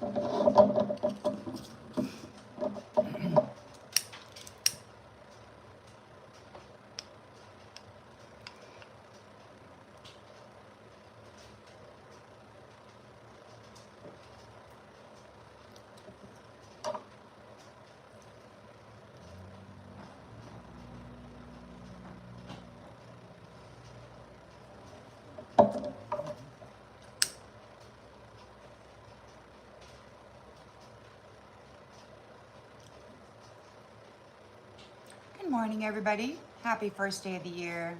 Good morning, everybody. Happy first day of the year.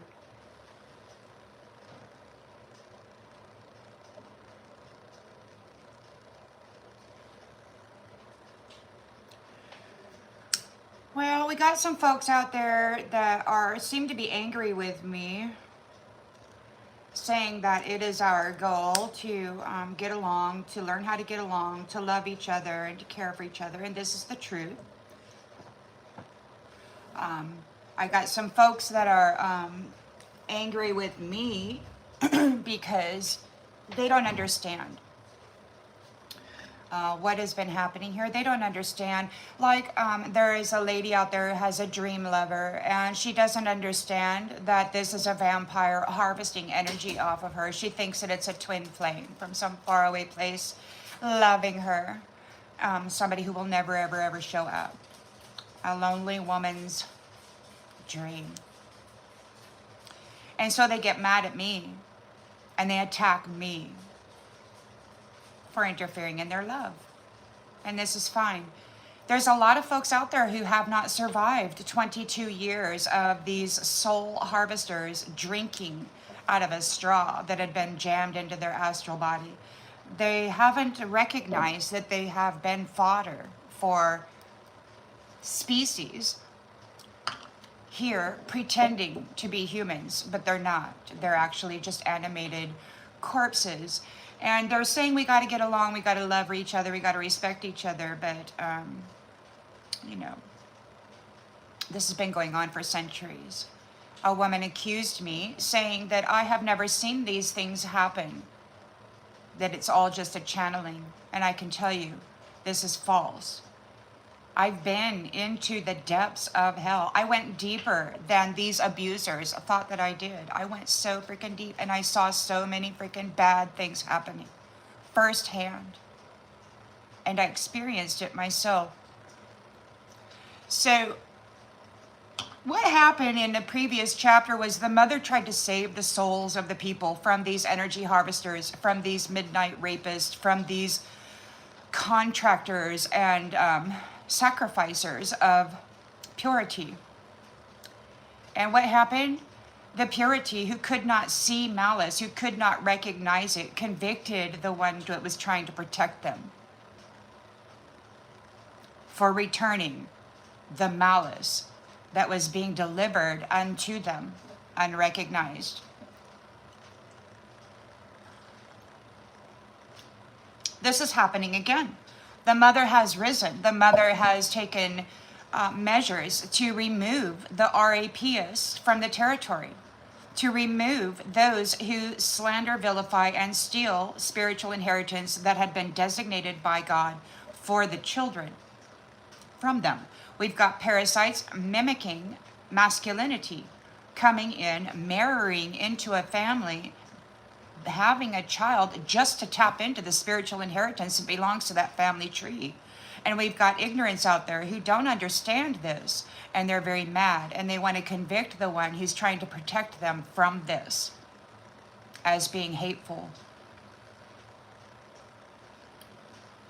Well, we got some folks out there that seem to be angry with me, saying that it is our goal to get along, to learn how to get along, to love each other, and to care for each other. And this is the truth. I got some folks that are angry with me because they don't understand what has been happening here. They don't understand. Like, there is a lady out there who has a dream lover, and she doesn't understand that this is a vampire harvesting energy off of her. She thinks that it's a twin flame from some faraway place loving her. Somebody who will never, ever, ever show up. A lonely woman's dream. And so they get mad at me, and they attack me for interfering in their love. And this is fine. There's a lot of folks out there who have not survived 22 years of these soul harvesters drinking out of a straw that had been jammed into their astral body. They haven't recognized that they have been fodder for species here pretending to be humans, but they're not. They're actually just animated corpses. And they're saying we got to get along, we got to love each other, we got to respect each other. But, you know, this has been going on for centuries. A woman accused me, saying that I have never seen these things happen, that it's all just a channeling. And I can tell you, this is false. I've been into the depths of hell. I went deeper than these abusers thought that I did. I went so freaking deep, and I saw so many freaking bad things happening firsthand. And I experienced it myself. So what happened in the previous chapter was the mother tried to save the souls of the people from these energy harvesters, from these midnight rapists, from these contractors and sacrificers of purity. And what happened? The purity, who could not see malice, who could not recognize it, convicted the one that was trying to protect them for returning the malice that was being delivered unto them unrecognized. This is happening again. The mother has risen. The mother has taken measures to remove the RAPists from the territory, to remove those who slander, vilify, and steal spiritual inheritance that had been designated by God for the children from them. We've got parasites mimicking masculinity, coming in, mirroring into a family, having a child just to tap into the spiritual inheritance that belongs to that family tree. And we've got ignorance out there who don't understand this, and they're very mad, and they want to convict the one who's trying to protect them from this as being hateful.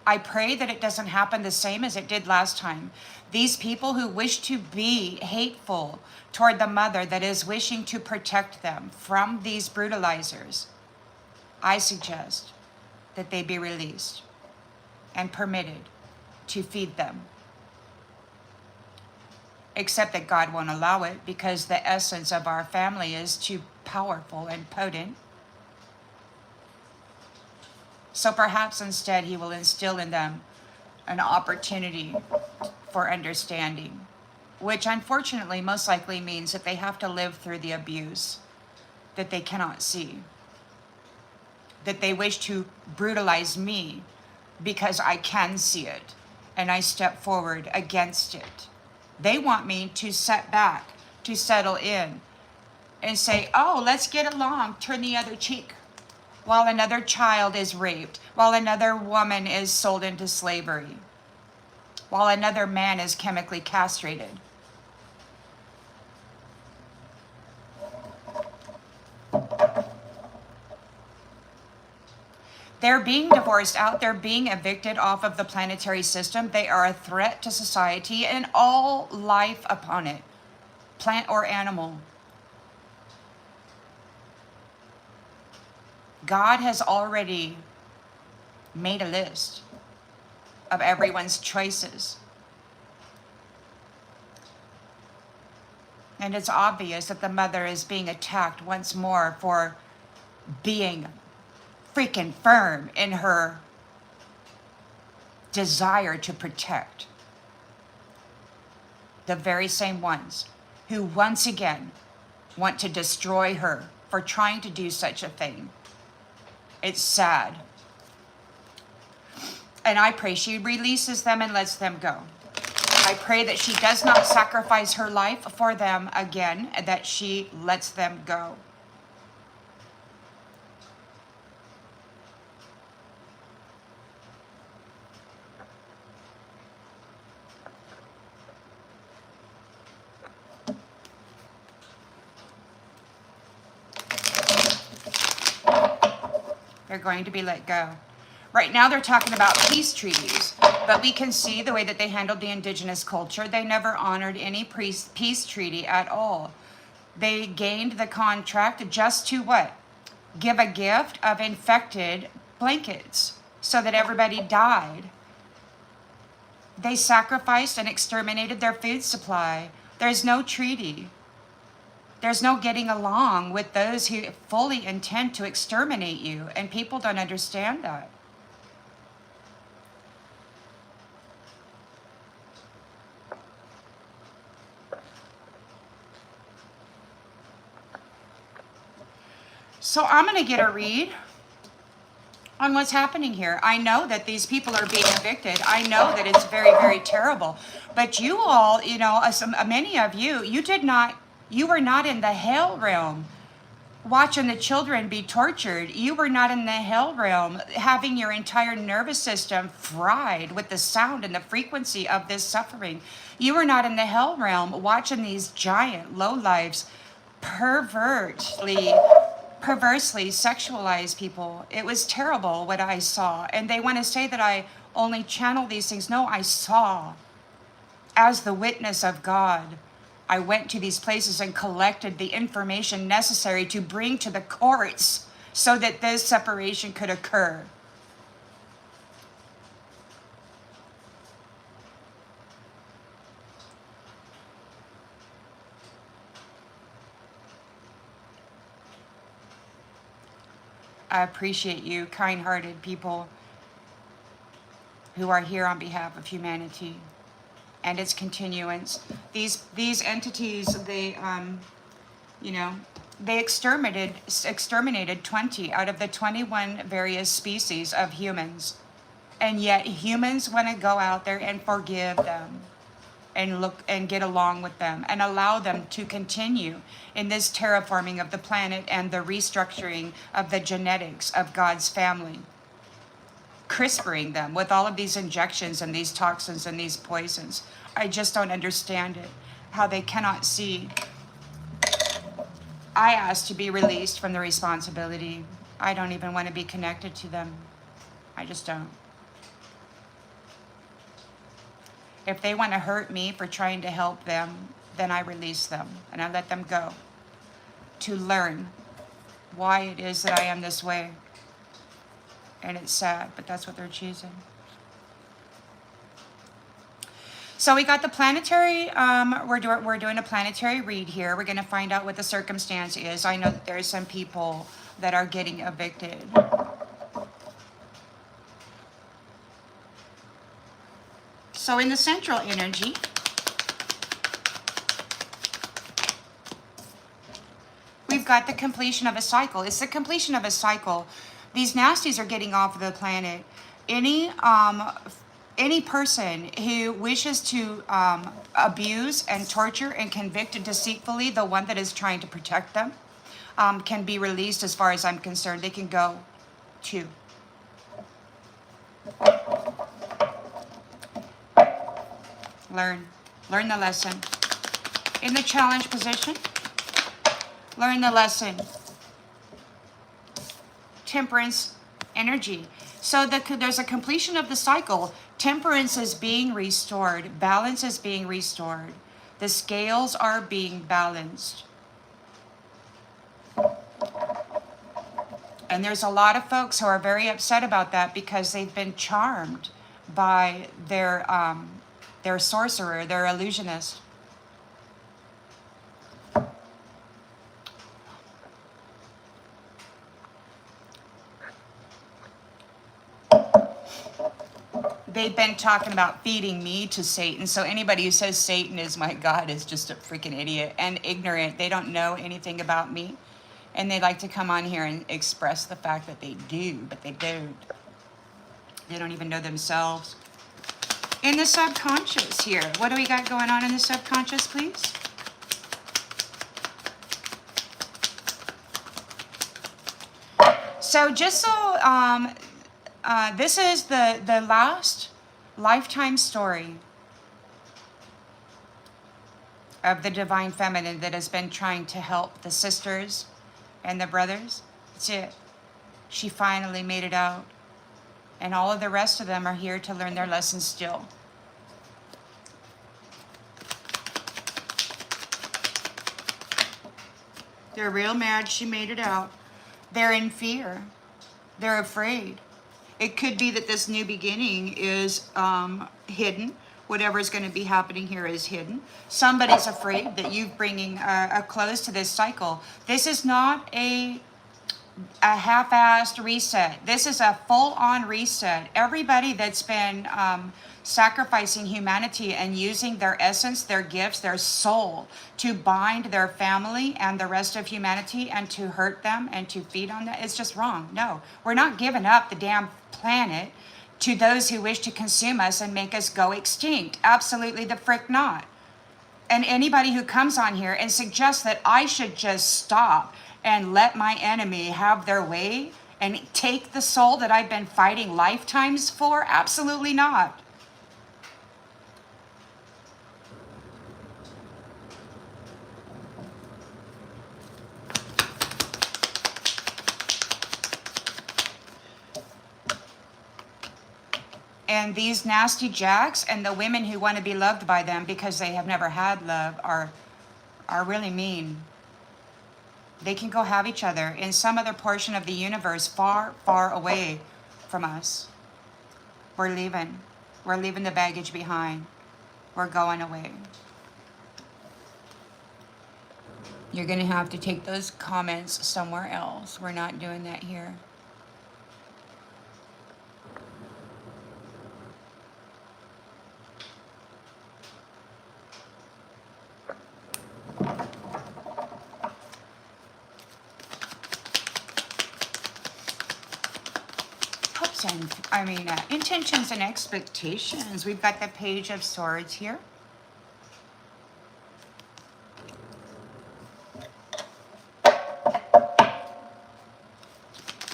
I pray that it doesn't happen the same as it did last time. These people who wish to be hateful toward the mother that is wishing to protect them from these brutalizers, I suggest that they be released and permitted to feed them. Except that God won't allow it, because the essence of our family is too powerful and potent. So perhaps instead he will instill in them an opportunity for understanding, which unfortunately most likely means that they have to live through the abuse that they cannot see, that they wish to brutalize me because I can see it and I step forward against it. They want me to set back, to settle in and say, oh, let's get along, turn the other cheek, while another child is raped, while another woman is sold into slavery, while another man is chemically castrated. They're being divorced out. They're being evicted off of the planetary system. They are a threat to society and all life upon it, plant or animal. God has already made a list of everyone's choices. And it's obvious that the mother is being attacked once more for being freaking firm in her desire to protect the very same ones who once again want to destroy her for trying to do such a thing. It's sad. And I pray she releases them and lets them go. I pray that she does not sacrifice her life for them again, and that she lets them go. They're going to be let go. Right now they're talking about peace treaties, but we can see the way that they handled the indigenous culture. They never honored any peace treaty at all. They gained the contract just to what? Give a gift of infected blankets so that everybody died. They sacrificed and exterminated their food supply. There's no treaty. There's no getting along with those who fully intend to exterminate you, and people don't understand that. So I'm going to get a read on what's happening here. I know that these people are being evicted. I know that it's very, very terrible. But you all, many of you, you were not in the hell realm watching the children be tortured. You were not in the hell realm having your entire nervous system fried with the sound and the frequency of this suffering. You were not in the hell realm watching these giant lowlives perversely sexualize people. It was terrible what I saw. And they want to say that I only channel these things. No, I saw. As the witness of God, I went to these places and collected the information necessary to bring to the courts so that this separation could occur. I appreciate you, kind-hearted people who are here on behalf of humanity and its continuance. These entities, they exterminated 20 out of the 21 various species of humans, and yet humans want to go out there and forgive them and look and get along with them and allow them to continue in this terraforming of the planet and the restructuring of the genetics of God's family, CRISPRing them with all of these injections and these toxins and these poisons. I just don't understand it, how they cannot see. I asked to be released from the responsibility. I don't even want to be connected to them. I just don't. If they want to hurt me for trying to help them, then I release them and I let them go to learn why it is that I am this way. And it's sad, but that's what they're choosing. So we got the planetary, we're doing a planetary read here. We're going to find out what the circumstance is. I know that there are some people that are getting evicted. So in the central energy, we've got the completion of a cycle. It's the completion of a cycle. These nasties are getting off of the planet. Any person who wishes to abuse and torture and convict deceitfully the one that is trying to protect them can be released. As far as I'm concerned, they can go too. Learn the lesson. In the challenge position, learn the lesson. Temperance energy. So there's a completion of the cycle. Temperance is being restored. Balance is being restored. The scales are being balanced. And there's a lot of folks who are very upset about that because they've been charmed by their sorcerer, their illusionist. They've been talking about feeding me to Satan. So anybody who says Satan is my God is just a freaking idiot and ignorant. They don't know anything about me. And they like to come on here and express the fact that they do, but they don't. They don't even know themselves. In the subconscious here, what do we got going on in the subconscious, please? So just so, this is the last lifetime story of the Divine Feminine that has been trying to help the sisters and the brothers. That's it. She finally made it out. And all of the rest of them are here to learn their lessons still. They're real mad she made it out. They're in fear. They're afraid. It could be that this new beginning is hidden. Whatever is going to be happening here is hidden. Somebody's afraid that you're bringing a close to this cycle. This is not a half-assed reset. This is a full-on reset. Everybody that's been sacrificing humanity and using their essence, their gifts, their soul to bind their family and the rest of humanity and to hurt them and to feed on them, it's just wrong. No, we're not giving up the damn planet to those who wish to consume us and make us go extinct. Absolutely the frick not. And anybody who comes on here and suggests that I should just stop and let my enemy have their way and take the soul that I've been fighting lifetimes for, absolutely not. And these nasty jacks and the women who want to be loved by them because they have never had love are really mean. They can go have each other in some other portion of the universe far, far away from us. We're leaving. We're leaving the baggage behind. We're going away. You're going to have to take those comments somewhere else. We're not doing that here. Intentions and expectations. We've got the Page of Swords here.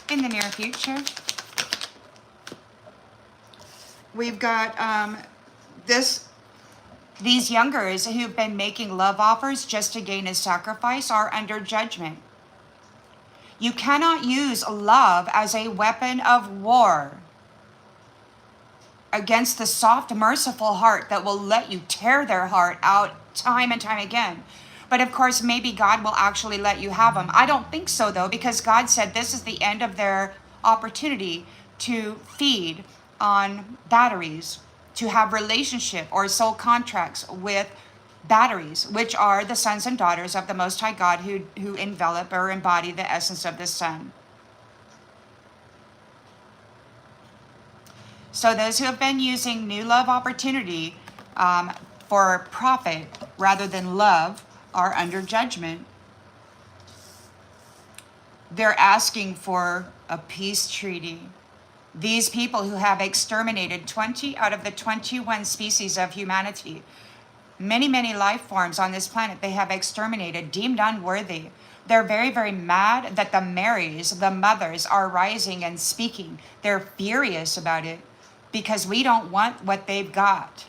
In the near future, we've got these youngers who've been making love offers just to gain a sacrifice are under judgment. You cannot use love as a weapon of war against the soft, merciful heart that will let you tear their heart out time and time again. But of course, maybe God will actually let you have them. I don't think so, though, because God said this is the end of their opportunity to feed on batteries, to have relationship or soul contracts with batteries, which are the sons and daughters of the Most High God who envelop or embody the essence of the Sun. So those who have been using new love opportunity for profit rather than love are under judgment. They're asking for a peace treaty. These people who have exterminated 20 out of the 21 species of humanity, many, many life forms on this planet, they have exterminated, deemed unworthy. They're very, very mad that the Marys, the mothers, are rising and speaking. They're furious about it because we don't want what they've got.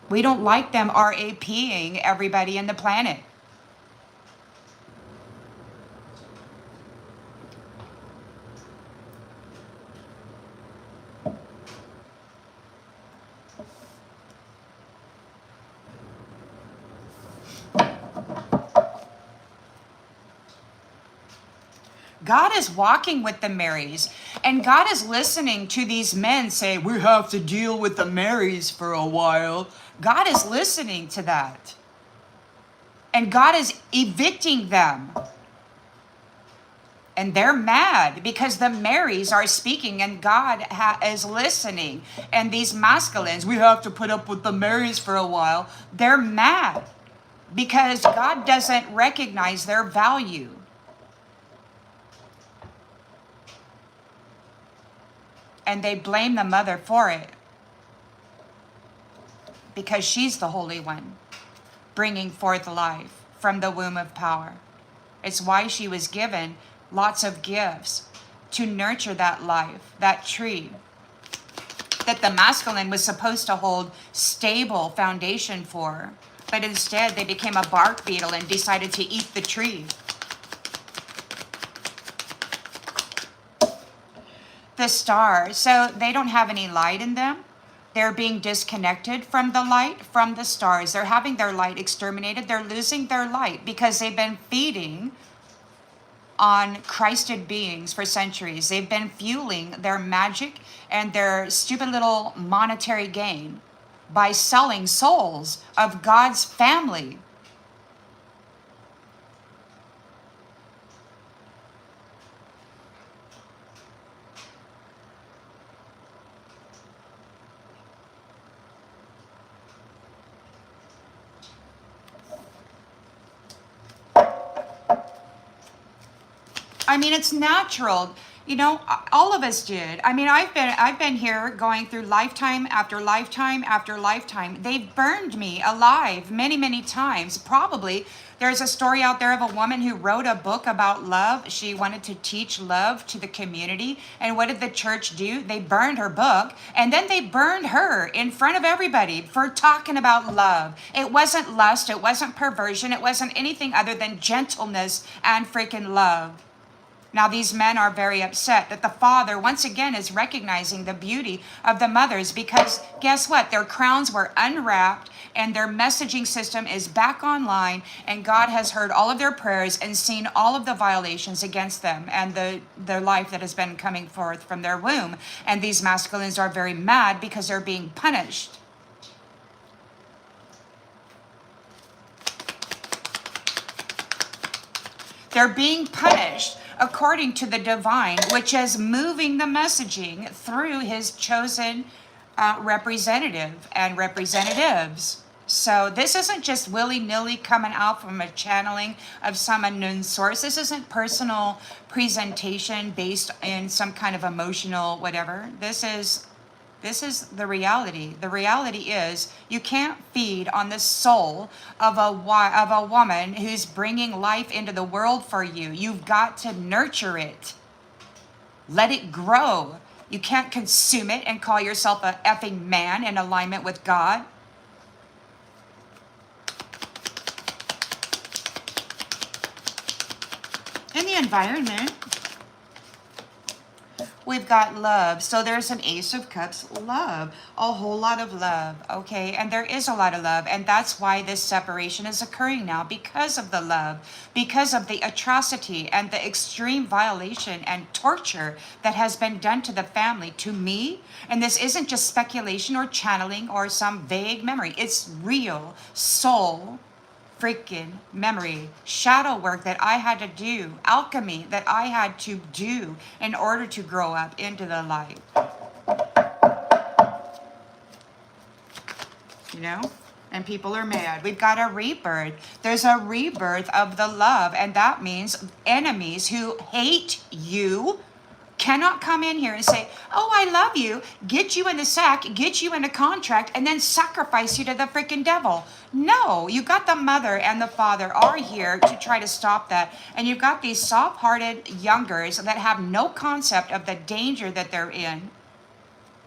We don't like them RAPing everybody in the planet. God is walking with the Marys, and God is listening to these men say, we have to deal with the Marys for a while. God is listening to that. And God is evicting them. And they're mad because the Marys are speaking and God is listening. And these masculines, we have to put up with the Marys for a while. They're mad because God doesn't recognize their value. And they blame the mother for it because she's the Holy One, bringing forth life from the womb of power. It's why she was given lots of gifts to nurture that life, that tree that the masculine was supposed to hold stable foundation for. But instead, they became a bark beetle and decided to eat the tree. The stars, so they don't have any light in them. They're being disconnected from the light, from the stars. They're having their light exterminated. They're losing their light because they've been feeding on Christed beings for centuries. They've been fueling their magic and their stupid little monetary gain by selling souls of God's family. I mean, it's natural. You know, all of us did. I mean, I've been here going through lifetime after lifetime after lifetime. They've burned me alive many, many times. Probably there's a story out there of a woman who wrote a book about love. She wanted to teach love to the community. And what did the church do? They burned her book, and then they burned her in front of everybody for talking about love. It wasn't lust, it wasn't perversion, it wasn't anything other than gentleness and freaking love. Now, these men are very upset that the father, once again, is recognizing the beauty of the mothers because guess what? Their crowns were unwrapped and their messaging system is back online, and God has heard all of their prayers and seen all of the violations against them and the life that has been coming forth from their womb. And these masculines are very mad because they're being punished. They're being punished according to the divine, which is moving the messaging through his chosen representative and representatives. So this isn't just willy-nilly coming out from a channeling of some unknown source. This isn't personal presentation based in some kind of emotional whatever. This is the reality. The reality is you can't feed on the soul of a woman who's bringing life into the world for you. You've got to nurture it. Let it grow. You can't consume it and call yourself a effing man in alignment with God. In the environment, we've got love. So there's an Ace of Cups, love, a whole lot of love, okay? And there is a lot of love, and that's why this separation is occurring now, because of the love, because of the atrocity and the extreme violation and torture that has been done to the family, to me. And this isn't just speculation or channeling or some vague memory. It's real soul freaking memory, shadow work that I had to do, alchemy that I had to do in order to grow up into the light. You know? And people are mad. We've got a rebirth. There's a rebirth of the love, and that means enemies who hate you cannot come in here and say, oh, I love you, get you in the sack, get you in a contract, and then sacrifice you to the freaking devil. No, you got the mother and the father are here to try to stop that. And you've got these soft-hearted youngers that have no concept of the danger that they're in,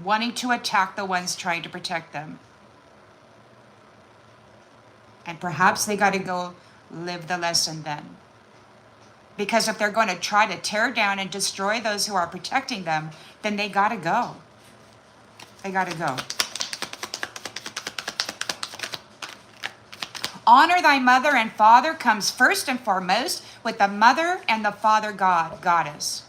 wanting to attack the ones trying to protect them. And perhaps they got to go live the lesson then. Because if they're going to try to tear down and destroy those who are protecting them, then they got to go. They got to go. Honor thy mother and father comes first and foremost with the mother and the father goddess.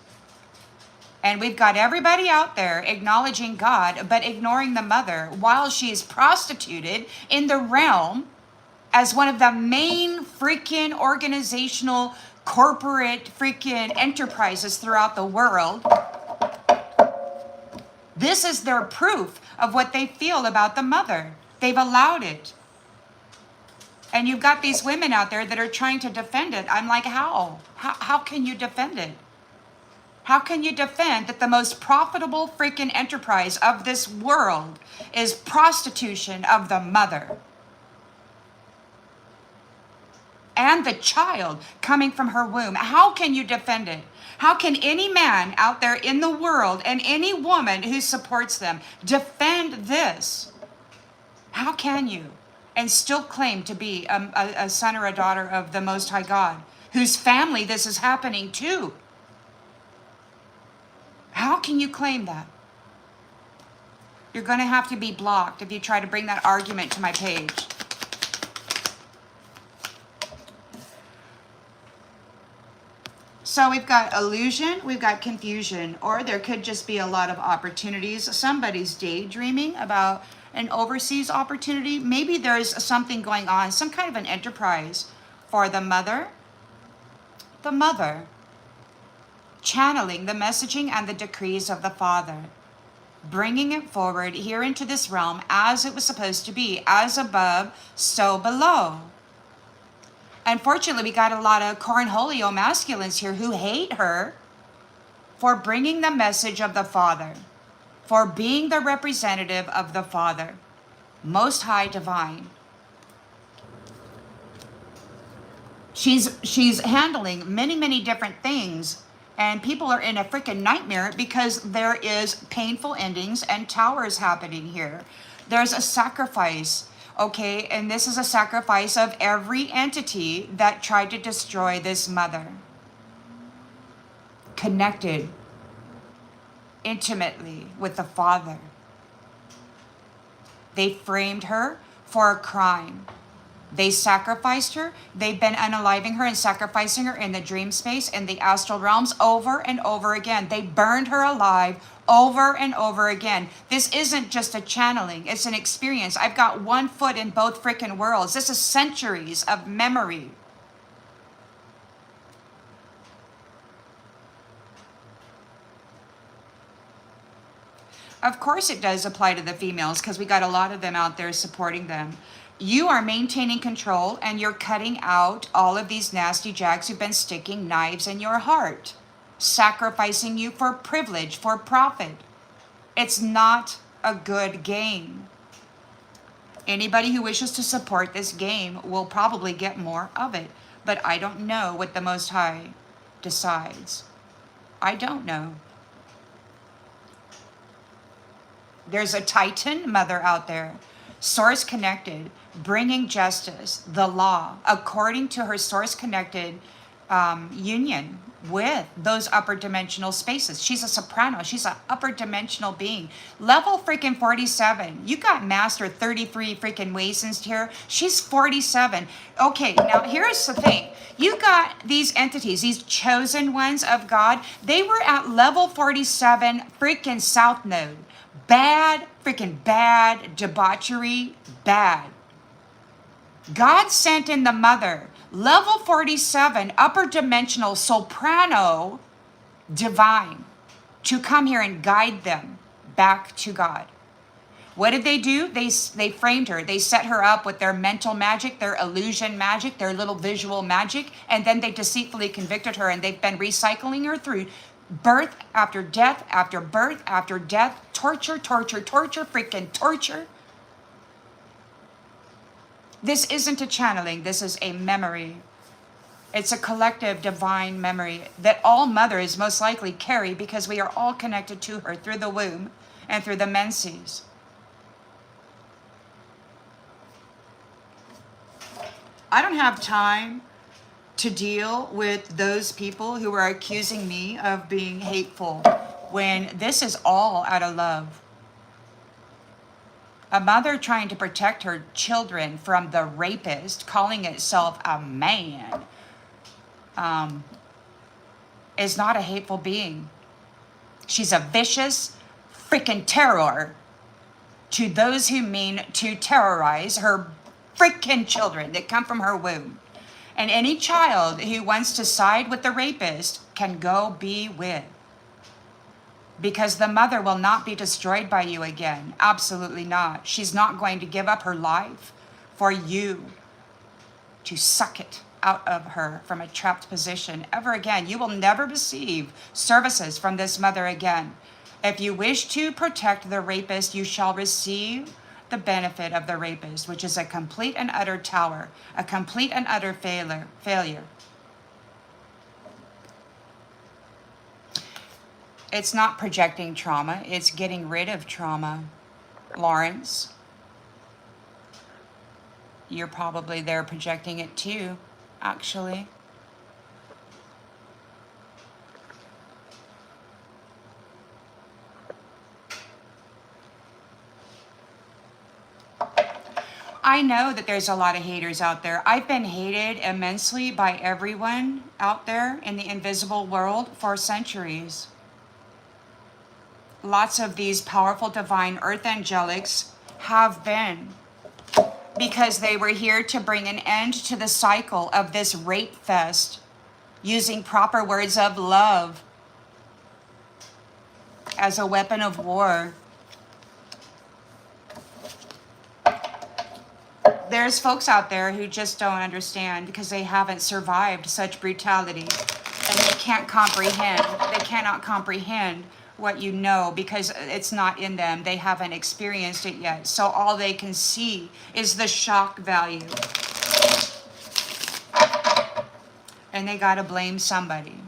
And we've got everybody out there acknowledging God, but ignoring the mother while she is prostituted in the realm as one of the main freaking organizational corporate freaking enterprises throughout the world. This is their proof of what they feel about the mother. They've allowed it. And you've got these women out there that are trying to defend it. I'm like, how? How can you defend it? How can you defend that the most profitable freaking enterprise of this world is prostitution of the mother? And the child coming from her womb. How can you defend it? How can any man out there in the world and any woman who supports them defend this? How can you? And still claim to be a son or a daughter of the Most High God, whose family this is happening to. How can you claim that? You're going to have to be blocked if you try to bring that argument to my page. So we've got illusion, we've got confusion, or there could just be a lot of opportunities. Somebody's daydreaming about an overseas opportunity. Maybe there's something going on, some kind of an enterprise for the mother. The mother channeling the messaging and the decrees of the father, bringing it forward here into this realm as it was supposed to be, as above, so below. Unfortunately, we got a lot of cornholio masculines here who hate her for bringing the message of the Father, for being the representative of the Father, Most High Divine. She's handling many different things, and people are in a freaking nightmare because there is painful endings and towers happening here. There's a sacrifice. Okay, and this is a sacrifice of every entity that tried to destroy this mother. Connected intimately with the Father. They framed her for a crime. They sacrificed her. They've been unaliving her and sacrificing her in the dream space, in the astral realms, over and over again. They burned her alive over and over again. This isn't just a channeling. It's an experience. I've got 1 foot in both freaking worlds. This is centuries of memory. Of course it does apply to the females because we got a lot of them out there supporting them. You are maintaining control and you're cutting out all of these nasty jacks who've been sticking knives in your heart, sacrificing you for privilege, for profit. It's not a good game. Anybody who wishes to support this game will probably get more of it, but I don't know what the Most High decides. I don't know. There's a Titan mother out there, source connected, bringing justice, the law, according to her source connected union with those upper dimensional spaces. She's a soprano. She's an upper dimensional being. Level freaking 47. You got master 33 freaking Masons here. She's 47. Okay, now here's the thing. You got these entities, these chosen ones of God. They were at level 47 freaking South Node. Bad, freaking bad, debauchery, bad. God sent in the mother, level 47, upper dimensional soprano, divine, to come here and guide them back to God. What did they do? They framed her. They set her up with their mental magic, their illusion magic, their little visual magic, and then they deceitfully convicted her, and they've been recycling her through Birth after death after birth after death. Torture, torture, torture, freaking torture. This isn't a channeling. This is a memory. It's a collective divine memory that all mothers most likely carry because we are all connected to her through the womb and through the menses. I don't have time to deal with those people who are accusing me of being hateful when this is all out of love. A mother trying to protect her children from the rapist, calling itself a man, is not a hateful being. She's a vicious freaking terror to those who mean to terrorize her freaking children that come from her womb. And any child who wants to side with the rapist can go be with. Because the mother will not be destroyed by you again. Absolutely not. She's not going to give up her life for you to suck it out of her from a trapped position ever again. You will never receive services from this mother again. If you wish to protect the rapist, you shall receive the benefit of the rapist, which is a complete and utter tower, a complete and utter failure. It's not projecting trauma, it's getting rid of trauma. Lawrence, you're probably there projecting it too, actually. I know that there's a lot of haters out there. I've been hated immensely by everyone out there in the invisible world for centuries. Lots of these powerful divine earth angelics have been, because they were here to bring an end to the cycle of this rape fest using proper words of love as a weapon of war. There's folks out there who just don't understand because they haven't survived such brutality and they can't comprehend. They cannot comprehend what you know because it's not in them. They haven't experienced it yet. So all they can see is the shock value. And they got to blame somebody.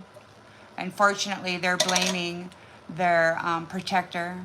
Unfortunately, they're blaming their protector.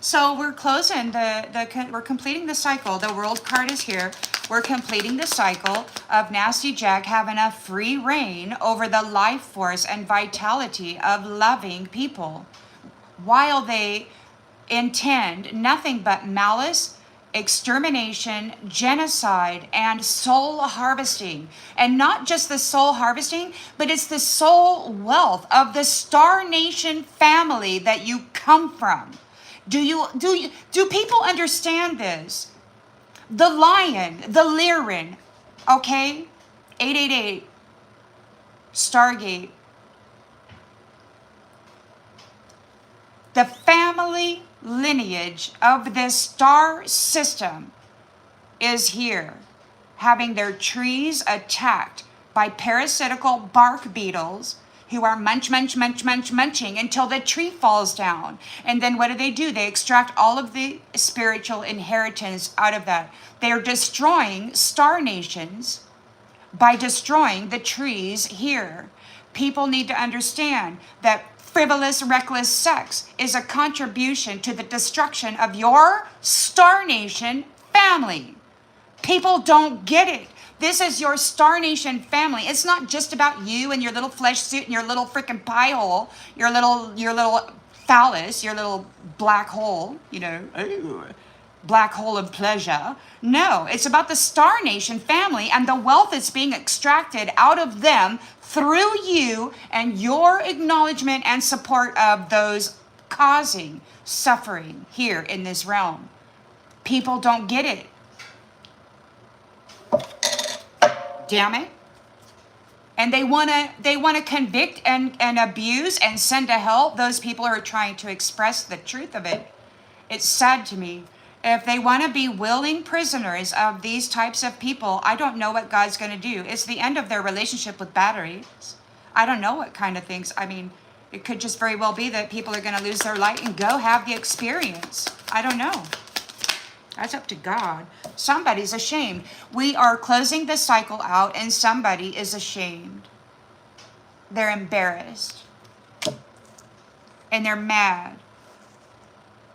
So we're closing we're completing the cycle. The world card is here. We're completing the cycle of Nasty Jack having a free reign over the life force and vitality of loving people, while they intend nothing but malice, extermination, genocide, and soul harvesting. And not just the soul harvesting, but it's the soul wealth of the Star Nation family that you come from. Do people understand this? The lion, the Lyran, okay? 888, Stargate. The family lineage of this star system is here, having their trees attacked by parasitical bark beetles who are munching until the tree falls down. And then what do? They extract all of the spiritual inheritance out of that. They are destroying star nations by destroying the trees here. People need to understand that frivolous, reckless sex is a contribution to the destruction of your Star Nation family. People don't get it. This is your Star Nation family. It's not just about you and your little flesh suit and your little freaking pie hole, your little phallus, your little black hole, black hole of pleasure. No, it's about the Star Nation family and the wealth that's being extracted out of them through you and your acknowledgement and support of those causing suffering here in this realm. People don't get it. Damn it. And they want to convict and abuse and send to hell those people who are trying to express the truth of it. It's sad to me. If they want to be willing prisoners of these types of people, I don't know what God's going to do. It's the end of their relationship with batteries. I don't know what kind of things. I mean, it could just very well be that people are going to lose their light and go have the experience. I don't know. That's up to God. Somebody's ashamed. We are closing the cycle out and somebody is ashamed. They're embarrassed. And they're mad.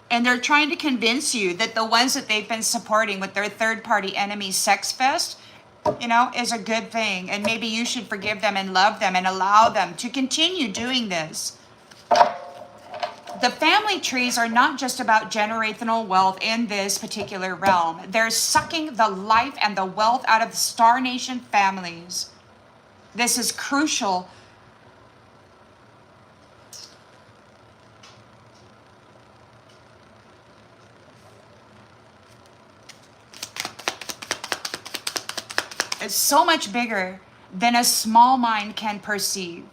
And they're trying to convince you that the ones that they've been supporting with their third-party enemy sex fest, is a good thing. And maybe you should forgive them and love them and allow them to continue doing this. The family trees are not just about generational wealth in this particular realm. They're sucking the life and the wealth out of the Star Nation families. This is crucial. It's so much bigger than a small mind can perceive.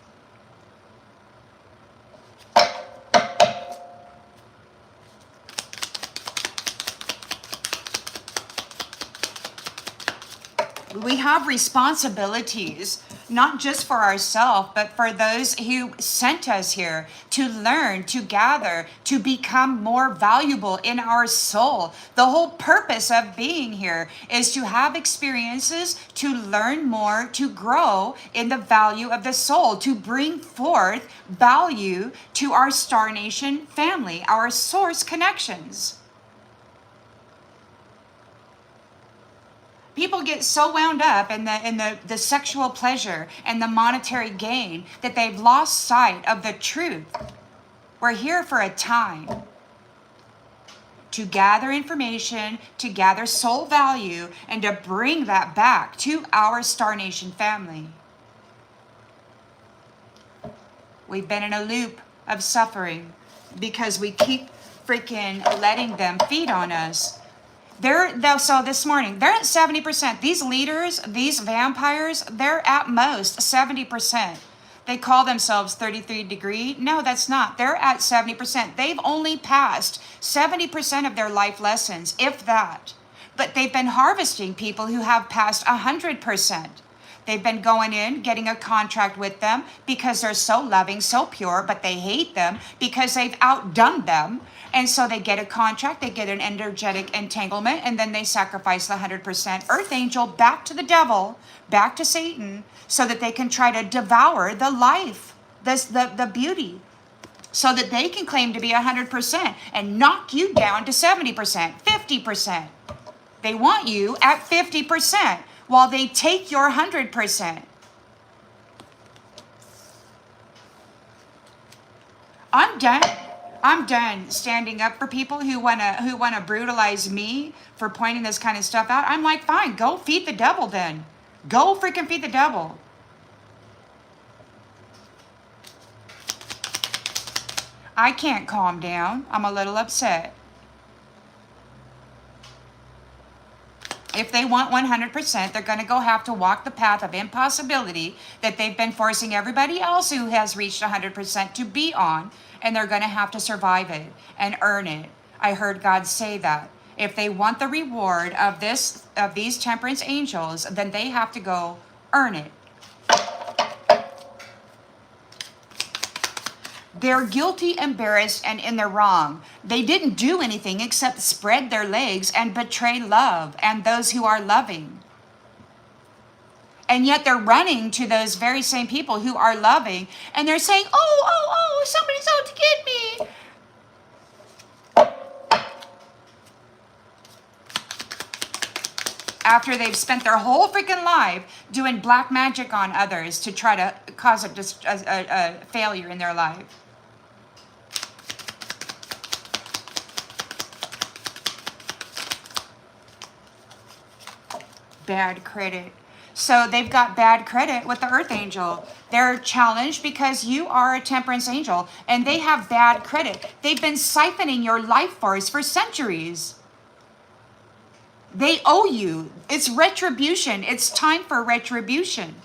We have responsibilities, not just for ourselves, but for those who sent us here to learn, to gather, to become more valuable in our soul. The whole purpose of being here is to have experiences, to learn more, to grow in the value of the soul, to bring forth value to our Star Nation family, our source connections. People get so wound up in the sexual pleasure and the monetary gain that they've lost sight of the truth. We're here for a time to gather information, to gather soul value, and to bring that back to our Star Nation family. We've been in a loop of suffering because we keep freaking letting them feed on us. So this morning, they're at 70%. These leaders, these vampires, they're at most 70%. They call themselves 33 degree. No, that's not. They're at 70%. They've only passed 70% of their life lessons, if that. But they've been harvesting people who have passed 100%. They've been going in, getting a contract with them because they're so loving, so pure, but they hate them because they've outdone them. And so they get a contract, they get an energetic entanglement, and then they sacrifice the 100% Earth Angel back to the devil, back to Satan, so that they can try to devour the life, the beauty, so that they can claim to be 100% and knock you down to 70%, 50%. They want you at 50% while they take your 100%. I'm done standing up for people who wanna brutalize me for pointing this kind of stuff out. I'm like, fine, go feed the devil then. Go freaking feed the devil. I can't calm down. I'm a little upset. If they want 100%, they're going to go have to walk the path of impossibility that they've been forcing everybody else who has reached 100% to be on, and they're going to have to survive it and earn it. I heard God say that. If they want the reward of these temperance angels, then they have to go earn it. They're guilty, embarrassed, and in the wrong. They didn't do anything except spread their legs and betray love and those who are loving. And yet they're running to those very same people who are loving, and they're saying, oh, somebody's out to get me. After they've spent their whole freaking life doing black magic on others to try to cause a failure in their life. Bad credit. So they've got bad credit with the Earth Angel. They're challenged because you are a temperance angel and they have bad credit. They've been siphoning your life force for centuries. They owe you. It's retribution. It's time for retribution.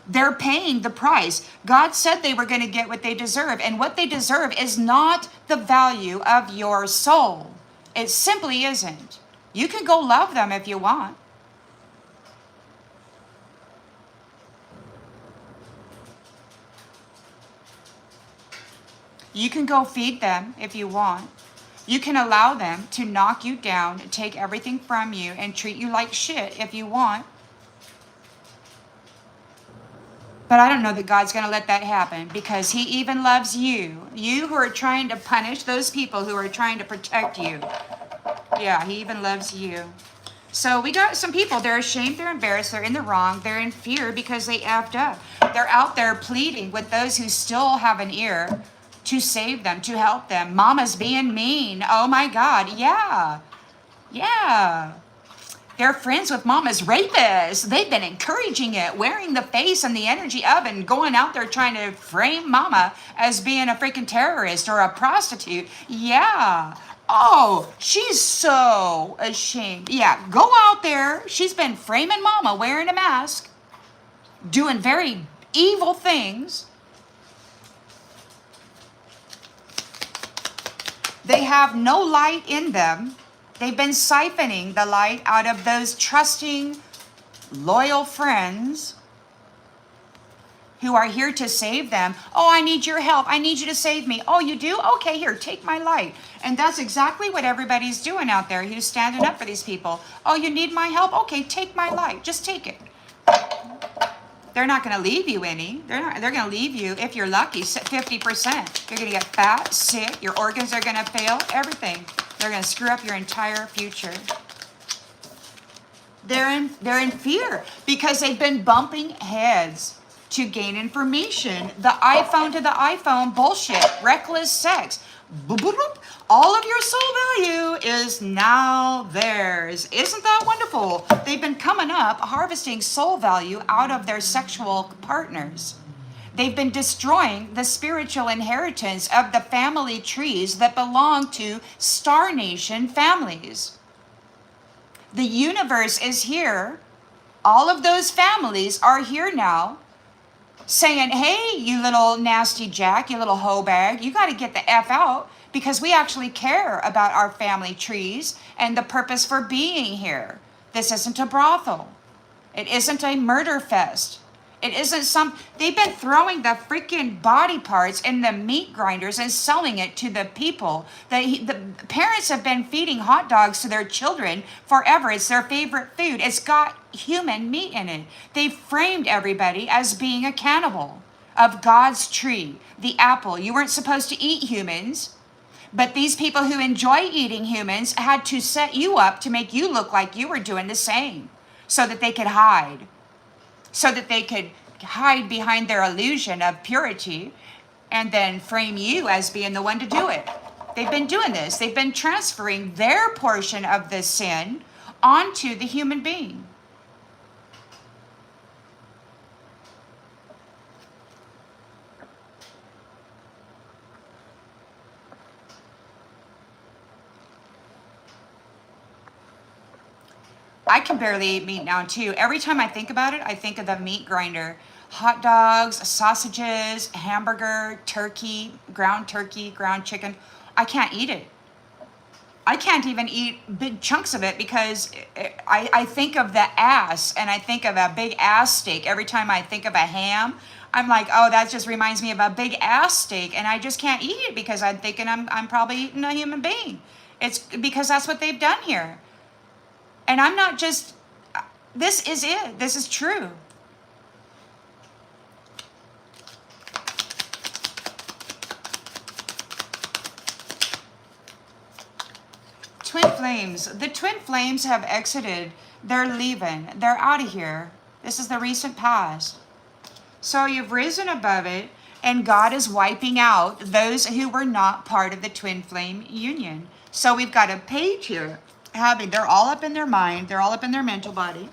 They're paying the price. God said they were going to get what they deserve, and what they deserve is not the value of your soul. It simply isn't. You can go love them if you want. You can go feed them if you want. You can allow them to knock you down, take everything from you, and treat you like shit if you want. But I don't know that God's going to let that happen, because he even loves you. You who are trying to punish those people who are trying to protect you. Yeah, he even loves you. So we got some people, they're ashamed, they're embarrassed, they're in the wrong, they're in fear because they effed up. They're out there pleading with those who still have an ear to save them, to help them. Mama's being mean. Oh my God, yeah. Yeah. They're friends with Mama's rapists. They've been encouraging it, wearing the face and the energy of, and going out there trying to frame Mama as being a freaking terrorist or a prostitute. Yeah. Oh, she's so ashamed. Yeah, go out there. She's been framing Mama, wearing a mask, doing very evil things. They have no light in them. They've been siphoning the light out of those trusting, loyal friends who are here to save them. Oh, I need your help. I need you to save me. Oh, you do? Okay, here, take my light. And that's exactly what everybody's doing out there who's standing up for these people. Oh, you need my help? Okay, take my light. Just take it. They're not going to leave you any. They're going to leave you, if you're lucky, 50%. You're going to get fat, sick. Your organs are going to fail. Everything. They're going to screw up your entire future. They're in fear because they've been bumping heads to gain information. The iPhone to the iPhone bullshit, reckless sex. Boop, boop, boop. All of your soul value is now theirs. Isn't that wonderful? They've been coming up, harvesting soul value out of their sexual partners. They've been destroying the spiritual inheritance of the family trees that belong to Star Nation families. The universe is here. All of those families are here now, saying, hey, you little nasty jack, you little hoe bag, you got to get the F out, because we actually care about our family trees and the purpose for being here. This isn't a brothel. It isn't a murder fest. It isn't they've been throwing the freaking body parts in the meat grinders and selling it to the people. The parents have been feeding hot dogs to their children forever. It's their favorite food. It's got human meat in it. They've framed everybody as being a cannibal of God's tree, the apple. You weren't supposed to eat humans, but these people who enjoy eating humans had to set you up to make you look like you were doing the same so that they could hide. So that they could hide behind their illusion of purity and then frame you as being the one to do it. They've been doing this. They've been transferring their portion of the sin onto the human being. I can barely eat meat now too. Every time I think about it, I think of the meat grinder. Hot dogs, sausages, hamburger, turkey, ground chicken. I can't eat it. I can't even eat big chunks of it because I think of the ass, and I think of a big ass steak. Every time I think of a ham, I'm like, oh, that just reminds me of a big ass steak, and I just can't eat it because I'm thinking I'm probably eating a human being. It's because that's what they've done here. And I'm not just, this is it. This is true. Twin flames. The twin flames have exited. They're leaving. They're out of here. This is the recent past. So you've risen above it, and God is wiping out those who were not part of the twin flame union. So we've got a page here. They're all up in their mind, they're all up in their mental body.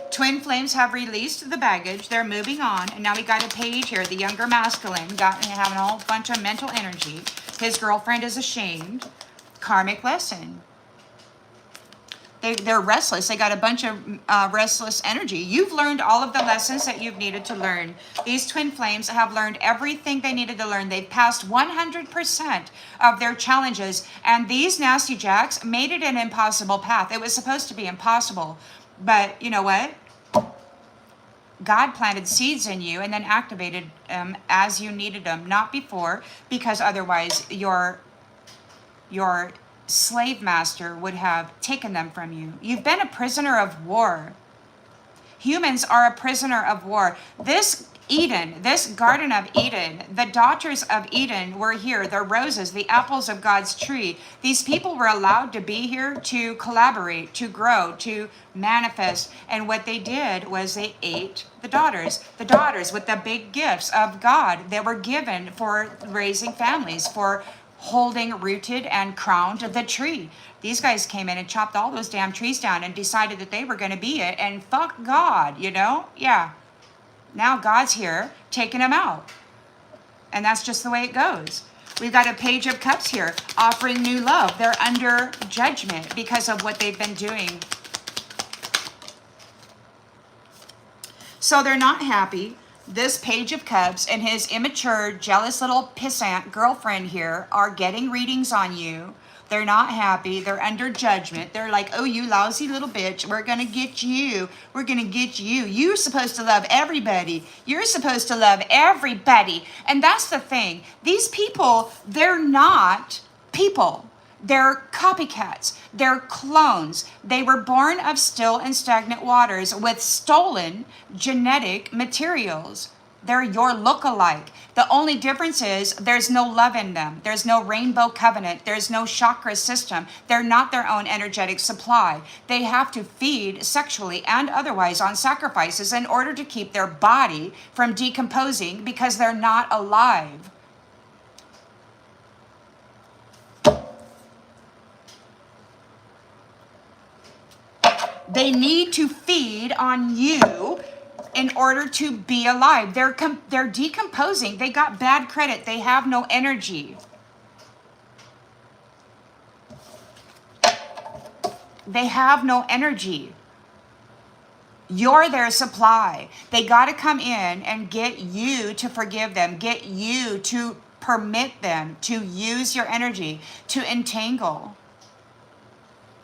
Twin flames have released the baggage, they're moving on, and now we got a page here. The younger masculine having a whole bunch of mental energy. His girlfriend is ashamed. Karmic lesson. They're restless. They got a bunch of restless energy. You've learned all of the lessons that you've needed to learn. These twin flames have learned everything they needed to learn. They've passed 100% of their challenges. And these nasty jacks made it an impossible path. It was supposed to be impossible. But you know what? God planted seeds in you and then activated them as you needed them, not before, because otherwise your slave master would have taken them from you. You've been a prisoner of war. Humans are a prisoner of war. This Eden, this Garden of Eden, the daughters of Eden were here, the roses, the apples of God's tree. These people were allowed to be here to collaborate, to grow, to manifest. And what they did was they ate the daughters with the big gifts of God that were given for raising families, for holding rooted and crowned the tree. These guys came in and chopped all those damn trees down and decided that they were going to be it. And fuck God, you know? Yeah. Now God's here taking them out. And that's just the way it goes. We've got a Page of Cups here offering new love. They're under judgment because of what they've been doing. So they're not happy. This Page of Cups and his immature, jealous little pissant girlfriend here are getting readings on you. They're not happy. They're under judgment. They're like, oh, you lousy little bitch. We're going to get you. We're going to get you. You're supposed to love everybody. You're supposed to love everybody. And that's the thing. These people, they're not people. They're copycats. They're clones. They were born of still and stagnant waters with stolen genetic materials. They're your look-alike. The only difference is there's no love in them. There's no rainbow covenant. There's no chakra system. They're not their own energetic supply. They have to feed sexually and otherwise on sacrifices in order to keep their body from decomposing because they're not alive. They need to feed on you in order to be alive. They're decomposing. They got bad credit. They have no energy. They have no energy. You're their supply. They got to come in and get you to forgive them, get you to permit them to use your energy, to entangle.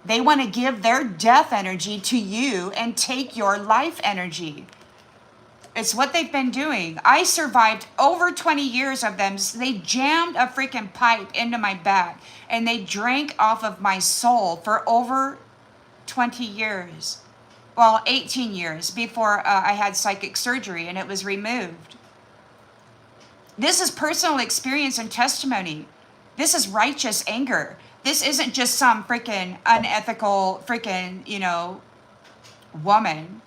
They want to give their death energy to you and take your life energy. It's what they've been doing. I survived over 20 years of them. They jammed a freaking pipe into my back and they drank off of my soul for over 20 years. Well, 18 years before I had psychic surgery and it was removed. This is personal experience and testimony. This is righteous anger. This isn't just some freaking unethical freaking, woman.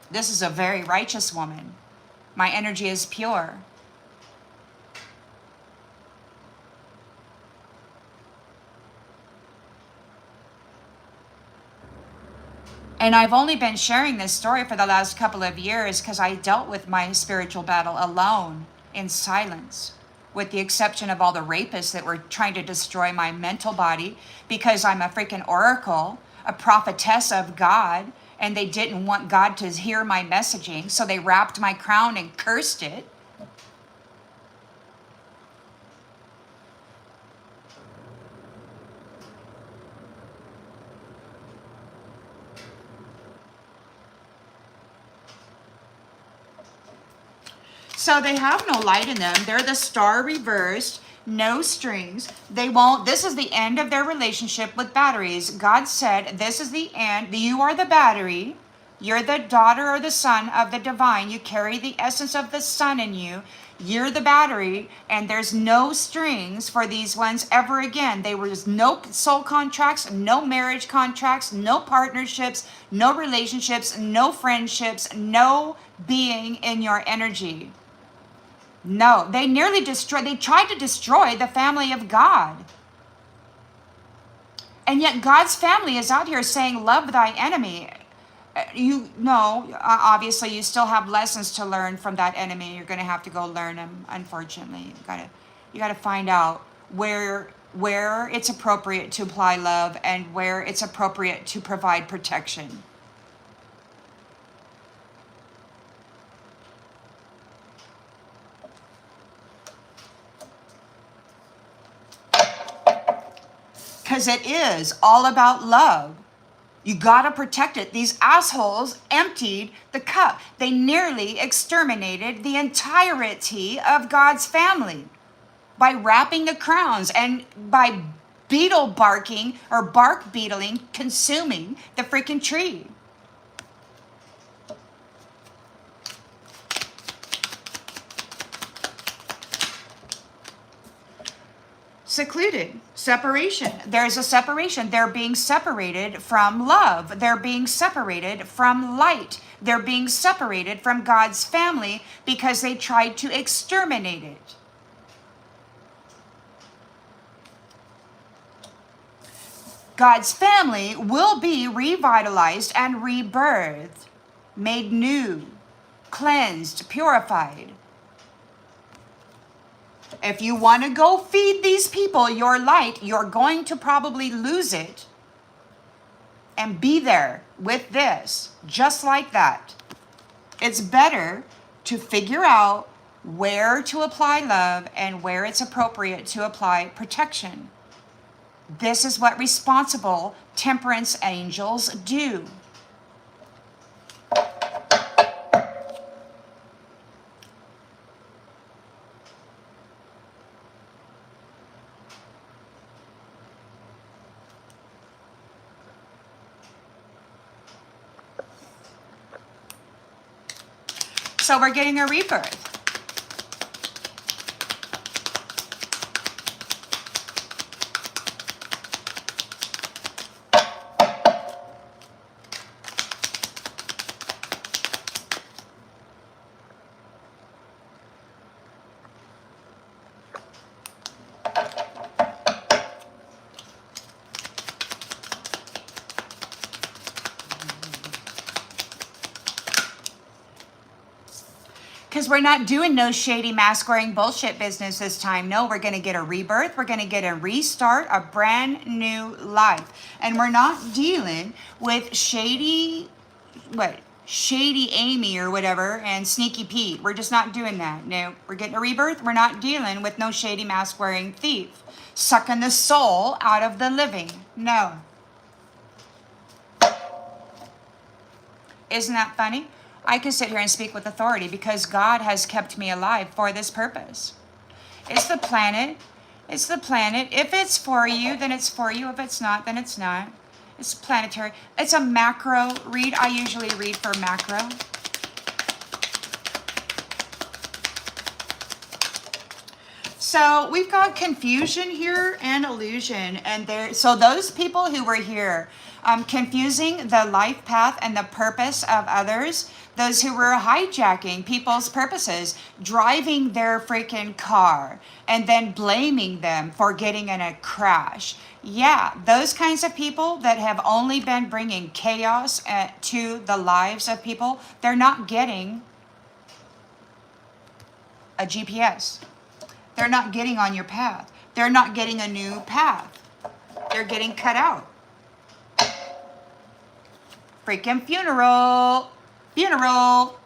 This is a very righteous woman. My energy is pure. And I've only been sharing this story for the last couple of years because I dealt with my spiritual battle alone in silence, with the exception of all the rapists that were trying to destroy my mental body because I'm a freaking oracle, a prophetess of God. And they didn't want God to hear my messaging, so they wrapped my crown and cursed it. So they have no light in them. They're the star reversed. No strings. They won't. This is the end of their relationship with batteries. God said, this is the end. You are the battery. You're the daughter or the son of the divine. You carry the essence of the sun in you. You're the battery, and there's no strings for these ones ever again. There was no soul contracts, no marriage contracts, no partnerships, no relationships, no friendships, no being in your energy. No, they tried to destroy the family of God. And yet God's family is out here saying, love thy enemy. Obviously you still have lessons to learn from that enemy. You're going to have to go learn them, unfortunately. You got to find out where where it's appropriate to apply love and where it's appropriate to provide protection. Because it is all about love. You gotta protect it. These assholes emptied the cup. They nearly exterminated the entirety of God's family by wrapping the crowns and by beetle barking or bark beetling, consuming the freaking tree. Secluded, separation. There's a separation. They're being separated from love. They're being separated from light. They're being separated from God's family because they tried to exterminate it. God's family will be revitalized and rebirthed, made new, cleansed, purified. If you want to go feed these people your light, you're going to probably lose it and be there with this, just like that. It's better to figure out where to apply love and where it's appropriate to apply protection. This is what responsible temperance angels do. So we're getting a rebirth. Because we're not doing no shady mask wearing bullshit business this time. No, we're going to get a rebirth. We're going to get a restart, a brand new life. And we're not dealing with shady Amy or whatever and sneaky Pete. We're just not doing that. No, we're getting a rebirth. We're not dealing with no shady mask wearing thief sucking the soul out of the living. No. Isn't that funny? I can sit here and speak with authority because God has kept me alive for this purpose. It's the planet. It's the planet. If it's for you, then it's for you. If it's not, then it's not. It's planetary. It's a macro read. I usually read for macro. So we've got confusion here and illusion. And there. So those people who were here, confusing the life path and the purpose of others, those who were hijacking people's purposes, driving their freaking car, and then blaming them for getting in a crash. Yeah, those kinds of people that have only been bringing chaos to the lives of people, they're not getting a GPS. They're not getting on your path. They're not getting a new path. They're getting cut out. Freaking funeral. Funeral.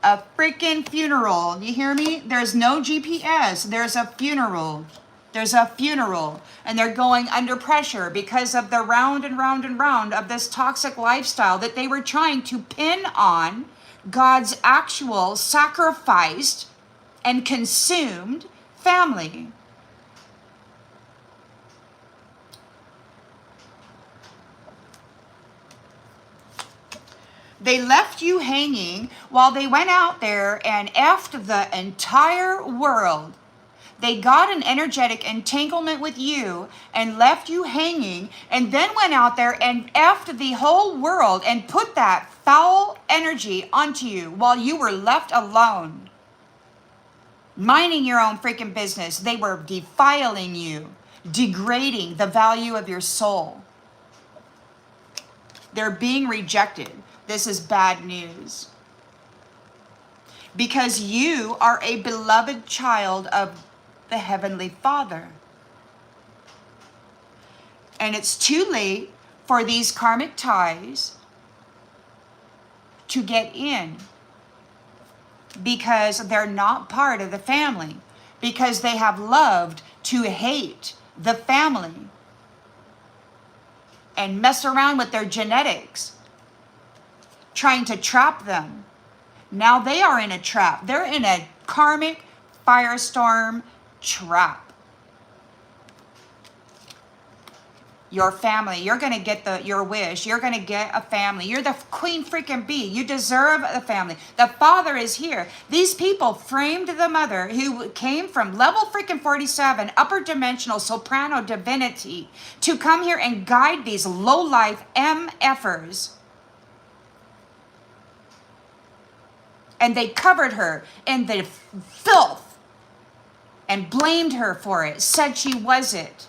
A freaking funeral. You hear me? There's no GPS. There's a funeral. There's a funeral. And they're going under pressure because of the round and round and round of this toxic lifestyle that they were trying to pin on God's actual sacrificed and consumed family. They left you hanging while they went out there and effed the entire world. They got an energetic entanglement with you and left you hanging, and then went out there and effed the whole world and put that foul energy onto you while you were left alone. Minding your own freaking business. They were defiling you, degrading the value of your soul. They're being rejected. This is bad news. Because you are a beloved child of the Heavenly Father. And it's too late for these karmic ties to get in because they're not part of the family, because they have loved to hate the family and mess around with their genetics, trying to trap them. Now they are in a trap. They're in a karmic firestorm trap. Your family, you're going to get your wish. You're going to get a family. You're the queen freaking bee. You deserve a family. The father is here. These people framed the mother who came from level freaking 47, upper dimensional soprano divinity, to come here and guide these low-life MFers. And they covered her in the filth and blamed her for it, said she was it.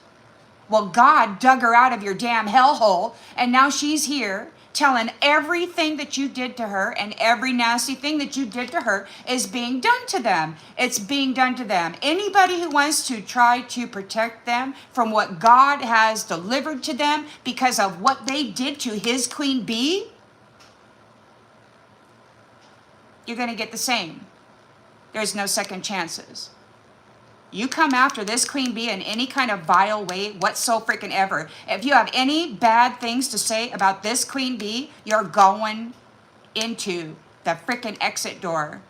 Well, God dug her out of your damn hellhole, and now she's here telling everything that you did to her, and every nasty thing that you did to her is being done to them. It's being done to them. Anybody who wants to try to protect them from what God has delivered to them because of what they did to his queen bee, you're going to get the same. There's no second chances. You come after this queen bee in any kind of vile way whatsoever. If you have any bad things to say about this queen bee, you're going into the freaking exit door.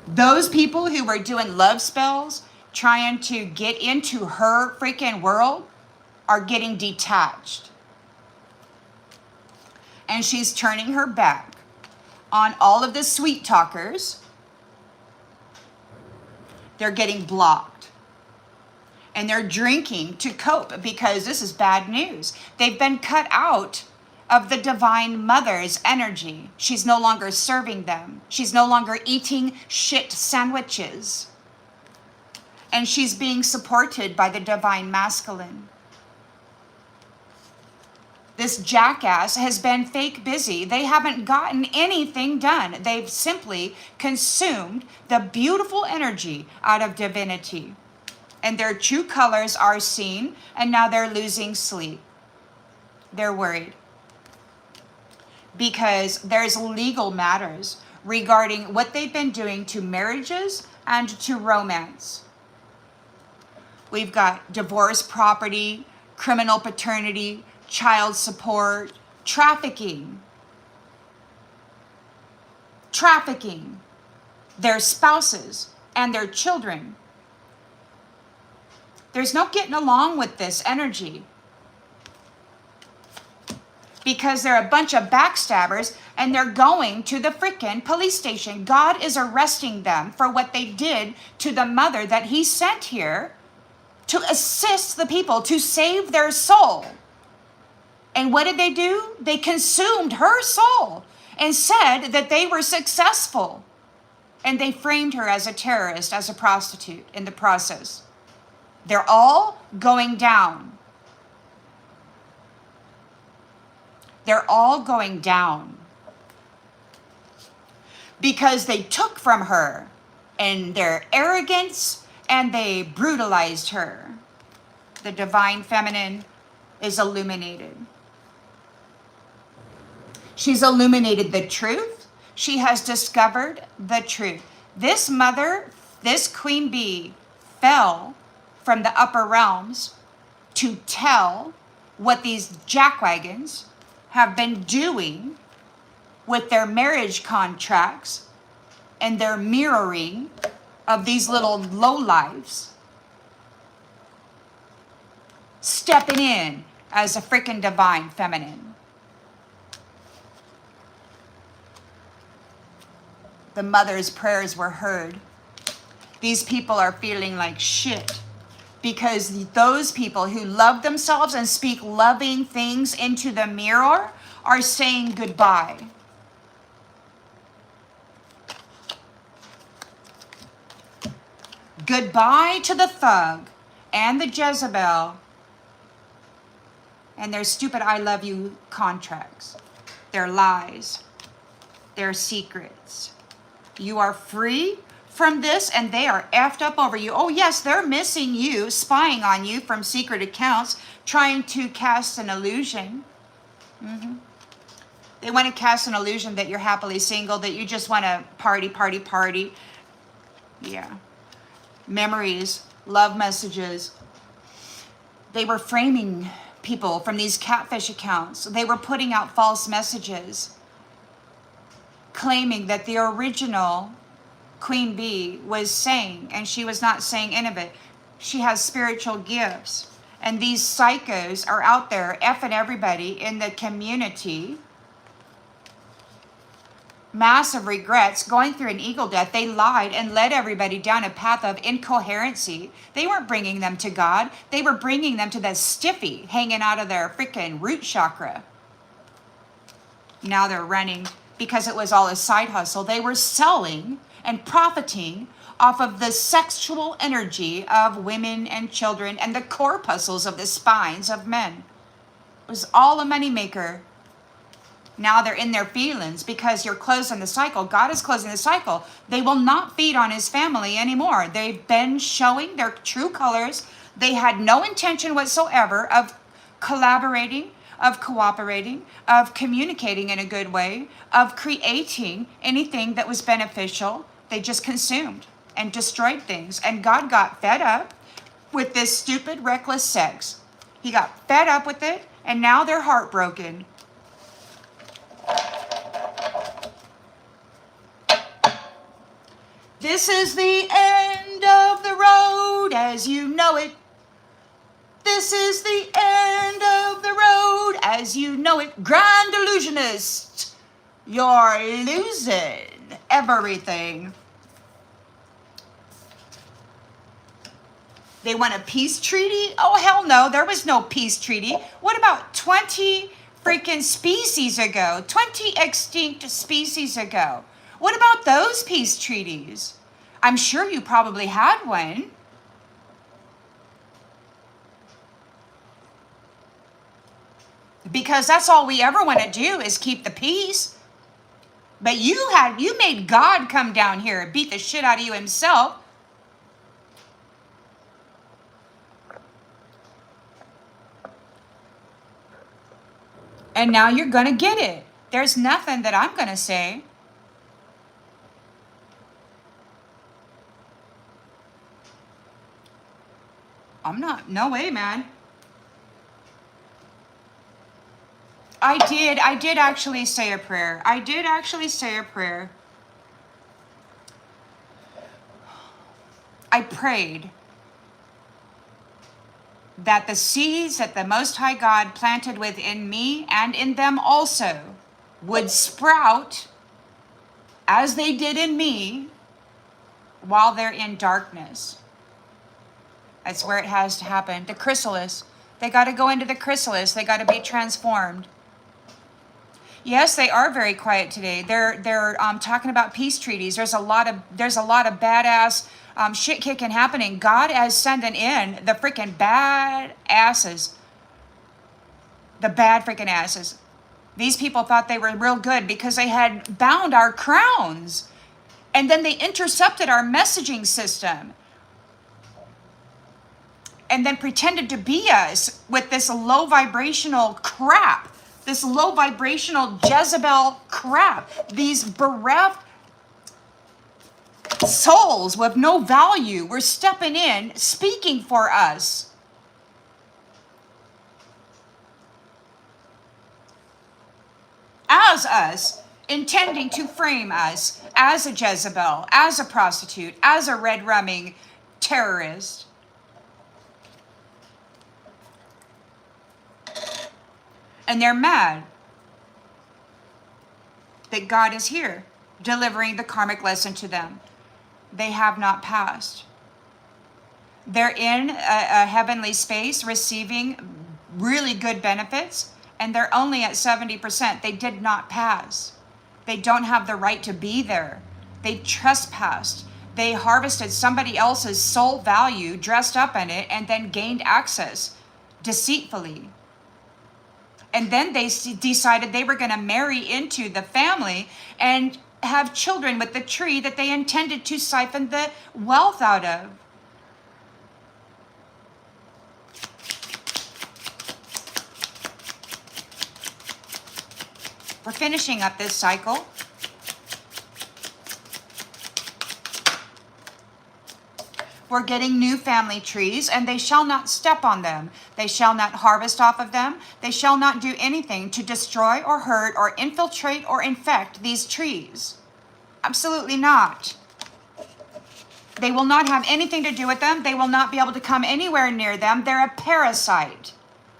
Those people who were doing love spells, trying to get into her freaking world, are getting detached. And she's turning her back on all of the sweet talkers. They're getting blocked. And they're drinking to cope because this is bad news. They've been cut out of the Divine Mother's energy. She's no longer serving them. She's no longer eating shit sandwiches. And she's being supported by the Divine Masculine. This jackass has been fake busy. They haven't gotten anything done. They've simply consumed the beautiful energy out of divinity. And their true colors are seen, and now they're losing sleep. They're worried. Because there's legal matters regarding what they've been doing to marriages and to romance. We've got divorce, property, criminal paternity, child support, trafficking, their spouses and their children. There's no getting along with this energy because they're a bunch of backstabbers and they're going to the frickin' police station. God is arresting them for what they did to the mother that he sent here to assist the people, to save their soul. And what did they do? They consumed her soul and said that they were successful. And they framed her as a terrorist, as a prostitute in the process. They're all going down. They're all going down. Because they took from her in their arrogance and they brutalized her. The Divine Feminine is illuminated. She's illuminated the truth. She has discovered the truth. This mother, this queen bee, fell from the upper realms to tell what these jackwagons have been doing with their marriage contracts and their mirroring of these little lowlifes stepping in as a freaking Divine Feminine. The mother's prayers were heard. These people are feeling like shit because those people who love themselves and speak loving things into the mirror are saying goodbye. Goodbye to the thug and the Jezebel and their stupid I love you contracts, their lies, their secrets. You are free from this, and they are effed up over you. Oh yes, they're missing you, spying on you from secret accounts, trying to cast an illusion. They want to cast an illusion that you're happily single, that you just want to party, party, party. Yeah. Memories, love messages. They were framing people from these catfish accounts. They were putting out false messages, claiming that the original Queen Bee was saying, and she was not saying any of it. She has spiritual gifts. And these psychos are out there effing everybody in the community. Massive regrets, going through an ego death. They lied and led everybody down a path of incoherency. They weren't bringing them to God. They were bringing them to the stiffy hanging out of their freaking root chakra. Now they're running because it was all a side hustle. They were selling and profiting off of the sexual energy of women and children and the corpuscles of the spines of men. It was all a moneymaker. Now they're in their feelings because you're closing the cycle. God is closing the cycle. They will not feed on his family anymore. They've been showing their true colors. They had no intention whatsoever of collaborating, of cooperating, of communicating in a good way, of creating anything that was beneficial. They just consumed and destroyed things. And God got fed up with this stupid, reckless sex. He got fed up with it, and now they're heartbroken. This is the end of the road as you know it. This is the end of the road as you know it. Grand illusionist, you're losing everything. They want a peace treaty? Oh, hell no, there was no peace treaty. What about 20 freaking species ago? 20 extinct species ago. What about those peace treaties? I'm sure you probably had one. Because that's all we ever want to do is keep the peace. But you made God come down here and beat the shit out of you himself. And now you're going to get it. There's nothing that I'm going to say. I'm not, no way, man. I did actually say a prayer. I did actually say a prayer. I prayed that the seeds that the Most High God planted within me and in them also would sprout as they did in me while they're in darkness. That's where it has to happen. The chrysalis. They got to go into the chrysalis. They got to be transformed. Yes, they are very quiet today. They're talking about peace treaties. There's a lot of badass shit kicking happening. God is sending in the freaking bad asses. The bad freaking asses. These people thought they were real good because they had bound our crowns. And then they intercepted our messaging system. And then pretended to be us with this low vibrational crap. This low vibrational Jezebel crap. These bereft souls with no value were stepping in, speaking for us. As us, intending to frame us as a Jezebel, as a prostitute, as a red rumming terrorist. And they're mad that God is here, delivering the karmic lesson to them. They have not passed. They're in a heavenly space, receiving really good benefits, and they're only at 70%. They did not pass. They don't have the right to be there. They trespassed. They harvested somebody else's soul value, dressed up in it, and then gained access deceitfully. And then they decided they were going to marry into the family and have children with the tree that they intended to siphon the wealth out of. We're finishing up this cycle. We're getting new family trees, and they shall not step on them. They shall not harvest off of them. They shall not do anything to destroy or hurt or infiltrate or infect these trees. Absolutely not. They will not have anything to do with them. They will not be able to come anywhere near them. They're a parasite.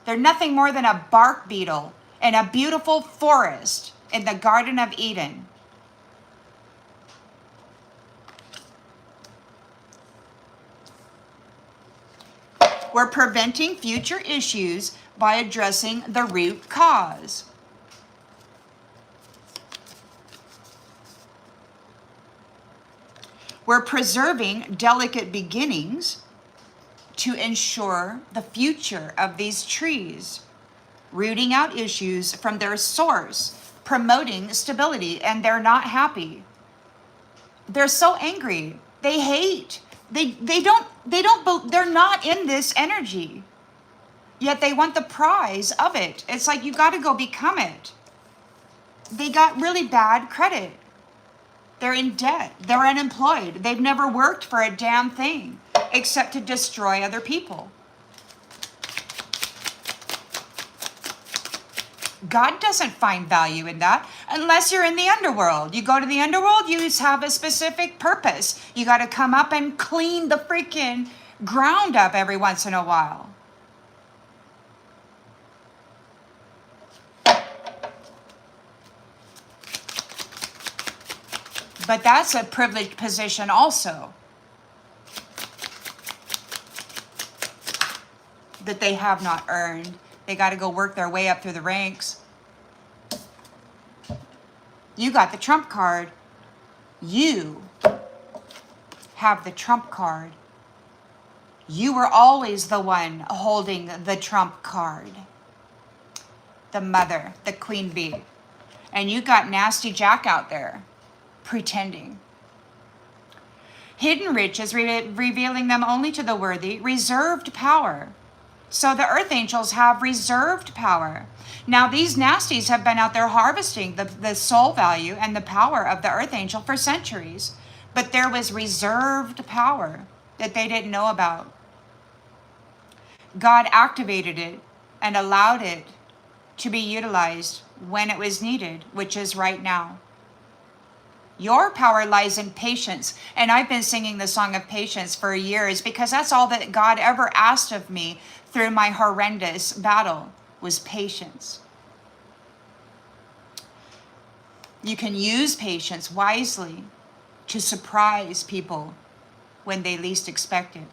They're nothing more than a bark beetle in a beautiful forest in the Garden of Eden. We're preventing future issues by addressing the root cause. We're preserving delicate beginnings to ensure the future of these trees, rooting out issues from their source, promoting stability, and they're not happy. They're so angry. They hate. They're not in this energy. Yet they want the prize of it. It's like, you got to go become it. They got really bad credit. They're in debt. They're unemployed. They've never worked for a damn thing except to destroy other people. God doesn't find value in that unless you're in the underworld. You go to the underworld, you have a specific purpose. You got to come up and clean the freaking ground up every once in a while. But that's a privileged position also, that they have not earned. They got to go work their way up through the ranks. You got the trump card. You have the trump card. You were always the one holding the trump card. The mother, the queen bee. And you got nasty Jack out there pretending. Hidden riches, revealing them only to the worthy. Reserved power. So the earth angels have reserved power. Now these nasties have been out there harvesting the soul value and the power of the earth angel for centuries. But there was reserved power that they didn't know about. God activated it and allowed it to be utilized when it was needed, which is right now. Your power lies in patience. And I've been singing the song of patience for years because that's all that God ever asked of me through my horrendous battle was patience. You can use patience wisely to surprise people when they least expect it.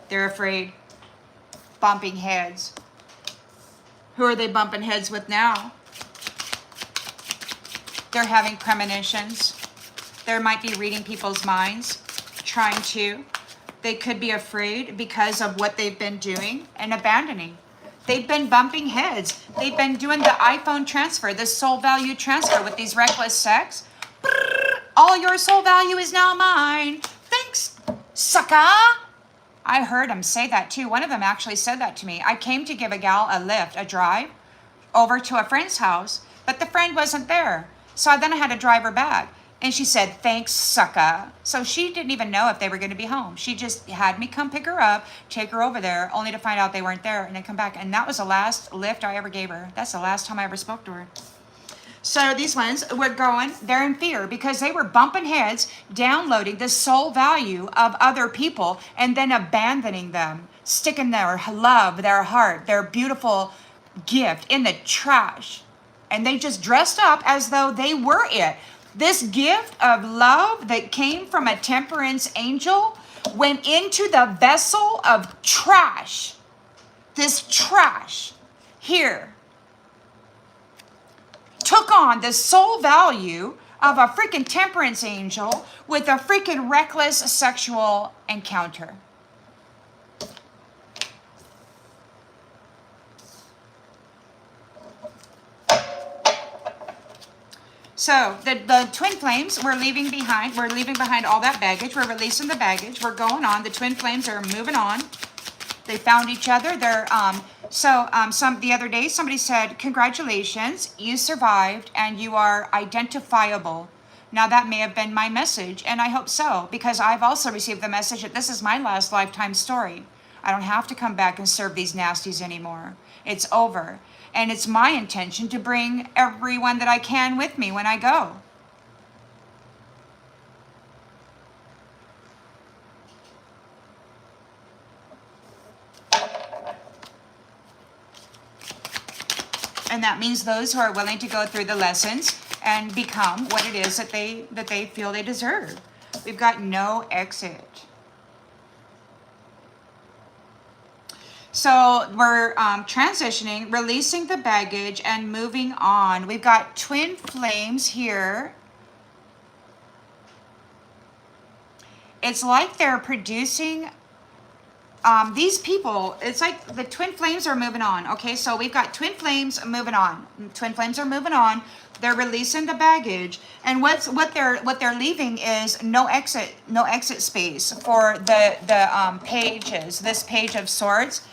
They're afraid. Bumping heads. Who are they bumping heads with now? They're having premonitions. They might be reading people's minds, trying to. They could be afraid because of what they've been doing and abandoning. They've been bumping heads. They've been doing the iPhone transfer, the soul value transfer with these reckless sex. All your soul value is now mine. Thanks, sucker. I heard them say that too. One of them actually said that to me. I came to give a gal a lift, a drive, over to a friend's house, but the friend wasn't there. So then I had to drive her back. And she said, thanks, sucker. So she didn't even know if they were going to be home. She just had me come pick her up, take her over there, only to find out they weren't there, and then come back. And that was the last lift I ever gave her. That's the last time I ever spoke to her. So these ones were going, they're in fear because they were bumping heads, downloading the soul value of other people, and then abandoning them, sticking their love, their heart, their beautiful gift in the trash. And they just dressed up as though they were it. This gift of love that came from a temperance angel went into the vessel of trash. This trash here took on the soul value of a freaking temperance angel with a freaking reckless sexual encounter. So the twin flames, we're leaving behind all that baggage. We're releasing the baggage. We're going on. The twin flames are moving on. They found each other. They're the other day somebody said, congratulations, you survived and you are identifiable. Now that may have been my message, and I hope so, because I've also received the message that this is my last lifetime story. I don't have to come back and serve these nasties anymore. It's over. And it's my intention to bring everyone that I can with me when I go. And that means those who are willing to go through the lessons and become what it is that they feel they deserve. We've got no exit. So we're transitioning, releasing the baggage and moving on. We've got twin flames here. It's like they're producing these people. It's like the twin flames are moving on. Okay, so we've got twin flames moving on. Twin flames are moving on. They're releasing the baggage, and what they're leaving is no exit space for the pages. This page of swords.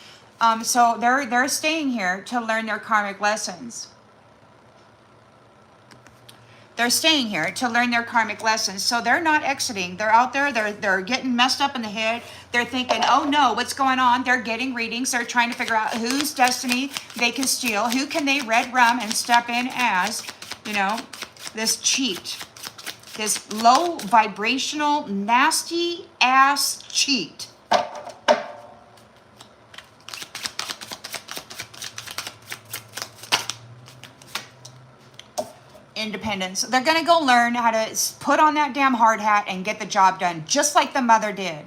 So they're staying here to learn their karmic lessons. They're staying here to learn their karmic lessons. So they're not exiting. They're out there. They're getting messed up in the head. They're thinking, oh no, what's going on? They're getting readings. They're trying to figure out whose destiny they can steal. Who can they red rum and step in as, this cheat. This low vibrational, nasty ass cheat. Independence. They're going to go learn how to put on that damn hard hat and get the job done, just like the mother did.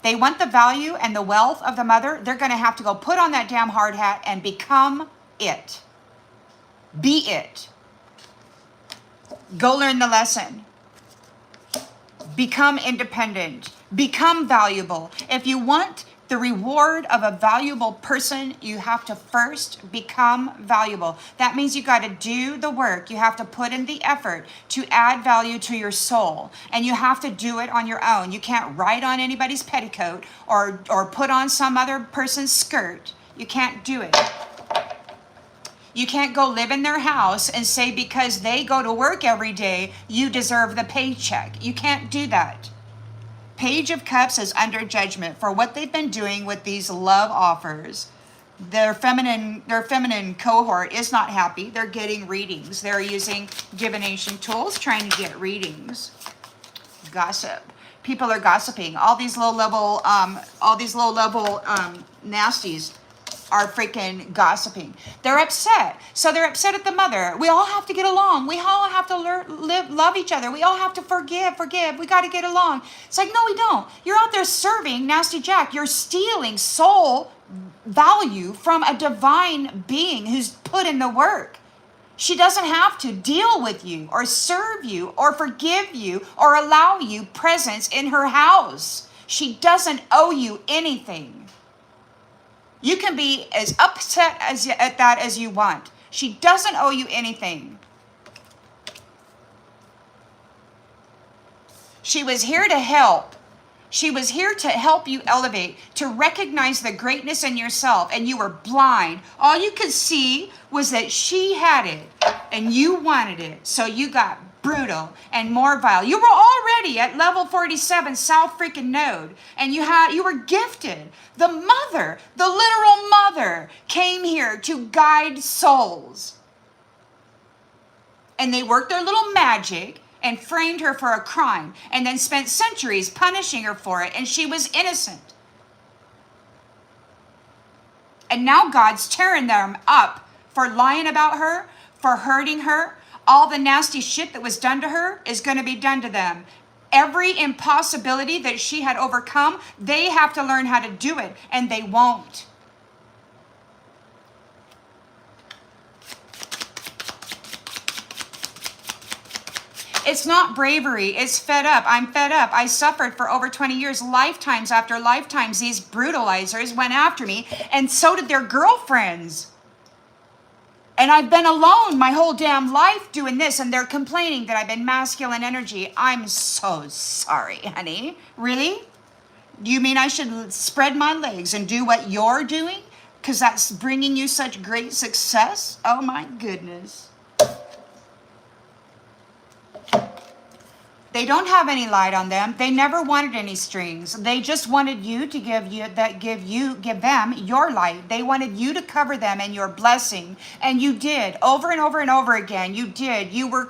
They want the value and the wealth of the mother. They're going to have to go put on that damn hard hat and become it. Be it. Go learn the lesson. Become independent. Become valuable. If you want the reward of a valuable person, you have to first become valuable. That means you got to do the work. You have to put in the effort to add value to your soul. And you have to do it on your own. You can't ride on anybody's petticoat or put on some other person's skirt. You can't do it. You can't go live in their house and say because they go to work every day, you deserve the paycheck. You can't do that. Page of Cups is under judgment for what they've been doing with these love offers. Their feminine cohort is not happy. They're getting readings. They're using divination tools, trying to get readings. Gossip. People are gossiping. All these low level nasties are freaking gossiping. They're upset. So they're upset at the mother. We all have to get along. We all have to love each other. We all have to forgive. We got to get along. It's like, no, we don't. You're out there serving Nasty Jack. You're stealing soul value from a divine being who's put in the work. She doesn't have to deal with you or serve you or forgive you or allow you presence in her house. She doesn't owe you anything. You can be as upset at that as you want. She doesn't owe you anything. She was here to help. She was here to help you elevate, to recognize the greatness in yourself, and you were blind. All you could see was that she had it, and you wanted it, so you got brutal and more vile. You were already at level 47 South freaking Node, and you were gifted. The mother, the literal mother, came here to guide souls. And they worked their little magic and framed her for a crime, and then spent centuries punishing her for it, and she was innocent. And now God's tearing them up for lying about her, for hurting her. All the nasty shit that was done to her is going to be done to them. Every impossibility that she had overcome, they have to learn how to do it, and they won't. It's not bravery. It's fed up. I'm fed up. I suffered for over 20 years, lifetimes after lifetimes. These brutalizers went after me, and so did their girlfriends. And I've been alone my whole damn life doing this, and they're complaining that I've been masculine energy. I'm so sorry, honey. Really? Do you mean I should spread my legs and do what you're doing? Because that's bringing you such great success? Oh my goodness. They don't have any light on them. They never wanted any strings. They just wanted you to give them your light. They wanted you to cover them in your blessing, and you did over and over and over again. You did. You were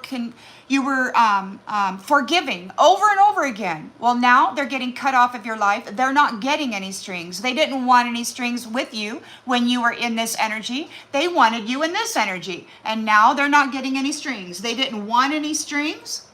forgiving over and over again. Well, now they're getting cut off of your life. They're not getting any strings. They didn't want any strings with you when you were in this energy. They wanted you in this energy, and now they're not getting any strings. They didn't want any strings.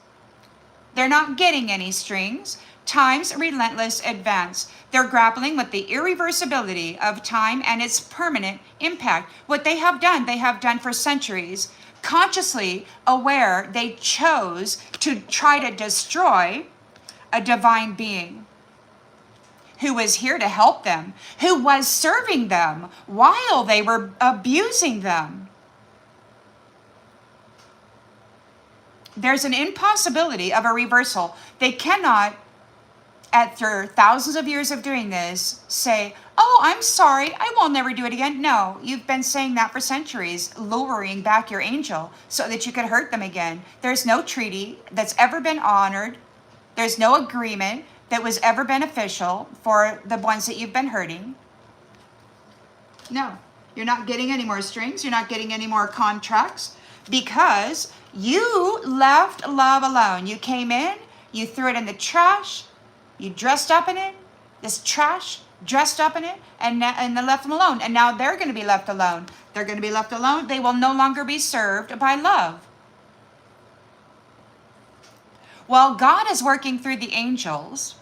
They're not getting any strings. Time's relentless advance. They're grappling with the irreversibility of time and its permanent impact. What they have done for centuries. Consciously aware, they chose to try to destroy a divine being who was here to help them, who was serving them while they were abusing them. There's an impossibility of a reversal. They cannot, after thousands of years of doing this, say, oh, I'm sorry, I will never do it again. No, you've been saying that for centuries, luring back your angel so that you could hurt them again. There's no treaty that's ever been honored. There's no agreement that was ever beneficial for the ones that you've been hurting. No, you're not getting any more strings. You're not getting any more contracts because you left love alone. You came in, you threw it in the trash, you dressed up in it, this trash, dressed up in it, and then left them alone. And now they're going to be left alone. They're going to be left alone. They will no longer be served by love. While God is working through the angels,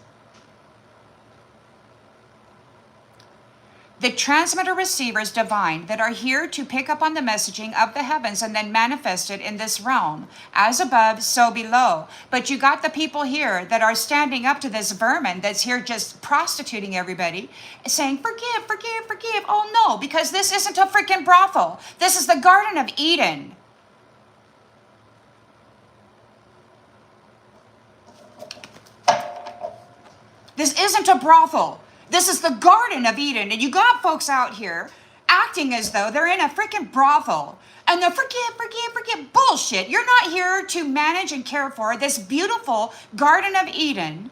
the transmitter receivers divine that are here to pick up on the messaging of the heavens and then manifest it in this realm, as above, so below. But you got the people here that are standing up to this vermin that's here just prostituting everybody, saying, forgive, forgive, forgive. Oh no, because this isn't a freaking brothel. This is the Garden of Eden. This isn't a brothel. This is the Garden of Eden, and you got folks out here acting as though they're in a freaking brothel, and they're forgive, bullshit. You're not here to manage and care for this beautiful Garden of Eden.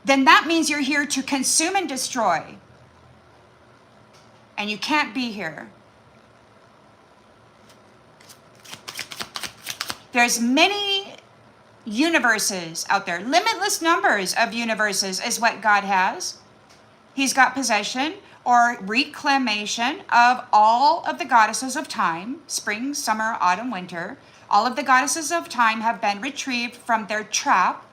Then that means you're here to consume and destroy, and you can't be here. There's many universes out there. Limitless numbers of universes is what God has. He's got possession or reclamation of all of the goddesses of time, spring, summer, autumn, winter. All of the goddesses of time have been retrieved from their trap.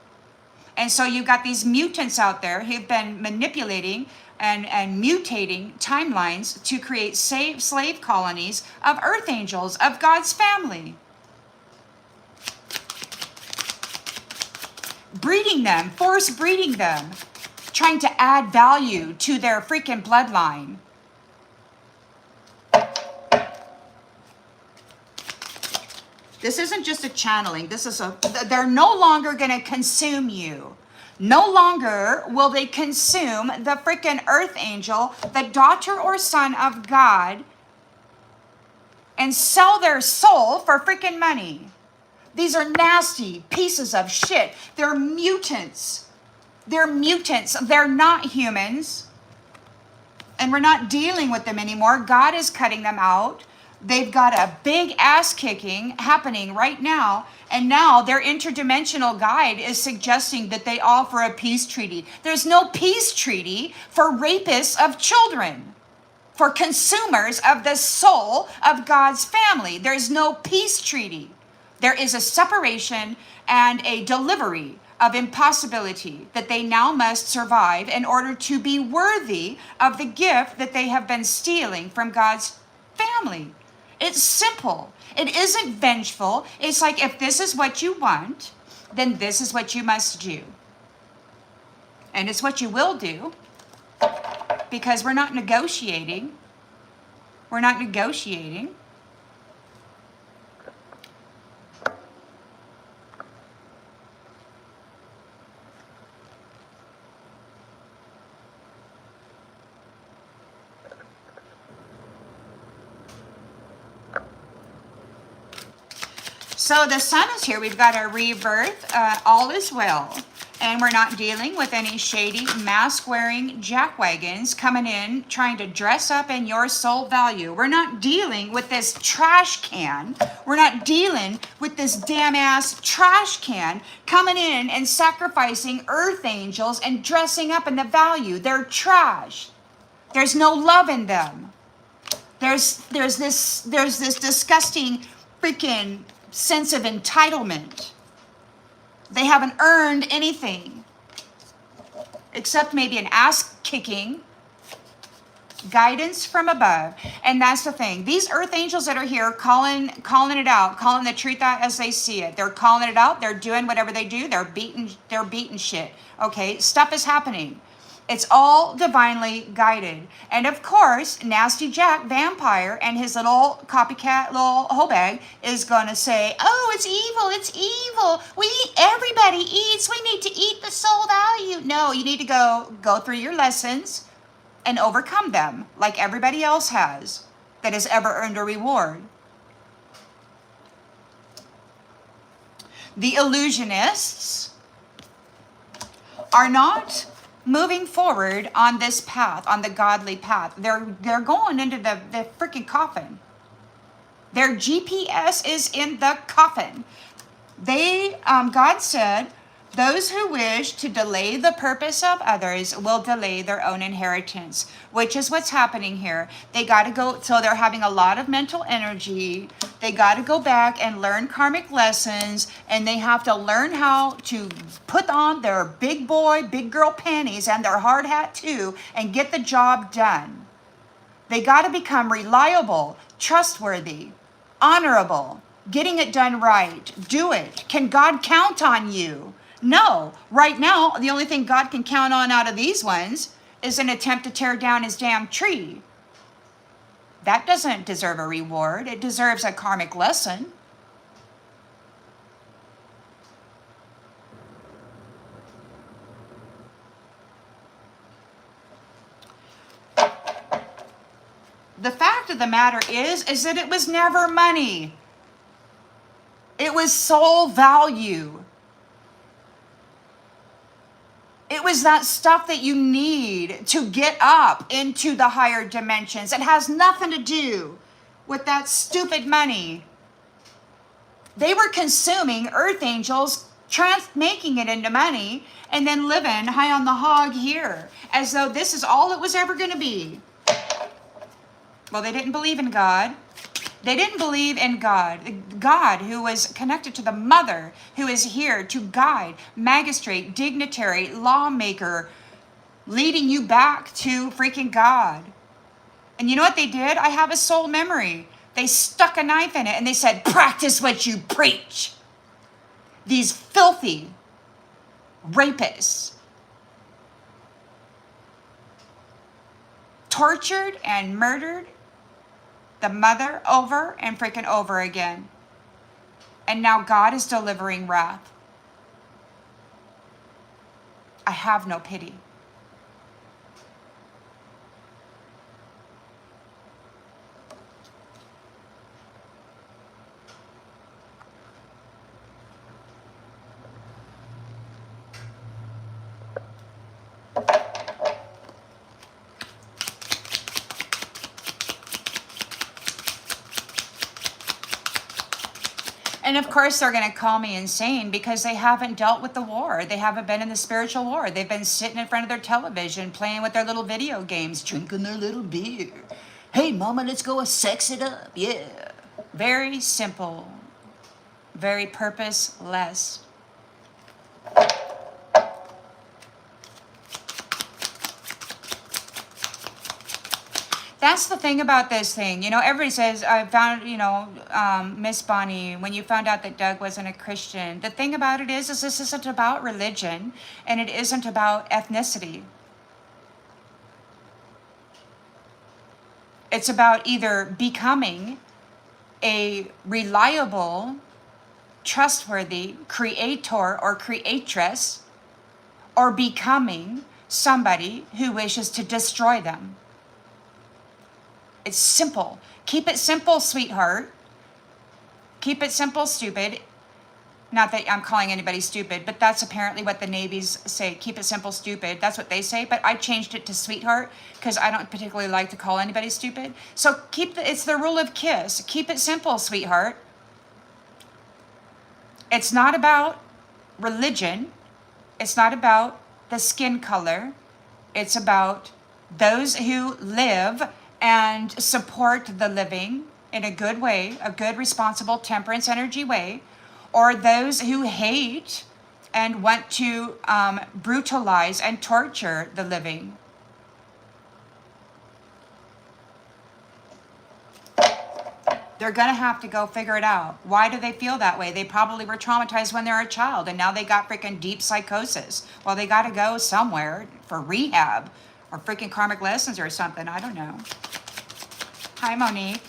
And so you've got these mutants out there who've been manipulating and mutating timelines to create slave colonies of earth angels, of God's family. Breeding them, force breeding them, trying to add value to their freaking bloodline. This isn't just a channeling. They're no longer going to consume you. No longer will they consume the freaking earth angel, the daughter or son of God, and sell their soul for freaking money. These are nasty pieces of shit. They're mutants. They're mutants. They're not humans. And we're not dealing with them anymore. God is cutting them out. They've got a big ass kicking happening right now. And now their interdimensional guide is suggesting that they offer a peace treaty. There's no peace treaty for rapists of children, for consumers of the soul of God's family. There's no peace treaty. There is a separation and a delivery of impossibility that they now must survive in order to be worthy of the gift that they have been stealing from God's family. It's simple. It isn't vengeful. It's like, if this is what you want, then this is what you must do. And it's what you will do, because we're not negotiating. We're not negotiating. So the sun is here. We've got our rebirth. All is well. And we're not dealing with any shady, mask-wearing jackwagons coming in, trying to dress up in your soul value. We're not dealing with this trash can. We're not dealing with this damn-ass trash can coming in and sacrificing earth angels and dressing up in the value. They're trash. There's no love in them. There's this disgusting freaking sense of entitlement. They haven't earned anything except maybe an ass kicking, guidance from above. And that's the thing. These earth angels that are here calling it out, calling the truth out as they see it. They're calling it out. They're doing whatever they do. They're beating shit. Okay, stuff is happening. It's all divinely guided. And of course, Nasty Jack Vampire and his little copycat little hoe bag is going to say, oh, it's evil, it's evil. Everybody eats. We need to eat the soul value. No, you need to go through your lessons and overcome them like everybody else has that has ever earned a reward. The illusionists are not moving forward on this path, on the godly path. They're going into the freaking coffin. Their GPS is in the coffin. God said, those who wish to delay the purpose of others will delay their own inheritance, which is what's happening here. They got to go, so they're having a lot of mental energy. They got to go back and learn karmic lessons, and they have to learn how to put on their big boy, big girl panties and their hard hat too, and get the job done. They got to become reliable, trustworthy, honorable, getting it done right. Do it. Can God count on you? No. Right now, the only thing God can count on out of these ones is an attempt to tear down his damn tree. That doesn't deserve a reward. It deserves a karmic lesson. The fact of the matter is that it was never money. It was soul value. It was that stuff that you need to get up into the higher dimensions. It has nothing to do with that stupid money. They were consuming earth angels, making it into money, and then living high on the hog here, as though this is all it was ever going to be. Well, they didn't believe in God. They didn't believe in God. God, who was connected to the mother, who is here to guide, magistrate, dignitary, lawmaker, leading you back to freaking God. And you know what they did? I have a soul memory. They stuck a knife in it and they said, practice what you preach. These filthy rapists tortured and murdered the mother over and freaking over again. And now God is delivering wrath. I have no pity. And of course, they're going to call me insane because they haven't dealt with the war. They haven't been in the spiritual war. They've been sitting in front of their television, playing with their little video games, drinking their little beer. Hey, mama, let's go sex it up. Yeah. Very simple. Very purposeless. That's the thing about this thing. You know, everybody says, I found, Miss Bonnie, when you found out that Doug wasn't a Christian. The thing about it is this isn't about religion, and it isn't about ethnicity. It's about either becoming a reliable, trustworthy creator or creatress, or becoming somebody who wishes to destroy them. It's simple. Keep it simple, sweetheart. Keep it simple, stupid. Not that I'm calling anybody stupid, but that's apparently what the navies say. Keep it simple, stupid. That's what they say, but I changed it to sweetheart because I don't particularly like to call anybody stupid. So it's the rule of KISS. Keep it simple, sweetheart. It's not about religion. It's not about the skin color. It's about those who live and support the living in a good way, a good, responsible, temperance energy way, or those who hate and want to brutalize and torture the living. They're going to have to go figure it out. Why do they feel that way? They probably were traumatized when they were a child, and now they got freaking deep psychosis. Well, they got to go somewhere for rehab or freaking karmic lessons or something. I don't know. Hi, Monique.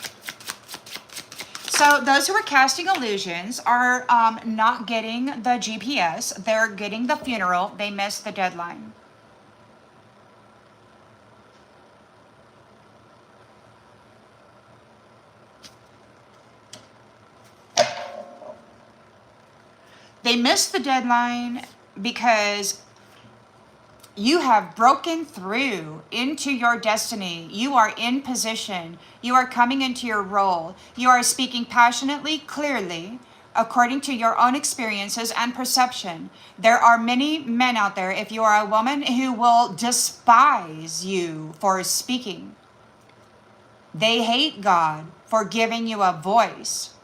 So those who are casting illusions are not getting the GPS. They're getting the funeral. They missed the deadline. They missed the deadline because you have broken through into your destiny. You are in position. You are coming into your role. You are speaking passionately, clearly, according to your own experiences and perception. There are many men out there, if you are a woman, who will despise you for speaking. They hate God for giving you a voice.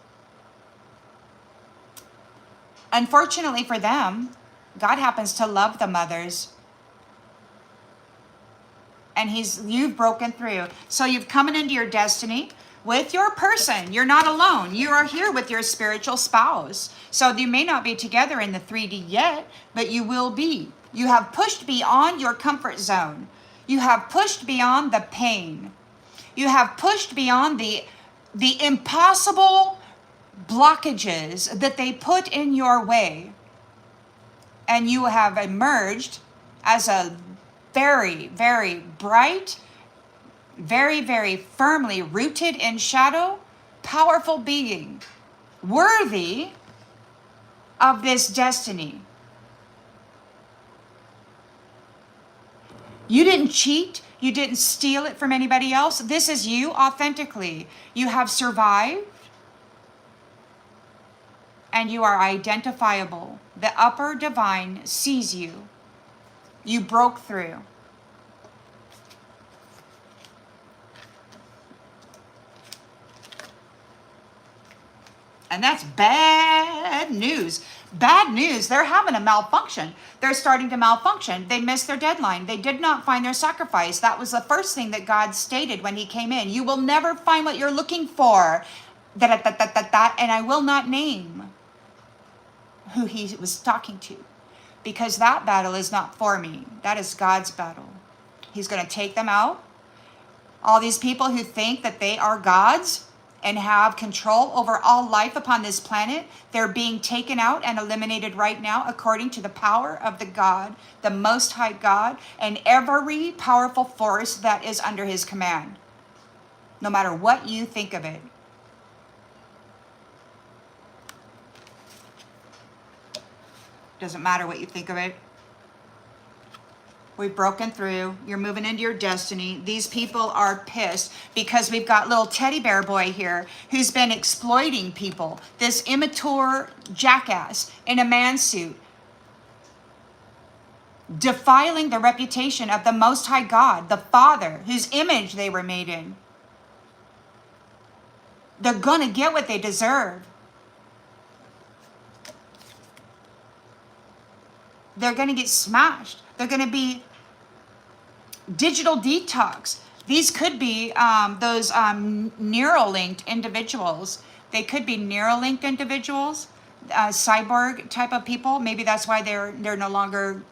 Unfortunately for them, God happens to love the mothers. And you've broken through. So you've come into your destiny with your person. You're not alone. You are here with your spiritual spouse. So you may not be together in the 3D yet, but you will be. You have pushed beyond your comfort zone. You have pushed beyond the pain. You have pushed beyond the impossible blockages that they put in your way. And you have emerged as a very, very bright, very, very firmly rooted in shadow, powerful being, worthy of this destiny. You didn't cheat. You didn't steal it from anybody else. This is you authentically. You have survived. And you are identifiable. The upper divine sees you. You broke through. And that's bad news. Bad news. They're having a malfunction. They're starting to malfunction. They missed their deadline. They did not find their sacrifice. That was the first thing that God stated when he came in. You will never find what you're looking for. And I will not name who he was talking to, because that battle is not for me. That is God's battle. He's going to take them out. All these people who think that they are gods and have control over all life upon this planet, they're being taken out and eliminated right now according to the power of the God, the Most High God, and every powerful force that is under his command, no matter what you think of it. Doesn't matter what you think of it. We've broken through. You're moving into your destiny. These people are pissed because we've got little teddy bear boy here who's been exploiting people. This immature jackass in a man suit, defiling the reputation of the Most High God, the Father, whose image they were made in. They're gonna get what they deserve. They're going to get smashed. They're going to be digital detox. These could be those Neuralinked individuals. They could be Neuralinked individuals, cyborg type of people. Maybe that's why they're no longer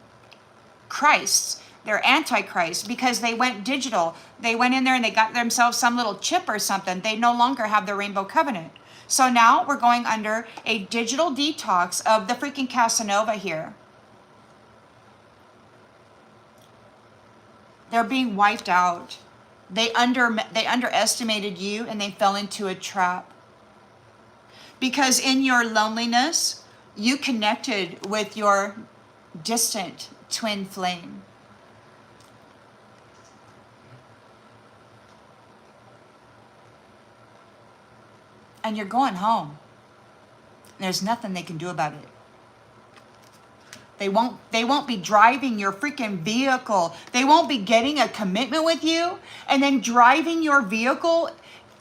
Christs. They're antichrist because they went digital. They went in there and they got themselves some little chip or something. They no longer have the rainbow covenant. So now we're going under a digital detox of the freaking Casanova here. They're being wiped out. They underestimated you and they fell into a trap. Because in your loneliness, you connected with your distant twin flame. And you're going home. There's nothing they can do about it. They won't be driving your freaking vehicle. They won't be getting a commitment with you and then driving your vehicle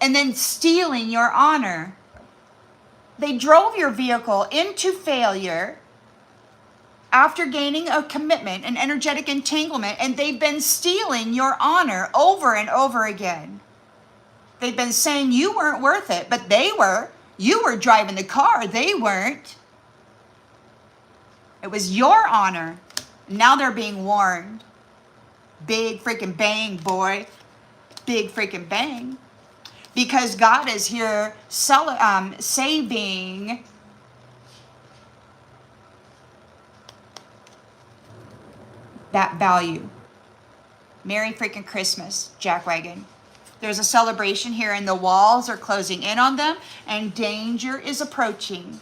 and then stealing your honor. They drove your vehicle into failure after gaining a commitment, an energetic entanglement, and they've been stealing your honor over and over again. They've been saying you weren't worth it, but they were. You were driving the car, they weren't. It was your honor. Now they're being warned. Big freaking bang, boy. Big freaking bang. Because God is here saving that value. Merry freaking Christmas, Jackwagon. There's a celebration here and the walls are closing in on them and danger is approaching.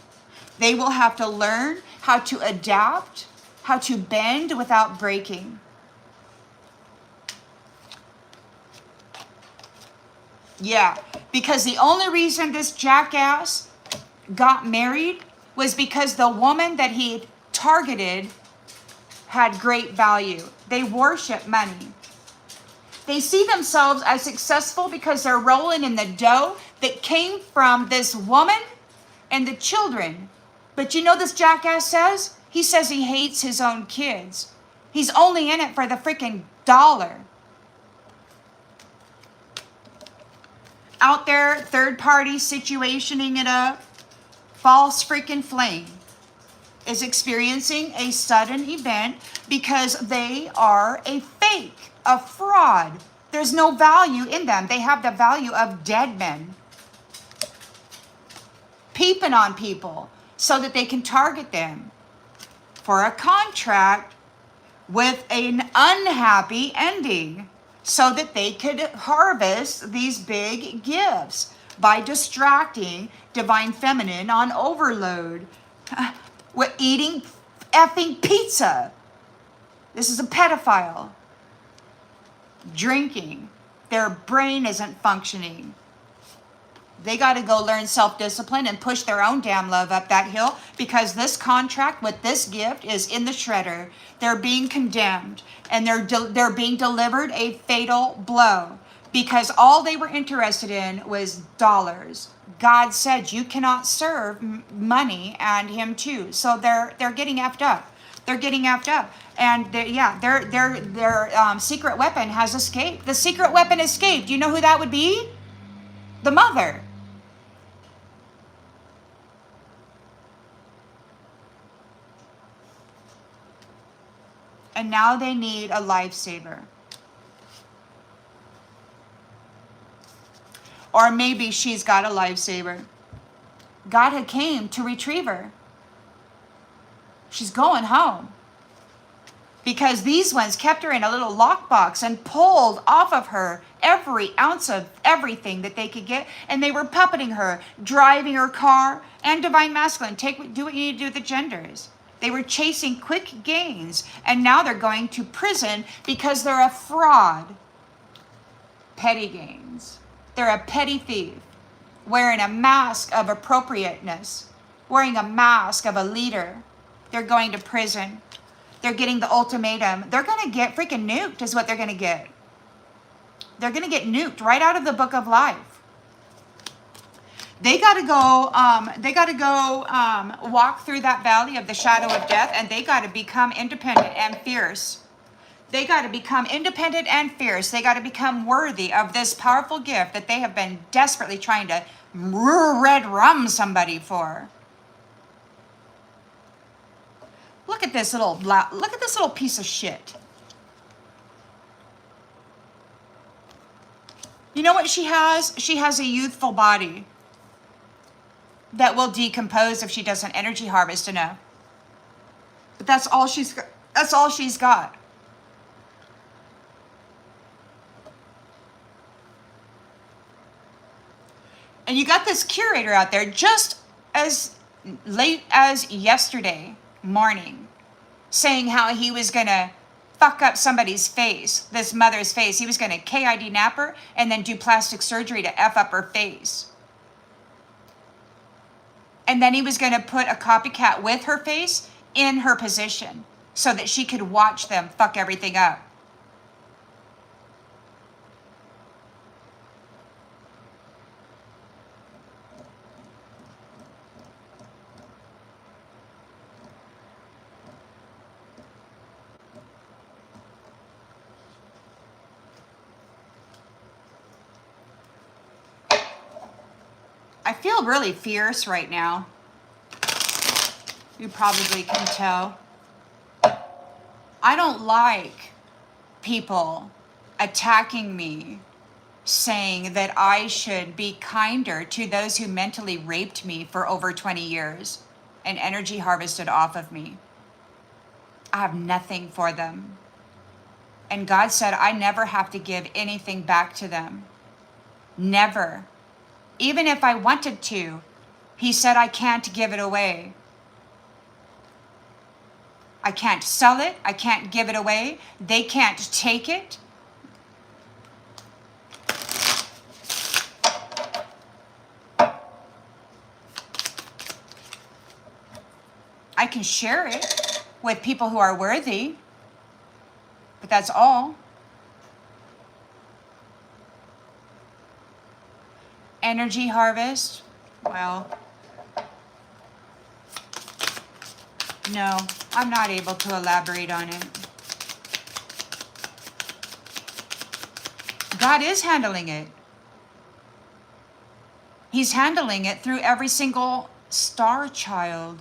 They will have to learn how to adapt, how to bend without breaking. Yeah, because the only reason this jackass got married was because the woman that he targeted had great value. They worship money. They see themselves as successful because they're rolling in the dough that came from this woman and the children. But you know this jackass says? He says he hates his own kids. He's only in it for the freaking dollar. Out there, third party situationing it up. False freaking flame is experiencing a sudden event because they are a fake, a fraud. There's no value in them. They have the value of dead men. Peeping on people so that they can target them for a contract with an unhappy ending so that they could harvest these big gifts by distracting divine feminine on overload. We're eating effing pizza. This is a pedophile. Drinking. Their brain isn't functioning. They got to go learn self-discipline and push their own damn love up that hill because this contract with this gift is in the shredder. They're being condemned and they're being delivered a fatal blow because all they were interested in was dollars. God said you cannot serve money and him too. So they're getting effed up. They're getting effed up. And their secret weapon has escaped. The secret weapon escaped. Do you know who that would be? The mother. And now they need a lifesaver. Or maybe she's got a lifesaver. God had came to retrieve her. She's going home. Because these ones kept her in a little lockbox and pulled off of her every ounce of everything that they could get. And they were puppeting her, driving her car, and divine masculine. Do what you need to do with the genders. They were chasing quick gains. And now they're going to prison because they're a fraud. Petty gains. They're a petty thief. Wearing a mask of appropriateness. Wearing a mask of a leader. They're going to prison. They're getting the ultimatum. They're going to get freaking nuked is what they're going to get. They're going to get nuked right out of the book of life. They got to go walk through that valley of the shadow of death, and they got to become independent and fierce. They got to become independent and fierce. They got to become worthy of this powerful gift that they have been desperately trying to red rum somebody for. Look at this little piece of shit. You know what she has? She has a youthful body that will decompose if she doesn't energy harvest enough. But that's all she's got. That's all she's got. And you got this curator out there just as late as yesterday morning saying how he was going to fuck up somebody's face, this mother's face. He was going to KID nap her and then do plastic surgery to F up her face. And then he was going to put a copycat with her face in her position so that she could watch them fuck everything up. I feel really fierce right now. You probably can tell. I don't like people attacking me, saying that I should be kinder to those who mentally raped me for over 20 years and energy harvested off of me. I have nothing for them. And God said I never have to give anything back to them. Never. Even if I wanted to, he said I can't give it away. I can't sell it. I can't give it away. They can't take it. I can share it with people who are worthy, but that's all. Energy harvest, well, no, I'm not able to elaborate on it. God is handling it. He's handling it through every single star child,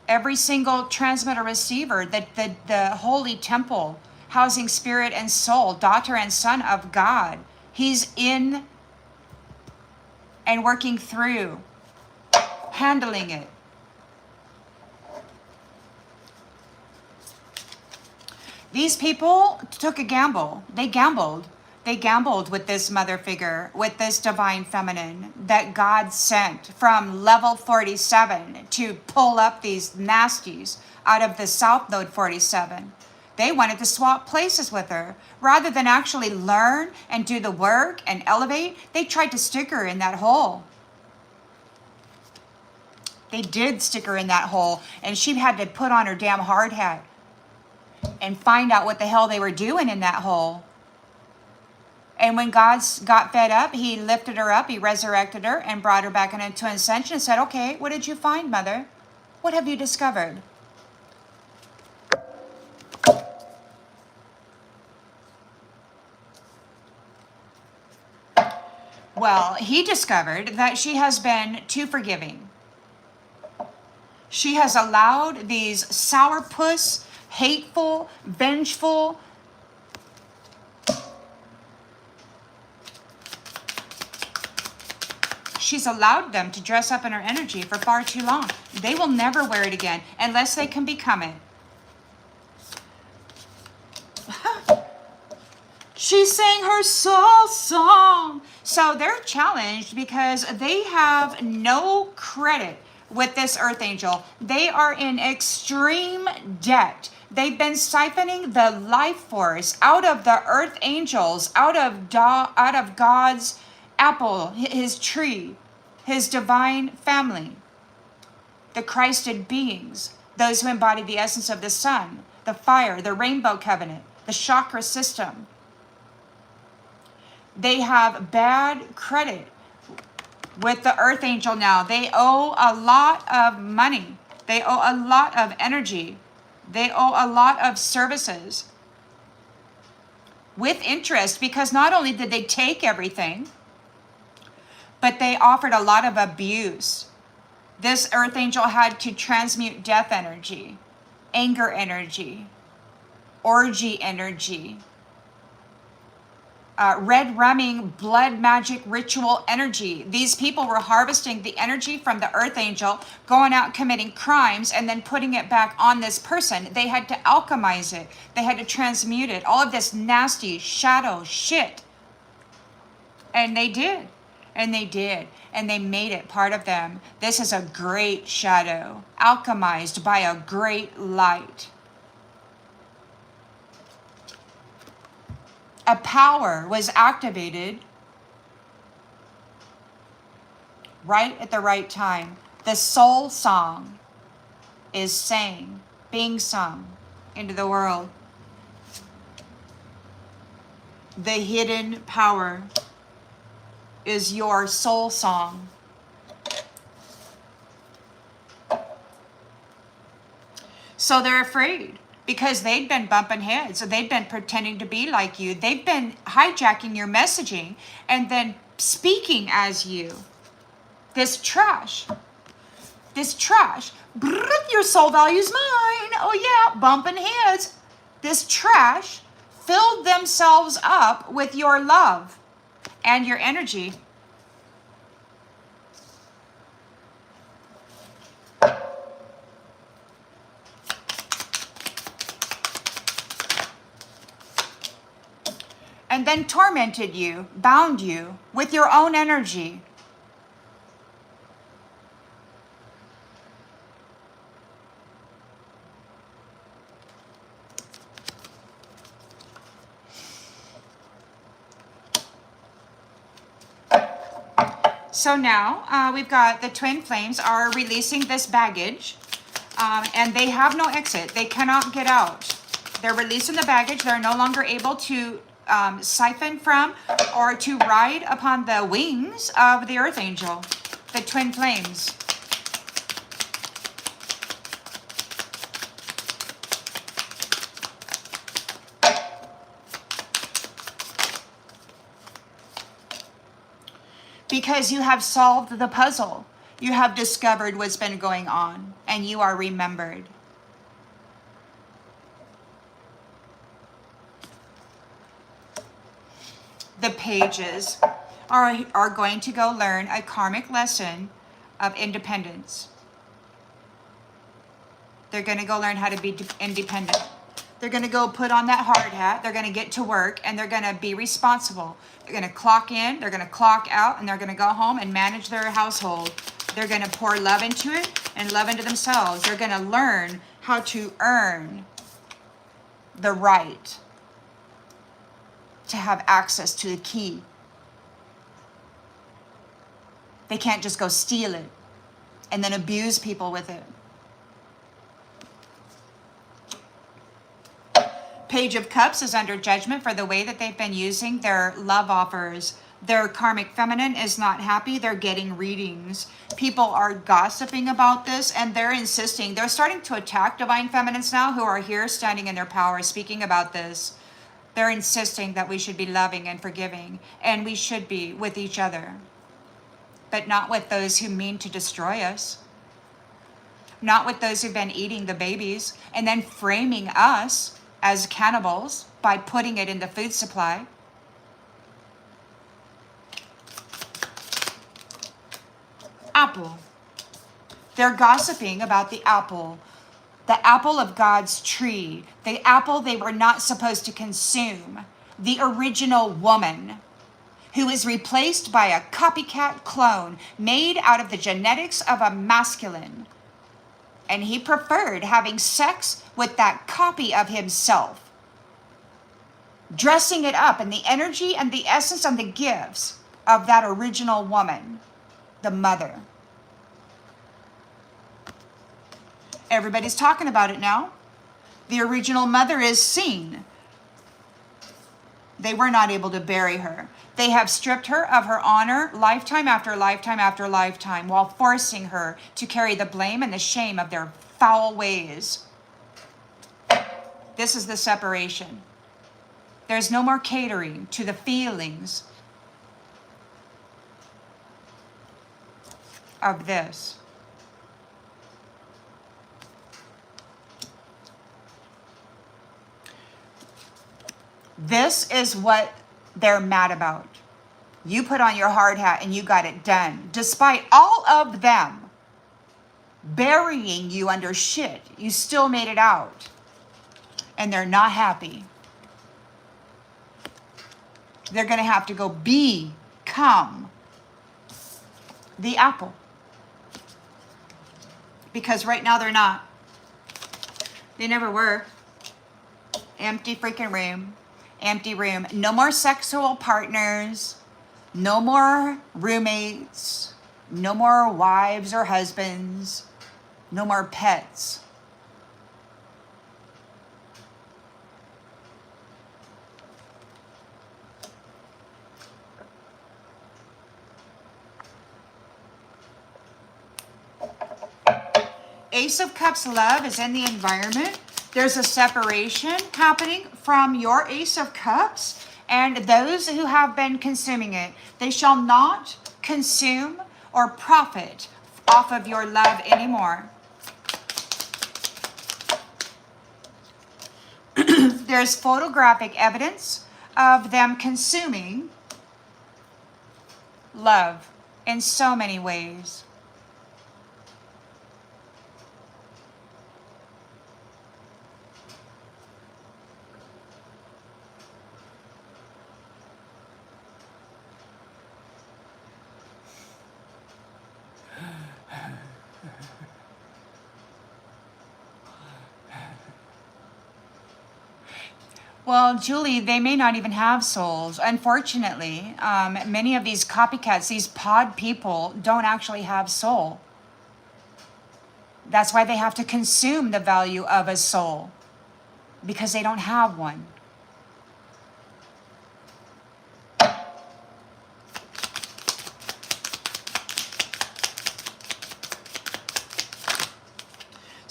every single transmitter receiver, the holy temple, housing spirit and soul, daughter and son of God. He's in and working through, handling it. These people took a gamble. They gambled. They gambled with this mother figure, with this divine feminine that God sent from level 47 to pull up these nasties out of the South Node 47. They wanted to swap places with her. Rather than actually learn and do the work and elevate, they tried to stick her in that hole. They did stick her in that hole, and she had to put on her damn hard hat and find out what the hell they were doing in that hole. And when God got fed up, he lifted her up, he resurrected her, and brought her back into ascension and said, okay, what did you find, mother? What have you discovered? Well, he discovered that she has been too forgiving. She has allowed these sourpuss, hateful, vengeful, she's allowed them to dress up in her energy for far too long. They will never wear it again unless they can become it. She sang her soul song. So they're challenged because they have no credit with this earth angel. They are in extreme debt. They've been siphoning the life force out of the earth angels, out of God's apple, his tree, his divine family, the Christed beings, those who embody the essence of the sun, the fire, the rainbow covenant, the chakra system. They have bad credit with the earth angel now. They owe a lot of money. They owe a lot of energy. They owe a lot of services with interest, because not only did they take everything, but they offered a lot of abuse. This earth angel had to transmute death energy, anger energy, orgy energy, red rumming blood magic ritual energy. These people were harvesting the energy from the earth angel, going out committing crimes, and then putting it back on this person. They had to alchemize it. They had to transmute it. All of this nasty shadow shit. And they did. And they did. And they made it part of them. This is a great shadow, alchemized by a great light. A power was activated right at the right time. The soul song is being sung into the world. The hidden power is your soul song. So they're afraid. Because they've been bumping heads, so they've been pretending to be like you. They've been hijacking your messaging and then speaking as you. This trash, your soul value's mine. Oh yeah, bumping heads. This trash filled themselves up with your love and your energy. And then tormented you, bound you with your own energy. So now we've got the twin flames are releasing this baggage, and they have no exit. They cannot get out. They're releasing the baggage. They're no longer able to siphon from or to ride upon the wings of the earth angel, the twin flames. Because you have solved the puzzle. You have discovered what's been going on, and you are remembered. The pages are going to go learn a karmic lesson of independence. They're going to go learn how to be independent. They're going to go put on that hard hat. They're going to get to work, and they're going to be responsible. They're going to clock in, they're going to clock out, and they're going to go home and manage their household. They're going to pour love into it and love into themselves. They're going to learn how to earn the right to have access to the key. They can't just go steal it and then abuse people with it. Page of Cups is under judgment for the way that they've been using their love offers. Their karmic feminine is not happy. They're getting readings. People are gossiping about this, and they're insisting. They're starting to attack divine feminines now who are here standing in their power, speaking about this. They're insisting that we should be loving and forgiving, and we should be with each other, but not with those who mean to destroy us. Not with those who've been eating the babies and then framing us as cannibals by putting it in the food supply. Apple. They're gossiping about the apple of God's tree, the apple they were not supposed to consume, the original woman who is replaced by a copycat clone made out of the genetics of a masculine. And he preferred having sex with that copy of himself, dressing it up in the energy and the essence and the gifts of that original woman, the mother. Everybody's talking about it now. The original mother is seen. They were not able to bury her. They have stripped her of her honor lifetime after lifetime after lifetime while forcing her to carry the blame and the shame of their foul ways. This is the separation. There's no more catering to the feelings of this. This is what they're mad about. You put on your hard hat and you got it done. Despite all of them burying you under shit, you still made it out. And they're not happy. They're going to have to go become the apple. Because right now they're not. They never were. Empty freaking room. Empty room. No more sexual partners. No more roommates. No more wives or husbands. No more pets. Ace of Cups love is in the environment. There's a separation happening from your Ace of Cups and those who have been consuming it. They shall not consume or profit off of your love anymore. There's photographic evidence of them consuming love in so many ways. Well, Julie, they may not even have souls. Unfortunately, many of these copycats, these pod people, don't actually have soul. That's why they have to consume the value of a soul, because they don't have one.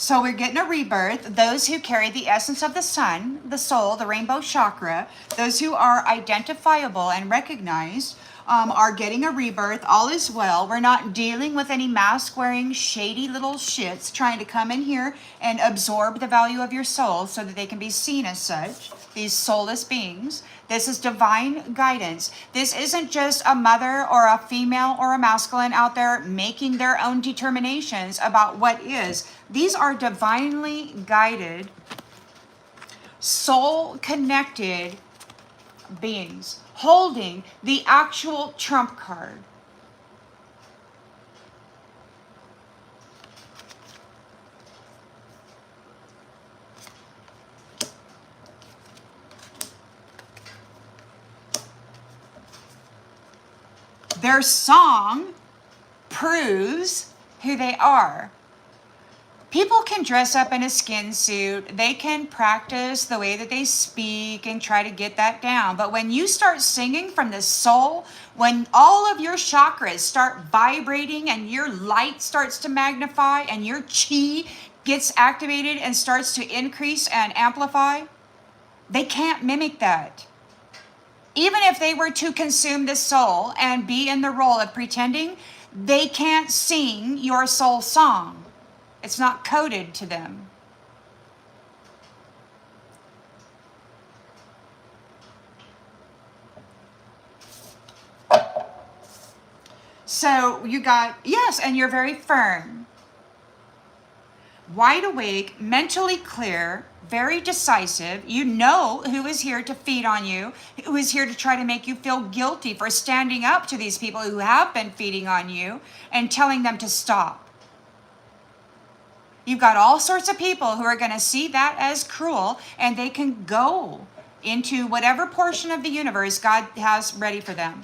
So we're getting a rebirth. Those who carry the essence of the sun, the soul, the rainbow chakra, those who are identifiable and recognized are getting a rebirth. All is well. We're not dealing with any mask-wearing, shady little shits trying to come in here and absorb the value of your soul so that they can be seen as such. These soulless beings. This is divine guidance. This isn't just a mother or a female or a masculine out there making their own determinations about what is. These are divinely guided, soul-connected beings holding the actual trump card. Their song proves who they are. People can dress up in a skin suit. They can practice the way that they speak and try to get that down. But when you start singing from the soul, when all of your chakras start vibrating and your light starts to magnify and your chi gets activated and starts to increase and amplify, they can't mimic that. Even if they were to consume the soul and be in the role of pretending, they can't sing your soul song. It's not coded to them. So you got, yes, and you're very firm. Wide awake, mentally clear, very decisive. You know who is here to feed on you, who is here to try to make you feel guilty for standing up to these people who have been feeding on you and telling them to stop. You've got all sorts of people who are going to see that as cruel, and they can go into whatever portion of the universe God has ready for them.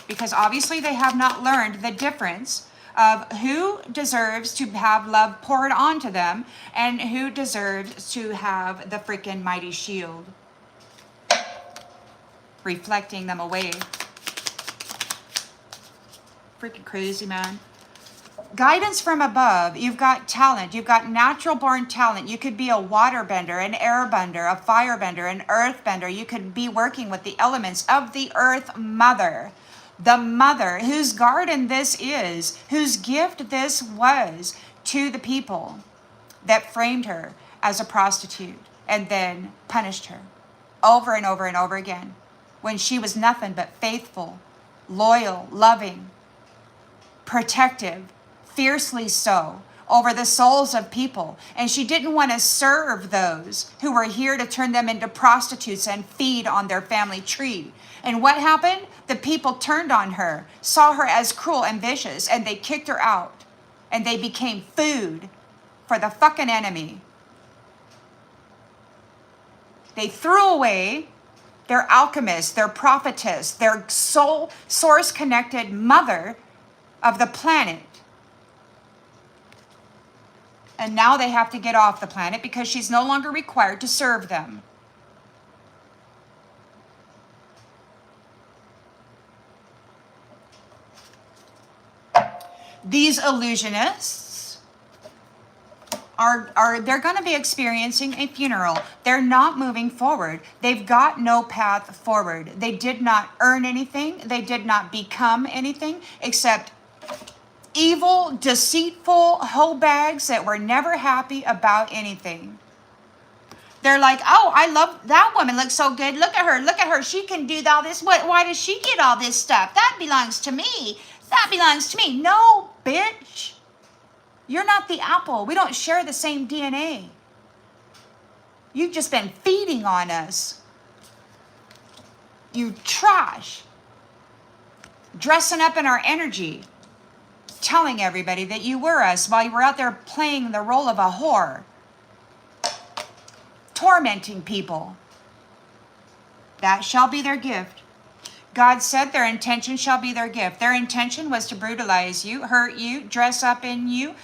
Because obviously they have not learned the difference of who deserves to have love poured onto them and who deserves to have the freaking mighty shield reflecting them away. Freaking crazy, man. Guidance from above. You've got talent. You've got natural born talent. You could be a water bender, an air bender, a fire bender, an earth bender. You could be working with the elements of the earth mother. The mother whose garden this is, whose gift this was to the people that framed her as a prostitute and then punished her over and over and over again. when she was nothing but faithful, loyal, loving, protective, fiercely so, over the souls of people. And she didn't want to serve those who were here to turn them into prostitutes and feed on their family tree. And what happened? The people turned on her, saw her as cruel and vicious, and they kicked her out. And they became food for the fucking enemy. They threw away their alchemist, their prophetess, their soul source connected mother of the planet. And now they have to get off the planet because she's no longer required to serve them. These illusionists they're going to be experiencing a funeral. They're not moving forward. They've got no path forward. They did not earn anything. They did not become anything except evil, deceitful hoe bags that were never happy about anything. They're like, oh, I love that woman. Looks so good. Look at her. Look at her. She can do all this. Why does she get all this stuff? That belongs to me. That belongs to me. No, bitch. You're not the apple. We don't share the same DNA. You've just been feeding on us. You trash. Dressing up in our energy. Telling everybody that you were us while you were out there playing the role of a whore. Tormenting people. That shall be their gift. God said their intention shall be their gift. Their intention was to brutalize you, hurt you, dress up in you,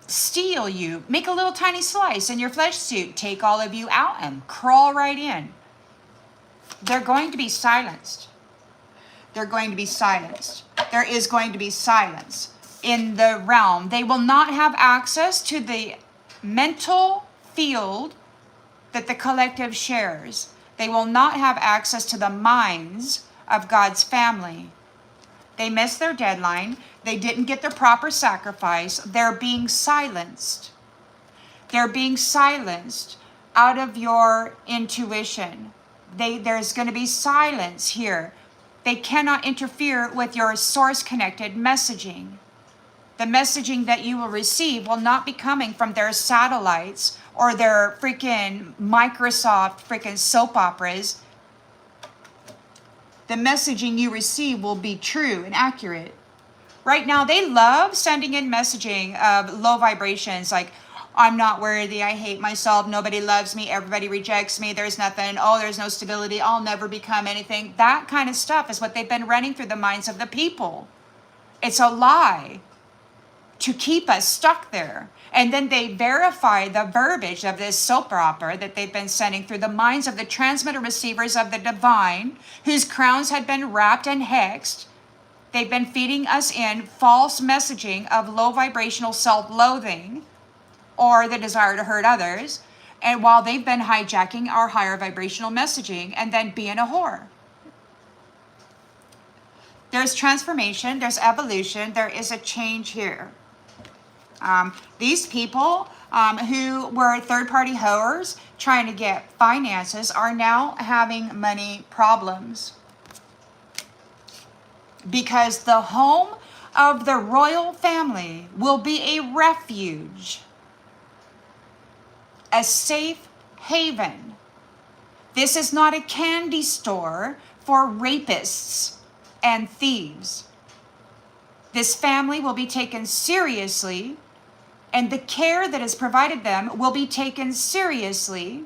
steal you, make a little tiny slice in your flesh suit, take all of you out and crawl right in. They're going to be silenced. They're going to be silenced. There is going to be silence in the realm. They will not have access to the mental field that the collective shares. They will not have access to the minds of God's family. They missed their deadline. They didn't get the proper sacrifice. They're being silenced. They're being silenced out of your intuition. There's going to be silence here. They cannot interfere with your source-connected messaging. The messaging that you will receive will not be coming from their satellites or their freaking Microsoft freaking soap operas. The messaging you receive will be true and accurate. Right now, they love sending in messaging of low vibrations like, I'm not worthy, I hate myself, nobody loves me, everybody rejects me, there's nothing, oh, there's no stability, I'll never become anything. That kind of stuff is what they've been running through the minds of the people. It's a lie to keep us stuck there. And then they verify the verbiage of this soap opera that they've been sending through the minds of the transmitter receivers of the divine, whose crowns had been wrapped and hexed. They've been feeding us in false messaging of low vibrational self-loathing or the desire to hurt others. And while they've been hijacking our higher vibrational messaging and then being a whore. There's transformation, there's evolution, there is a change here. These people who were third-party hoers trying to get finances are now having money problems. Because the home of the royal family will be a refuge, a safe haven. This is not a candy store for rapists and thieves. This family will be taken seriously, and the care that is provided them will be taken seriously.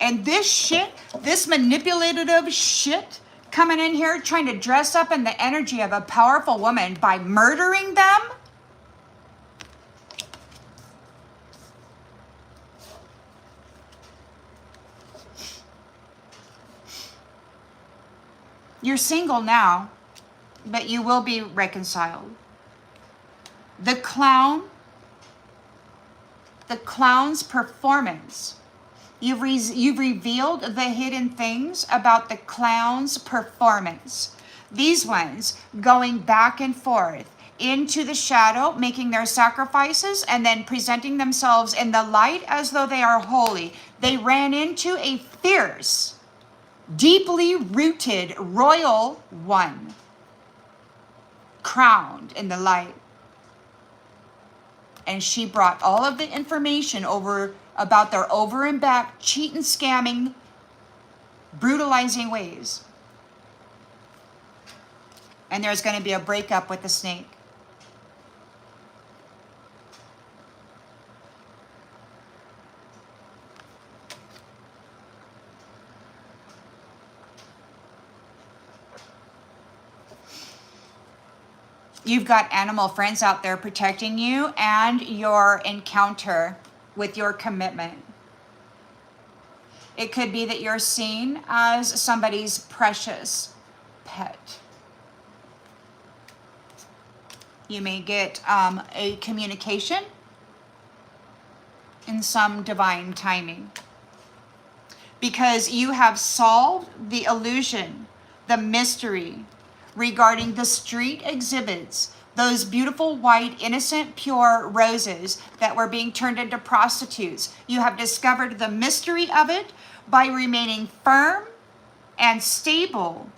And this shit, this manipulative shit coming in here trying to dress up in the energy of a powerful woman by murdering them. You're single now, but you will be reconciled. The clown's performance. You've revealed the hidden things about the clown's performance. These ones going back and forth, into the shadow, making their sacrifices, and then presenting themselves in the light as though they are holy. They ran into a fierce, deeply rooted royal one, crowned in the light. And she brought all of the information over about their over and back, cheating, scamming, brutalizing ways. And there's going to be a breakup with the snake. You've got animal friends out there protecting you and your encounter with your commitment. It could be that you're seen as somebody's precious pet. You may get a communication in some divine timing, because you have solved the illusion, the mystery regarding the street exhibits, those beautiful white, innocent, pure roses that were being turned into prostitutes. You have discovered the mystery of it by remaining firm and stable.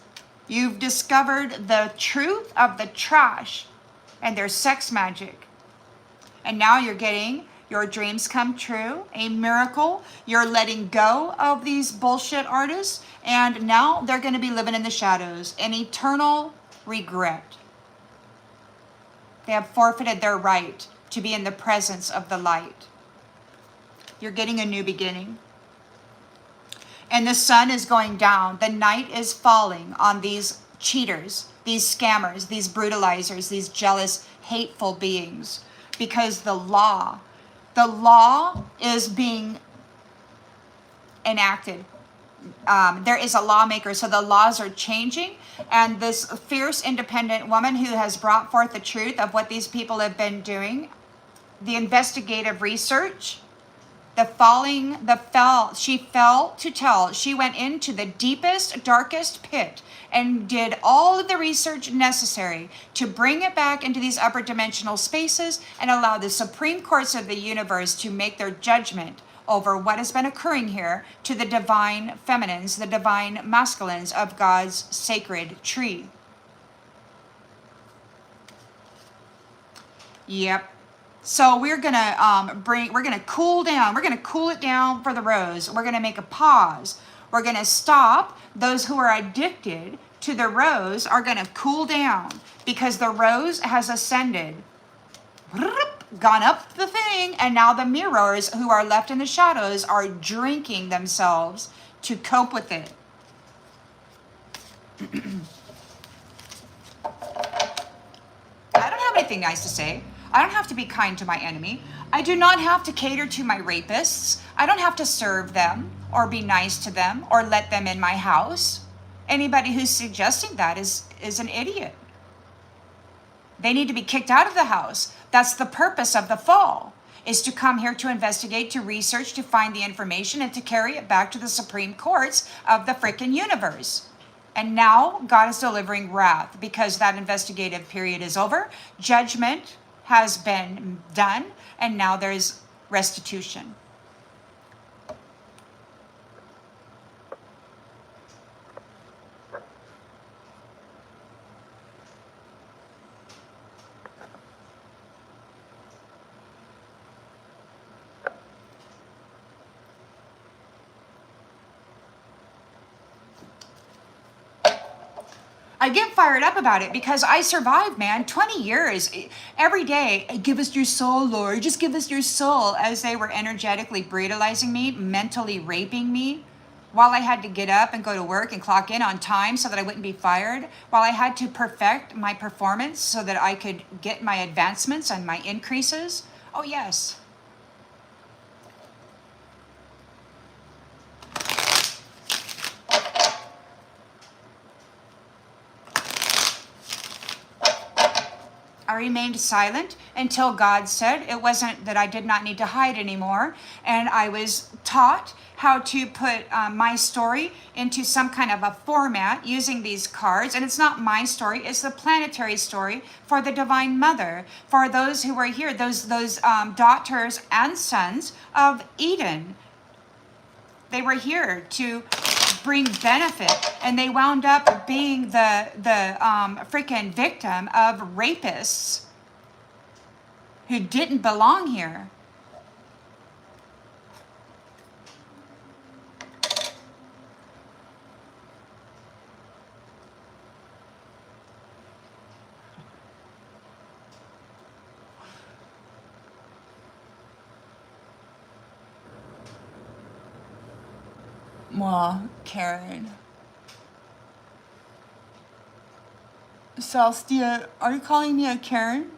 You've discovered the truth of the trash and their sex magic. And now you're getting your dreams come true, a miracle. You're letting go of these bullshit artists, and now they're going to be living in the shadows, an eternal regret. They have forfeited their right to be in the presence of the light. You're getting a new beginning. And the sun is going down. The night is falling on these cheaters, these scammers, these brutalizers, these jealous, hateful beings, because the law is being enacted. There is a lawmaker, so the laws are changing, and this fierce, independent woman who has brought forth the truth of what these people have been doing, the investigative research, she fell to tell. She went into the deepest, darkest pit and did all of the research necessary to bring it back into these upper dimensional spaces and allow the supreme courts of the universe to make their judgment over what has been occurring here to the divine feminines, the divine masculines of God's sacred tree. Yep. So we're gonna cool down. We're gonna cool it down for the rose. We're gonna make a pause. We're gonna stop. Those who are addicted to the rose are gonna cool down, because the rose has ascended, gone up the thing, and now the mirrors who are left in the shadows are drinking themselves to cope with it. I don't have anything nice to say. I don't have to be kind to my enemy. I do not have to cater to my rapists. I don't have to serve them or be nice to them or let them in my house. Anybody who's suggesting that is an idiot. They need to be kicked out of the house. That's the purpose of the fall, is to come here to investigate, to research, to find the information, and to carry it back to the supreme courts of the frickin' universe. And now God is delivering wrath, because that investigative period is over. Judgment has been done, and now there's restitution. I get fired up about it because I survived, man. 20 years, every day, give us your soul, Lord. Just give us your soul. As they were energetically brutalizing me, mentally raping me, while I had to get up and go to work and clock in on time so that I wouldn't be fired, while I had to perfect my performance so that I could get my advancements and my increases. Oh, yes. I remained silent until God said it wasn't that I did not need to hide anymore, and I was taught how to put my story into some kind of a format using these cards. And it's not my story, it's the planetary story for the Divine Mother, for those who were here, those daughters and sons of Eden. They were here to bring benefit, and they wound up being the freaking victim of rapists who didn't belong here. Well, Karen. Celestia, are you calling me a Karen?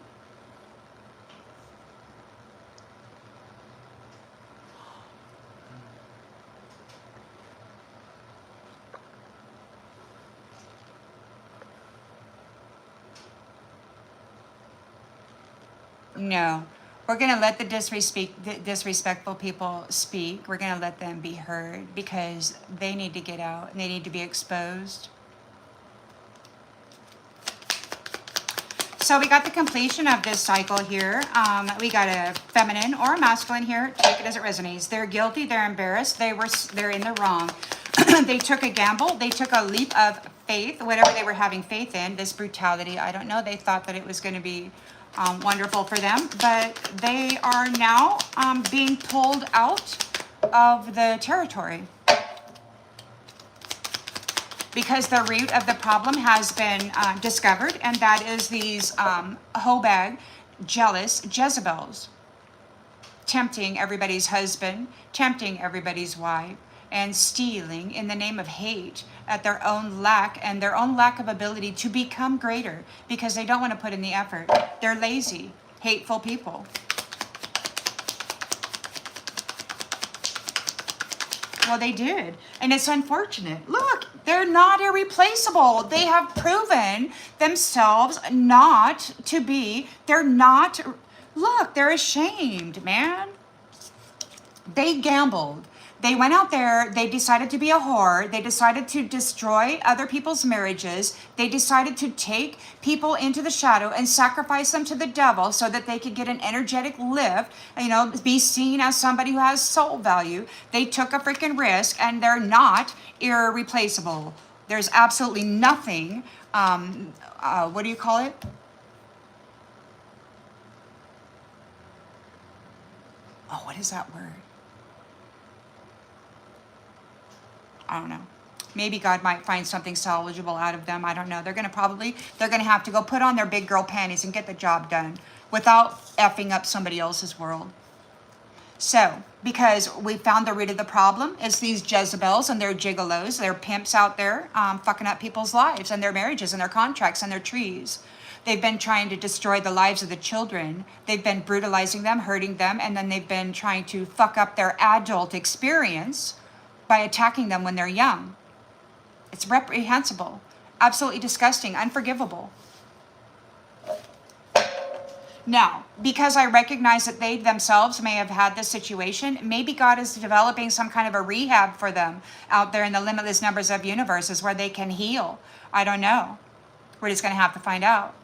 No. We're going to let the disrespectful people speak. We're going to let them be heard because they need to get out and they need to be exposed. So we got the completion of this cycle here. We got a feminine or a masculine here. Take it as it resonates. They're guilty. They're embarrassed. They're in the wrong. They took a gamble. They took a leap of faith, whatever they were having faith in. This brutality, I don't know. They thought that it was going to be wonderful for them, but they are now being pulled out of the territory because the root of the problem has been discovered, and that is these hoe-bag, jealous Jezebels tempting everybody's husband, tempting everybody's wife, and stealing in the name of hate at their own lack and their own lack of ability to become greater because they don't want to put in the effort. They're lazy, hateful people. Well, they did. And it's unfortunate. Look, they're not irreplaceable. They have proven themselves not to be. They're not. Look, they're ashamed, man. They gambled. They went out there, they decided to be a whore, they decided to destroy other people's marriages, they decided to take people into the shadow and sacrifice them to the devil so that they could get an energetic lift, be seen as somebody who has soul value. They took a freaking risk and they're not irreplaceable. There's absolutely nothing, what do you call it? Oh, what is that word? I don't know. Maybe God might find something salvageable out of them. I don't know. They're going to have to go put on their big girl panties and get the job done without effing up somebody else's world. So, because we found the root of the problem is these Jezebels and their gigolos, their pimps out there fucking up people's lives and their marriages and their contracts and their trees. They've been trying to destroy the lives of the children. They've been brutalizing them, hurting them, and then they've been trying to fuck up their adult experience by attacking them when they're young. It's reprehensible, absolutely disgusting, unforgivable. Now, because I recognize that they themselves may have had this situation, maybe God is developing some kind of a rehab for them out there in the limitless numbers of universes where they can heal. I don't know. We're just going to have to find out.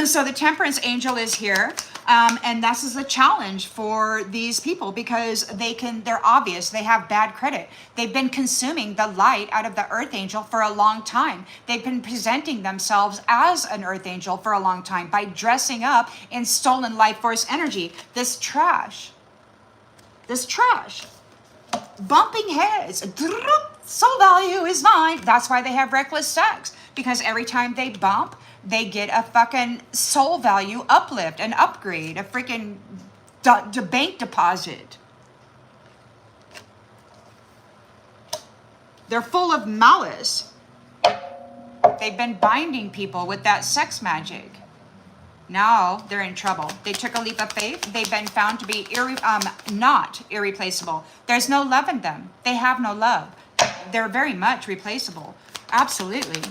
So the temperance angel is here. And this is a challenge for these people because they're obvious. They have bad credit. They've been consuming the light out of the earth angel for a long time. They've been presenting themselves as an earth angel for a long time by dressing up in stolen life force energy. This trash, bumping heads, soul value is mine. That's why they have reckless sex, because every time they bump, they get a fucking soul value uplift, an upgrade, a freaking bank deposit. They're full of malice. They've been binding people with that sex magic. Now they're in trouble. They took a leap of faith. They've been found to be not irreplaceable. There's no love in them. They have no love. They're very much replaceable. Absolutely.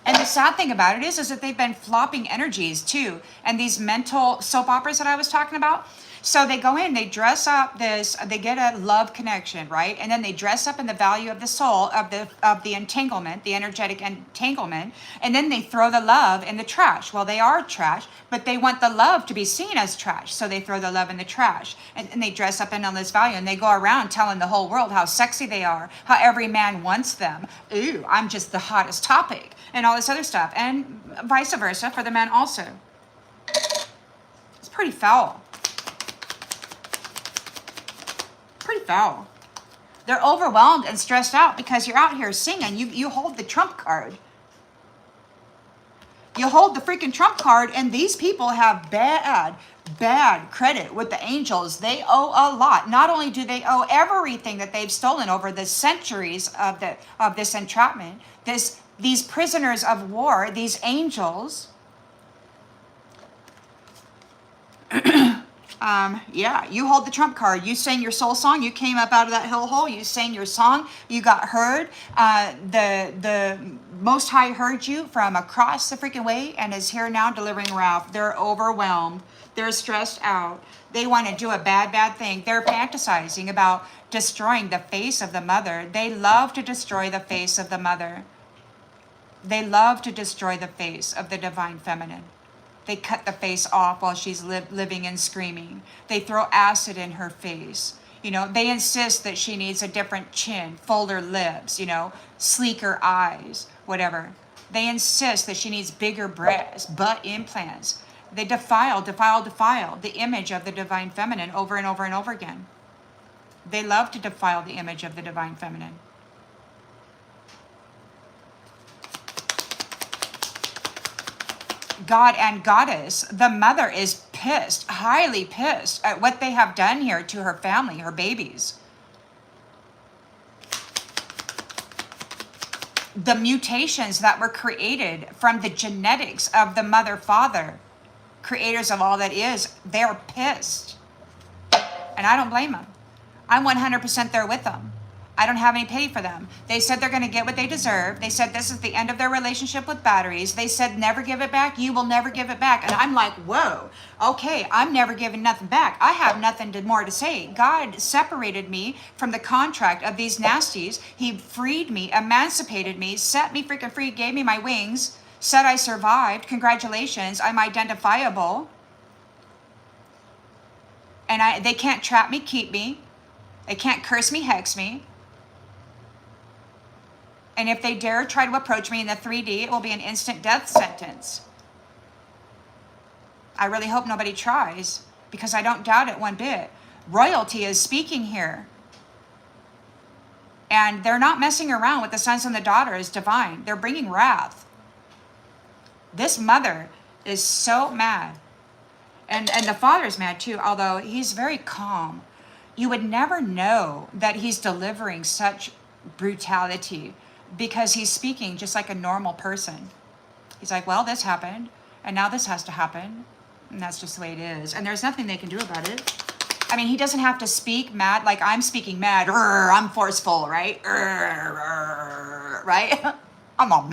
And the sad thing about it is that they've been flopping energies too. And these mental soap operas that I was talking about. So they go in, they dress up this, they get a love connection, right? And then they dress up in the value of the soul, of the entanglement, the energetic entanglement, and then they throw the love in the trash. Well, they are trash, but they want the love to be seen as trash. So they throw the love in the trash, and they dress up in all this value, and they go around telling the whole world how sexy they are, how every man wants them. Ooh, I'm just the hottest topic, and all this other stuff, and vice versa for the men also. It's pretty foul. Pretty foul. They're overwhelmed and stressed out because you're out here singing. You hold the trump card. You hold the freaking trump card, and these people have bad credit with the angels. They owe a lot. Not only do they owe everything that they've stolen over the centuries of this entrapment, these prisoners of war, these angels. Yeah, you hold the trump card. You sang your soul song. You came up out of that hellhole. You sang your song. You got heard. The Most High heard you from across the freaking way and is here now delivering wrath. They're overwhelmed. They're stressed out. They want to do a bad thing. They're fantasizing about destroying the face of the mother. They love to destroy the face of the mother. They love to destroy the face of the divine feminine. They cut the face off while she's living and screaming. They throw acid in her face. You know, they insist that she needs a different chin, fuller lips, you know, sleeker eyes, whatever. They insist that she needs bigger breasts, butt implants. They defile the image of the divine feminine over and over and over again. They love to defile the image of the divine feminine. God and Goddess, the mother is pissed, highly pissed at what they have done here to her family, her babies. The mutations that were created from the genetics of the mother, father, creators of all that is, they're pissed. And I don't blame them. I'm 100% there with them. I don't have any pity for them. They said they're going to get what they deserve. They said this is the end of their relationship with batteries. They said never give it back. You will never give it back. And I'm like, whoa, okay, I'm never giving nothing back. I have nothing more to say. God separated me from the contract of these nasties. He freed me, emancipated me, set me freaking free, gave me my wings, said I survived. Congratulations, I'm identifiable. And they can't trap me, keep me. They can't curse me, hex me. And if they dare try to approach me in the 3D, it will be an instant death sentence. I really hope nobody tries, because I don't doubt it one bit. Royalty is speaking here. And they're not messing around with the sons and the daughters divine. They're bringing wrath. This mother is so mad. And the father's mad too, although he's very calm. You would never know that he's delivering such brutality, because he's speaking just like a normal person. He's like, well, this happened, and now this has to happen, and that's just the way it is, and there's nothing they can do about it. I mean, he doesn't have to speak mad like I'm speaking mad. I'm forceful, right? Right? I'm a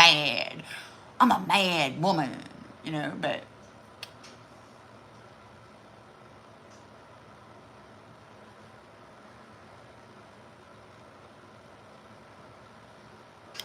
mad woman, you know, but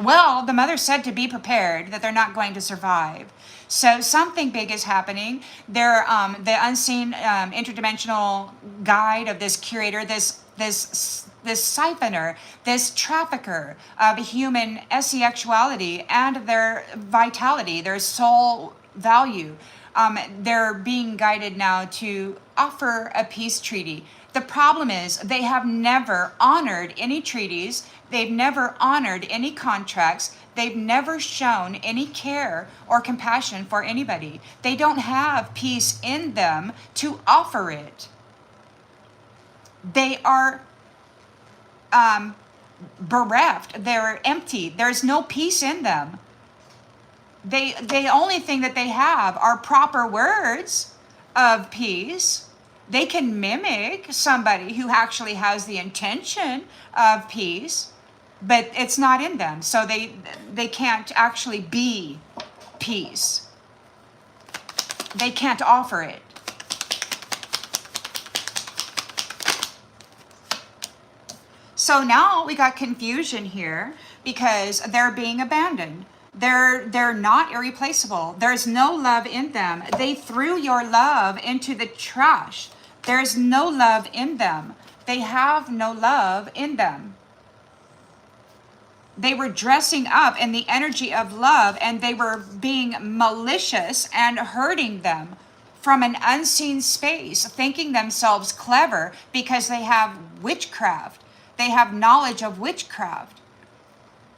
well, the mother said to be prepared, that they're not going to survive. So something big is happening. They're the unseen interdimensional guide of this curator, this siphoner, this trafficker of human sexuality and their vitality, their soul value. They're being guided now to offer a peace treaty. The problem is they have never honored any treaties. They've never honored any contracts. They've never shown any care or compassion for anybody. They don't have peace in them to offer it. They are bereft. They're empty. There's no peace in them. The only thing that they have are proper words of peace. They can mimic somebody who actually has the intention of peace, but it's not in them. So they can't actually be peace. They can't offer it. So now we got confusion here because they're being abandoned. They're not irreplaceable. There's no love in them. They threw your love into the trash. There's no love in them. They have no love in them. They were dressing up in the energy of love, and they were being malicious and hurting them from an unseen space, thinking themselves clever because they have witchcraft. They have knowledge of witchcraft.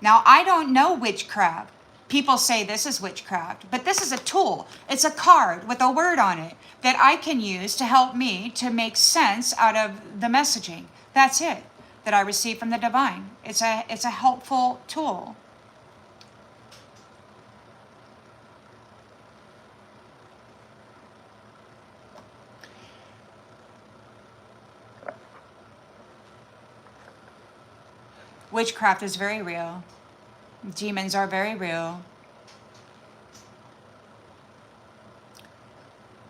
Now, I don't know witchcraft. People say this is witchcraft, but this is a tool. It's a card with a word on it that I can use to help me to make sense out of the messaging. That's it, that I receive from the divine. It's a helpful tool. Witchcraft is very real. Demons are very real.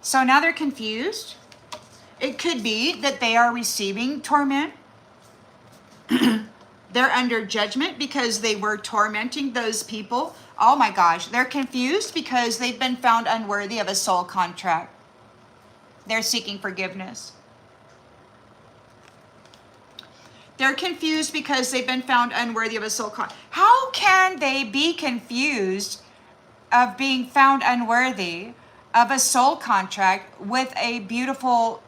So now they're confused. It could be that they are receiving torment. They're under judgment because they were tormenting those people. Oh my gosh, they're confused because they've been found unworthy of a soul contract. They're seeking forgiveness. They're confused because they've been found unworthy of a soul contract. How can they be confused of being found unworthy of a soul contract with a beautiful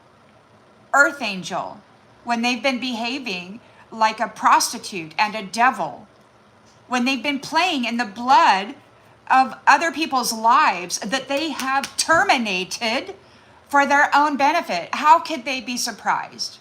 earth angel when they've been behaving like a prostitute and a devil, when they've been playing in the blood of other people's lives that they have terminated for their own benefit? How could they be surprised?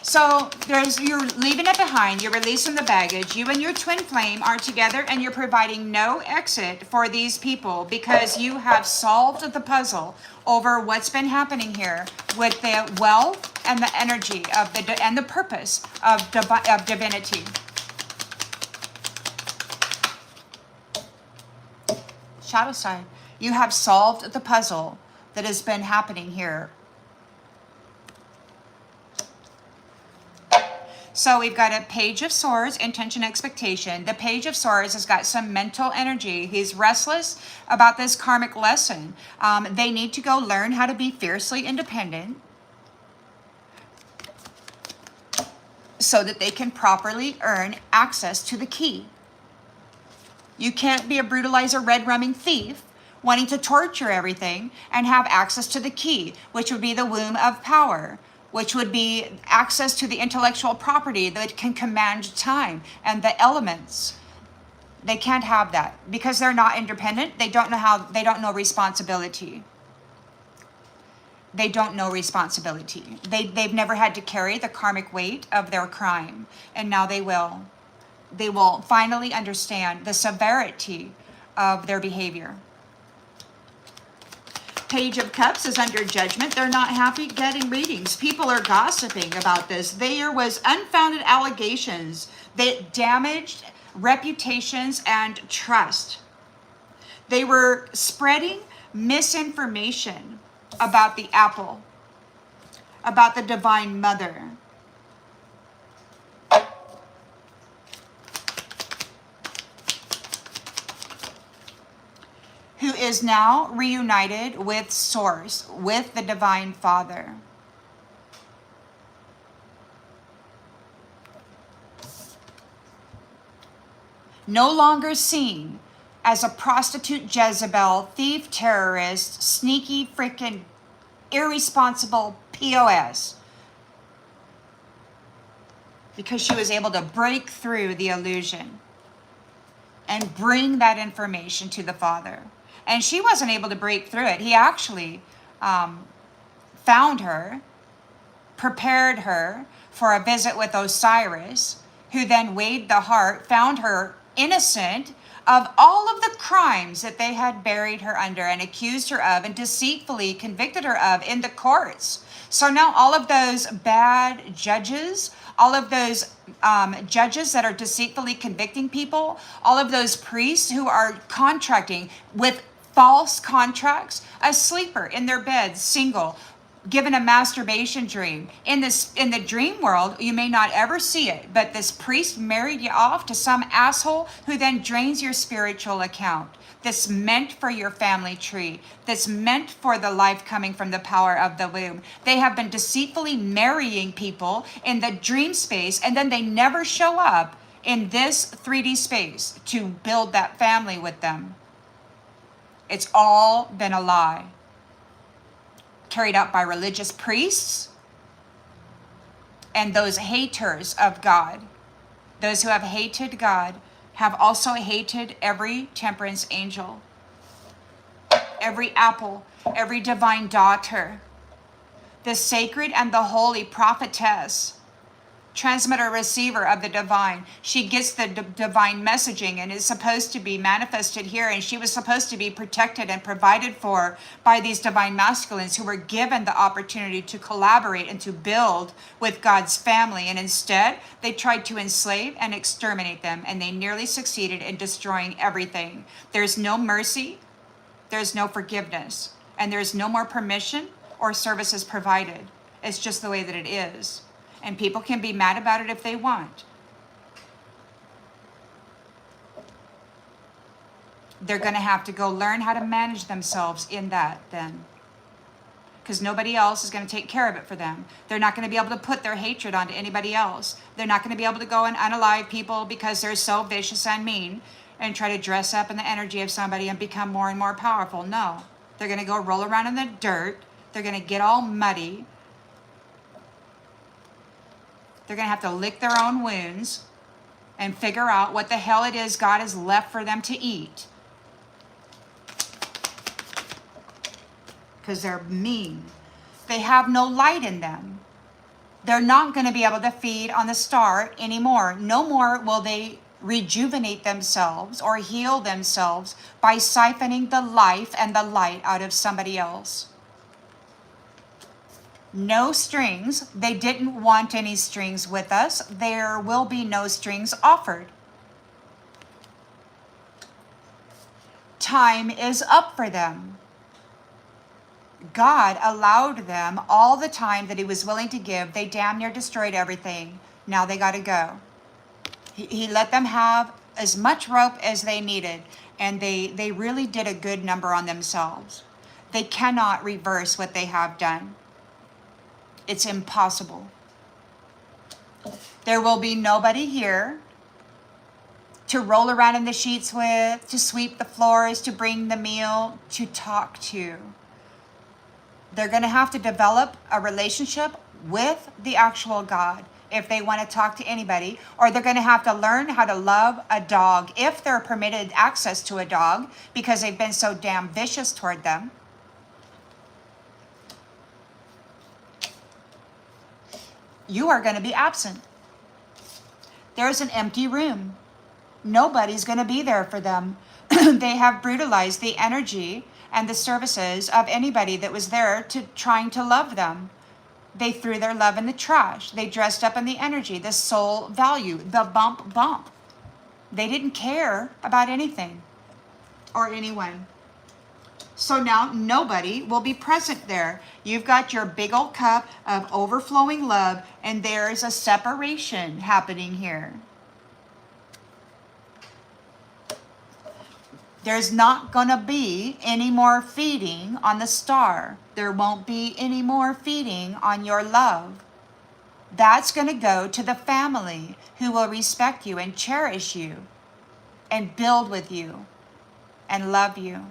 So you're leaving it behind, you're releasing the baggage. You and your twin flame are together, and you're providing no exit for these people because you have solved the puzzle over what's been happening here with the wealth and the energy of and the purpose of divinity. Shadow side, you have solved the puzzle that has been happening here. So we've got a Page of Swords, intention, expectation. The Page of Swords has got some mental energy. He's restless about this karmic lesson. They need to go learn how to be fiercely independent so that they can properly earn access to the key. You can't be a brutalizer, red-rumming thief wanting to torture everything and have access to the key, which would be the womb of power, which would be access to the intellectual property that can command time and the elements. They can't have that because they're not independent. They don't know responsibility. They don't know responsibility. They've never had to carry the karmic weight of their crime, and now they will. They will finally understand the severity of their behavior. Page of Cups is under judgment. They're not happy getting readings. People are gossiping about this. There was unfounded allegations that damaged reputations and trust. They were spreading misinformation about the apple, about the Divine Mother. Who is now reunited with Source, with the Divine Father. No longer seen as a prostitute Jezebel, thief, terrorist, sneaky, freaking irresponsible POS. Because she was able to break through the illusion and bring that information to the Father. And she wasn't able to break through it. He actually found her, prepared her for a visit with Osiris, who then weighed the heart, found her innocent of all of the crimes that they had buried her under and accused her of and deceitfully convicted her of in the courts. So now all of those bad judges, all of those judges that are deceitfully convicting people, all of those priests who are contracting with false contracts, a sleeper in their beds, single, given a masturbation dream. In the dream world, you may not ever see it, but this priest married you off to some asshole who then drains your spiritual account. That's meant for your family tree. That's meant for the life coming from the power of the womb. They have been deceitfully marrying people in the dream space, and then they never show up in this 3D space to build that family with them. It's all been a lie. Carried out by religious priests and those haters of God. Those who have hated God have also hated every temperance angel, every apple, every divine daughter, the sacred and the holy prophetess, transmitter receiver of the divine. She gets the divine messaging and is supposed to be manifested here, and she was supposed to be protected and provided for by these divine masculines who were given the opportunity to collaborate and to build with God's family, and instead they tried to enslave and exterminate them, and they nearly succeeded in destroying everything. There's no mercy, there's no forgiveness, and there's no more permission or services provided. It's just the way that it is. And people can be mad about it if they want. They're going to have to go learn how to manage themselves in that then. Because nobody else is going to take care of it for them. They're not going to be able to put their hatred onto anybody else. They're not going to be able to go and unalive people because they're so vicious and mean and try to dress up in the energy of somebody and become more and more powerful. No. They're going to go roll around in the dirt. They're going to get all muddy. They're going to have to lick their own wounds and figure out what the hell it is God has left for them to eat. Because they're mean. They have no light in them. They're not going to be able to feed on the star anymore. No more will they rejuvenate themselves or heal themselves by siphoning the life and the light out of somebody else. No strings. They didn't want any strings with us. There will be no strings offered. Time is up for them. God allowed them all the time that he was willing to give. They damn near destroyed everything. Now they got to go. He let them have as much rope as they needed, and they really did a good number on themselves. They cannot reverse what they have done. It's impossible. There will be nobody here to roll around in the sheets with, to sweep the floors, to bring the meal, to talk to. They're going to have to develop a relationship with the actual God if they want to talk to anybody, or they're going to have to learn how to love a dog if they're permitted access to a dog because they've been so damn vicious toward them. You are going to be absent. There's an empty room. Nobody's going to be there for them. They have brutalized the energy and the services of anybody that was there to trying to love them. They threw their love in the trash. They dressed up in the energy, the soul value, the bump. They didn't care about anything or anyone. So now nobody will be present there. You've got your big old cup of overflowing love, and there's a separation happening here. There's not going to be any more feeding on the star. There won't be any more feeding on your love. That's going to go to the family who will respect you and cherish you and build with you and love you.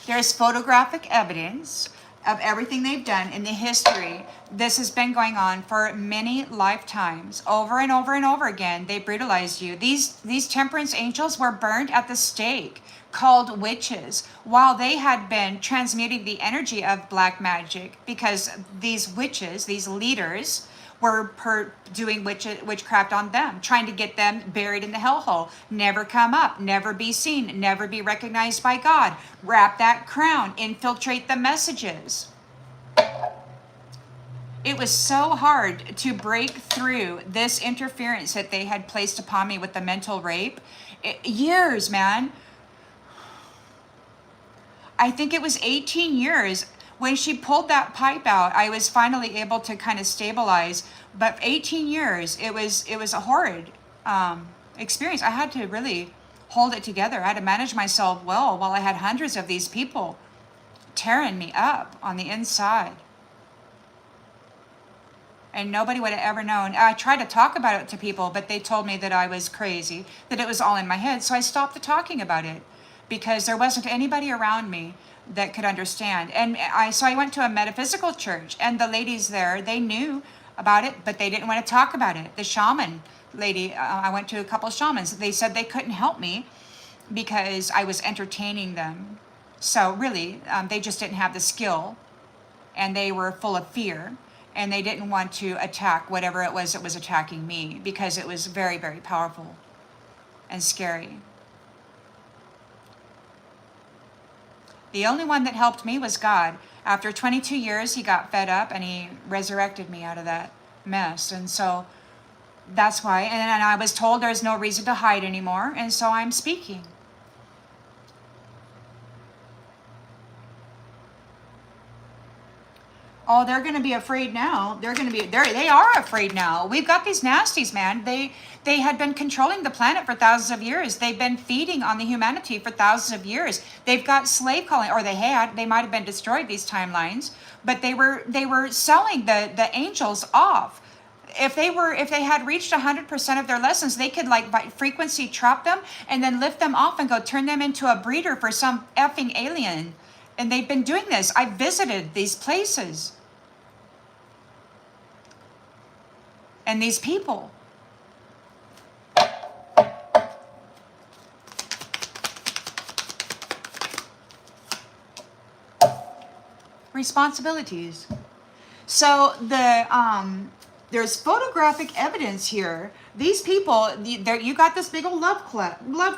There's photographic evidence of everything they've done in the history. This has been going on for many lifetimes, over and over and over again. They brutalized you. These temperance angels were burned at the stake, called witches, while they had been transmuting the energy of black magic, because these witches, these leaders, were doing witchcraft on them, trying to get them buried in the hellhole, never come up, never be seen, never be recognized by God, wrap that crown, infiltrate the messages. It was so hard to break through this interference that they had placed upon me with the mental rape. Years, man. I think it was 18 years. When she pulled that pipe out, I was finally able to kind of stabilize. But 18 years, it was a horrid experience. I had to really hold it together. I had to manage myself well while I had hundreds of these people tearing me up on the inside. And nobody would have ever known. I tried to talk about it to people, but they told me that I was crazy, that it was all in my head. So I stopped talking about it because there wasn't anybody around me that could understand. And so I went to a metaphysical church, and the ladies there, they knew about it, but they didn't want to talk about it. The shaman lady, I went to a couple of shamans. They said they couldn't help me because I was entertaining them. So really, they just didn't have the skill, and they were full of fear, and they didn't want to attack whatever it was that was attacking me, because it was very, very powerful and scary. The only one that helped me was God. After 22 years, he got fed up and he resurrected me out of that mess. And so that's why, and I was told there's no reason to hide anymore. And so I'm speaking. Oh, they're going to be afraid now. They are afraid now. We've got these nasties, man. They had been controlling the planet for thousands of years. They've been feeding on the humanity for thousands of years. They've got slave calling, or they might have been destroyed, these timelines, but they were selling the angels off. If they had reached 100% of their lessons, they could by frequency trap them and then lift them off and go turn them into a breeder for some effing alien. And they've been doing this. I visited these places. And these people. Responsibilities. So there's photographic evidence here. These people, you got this big old love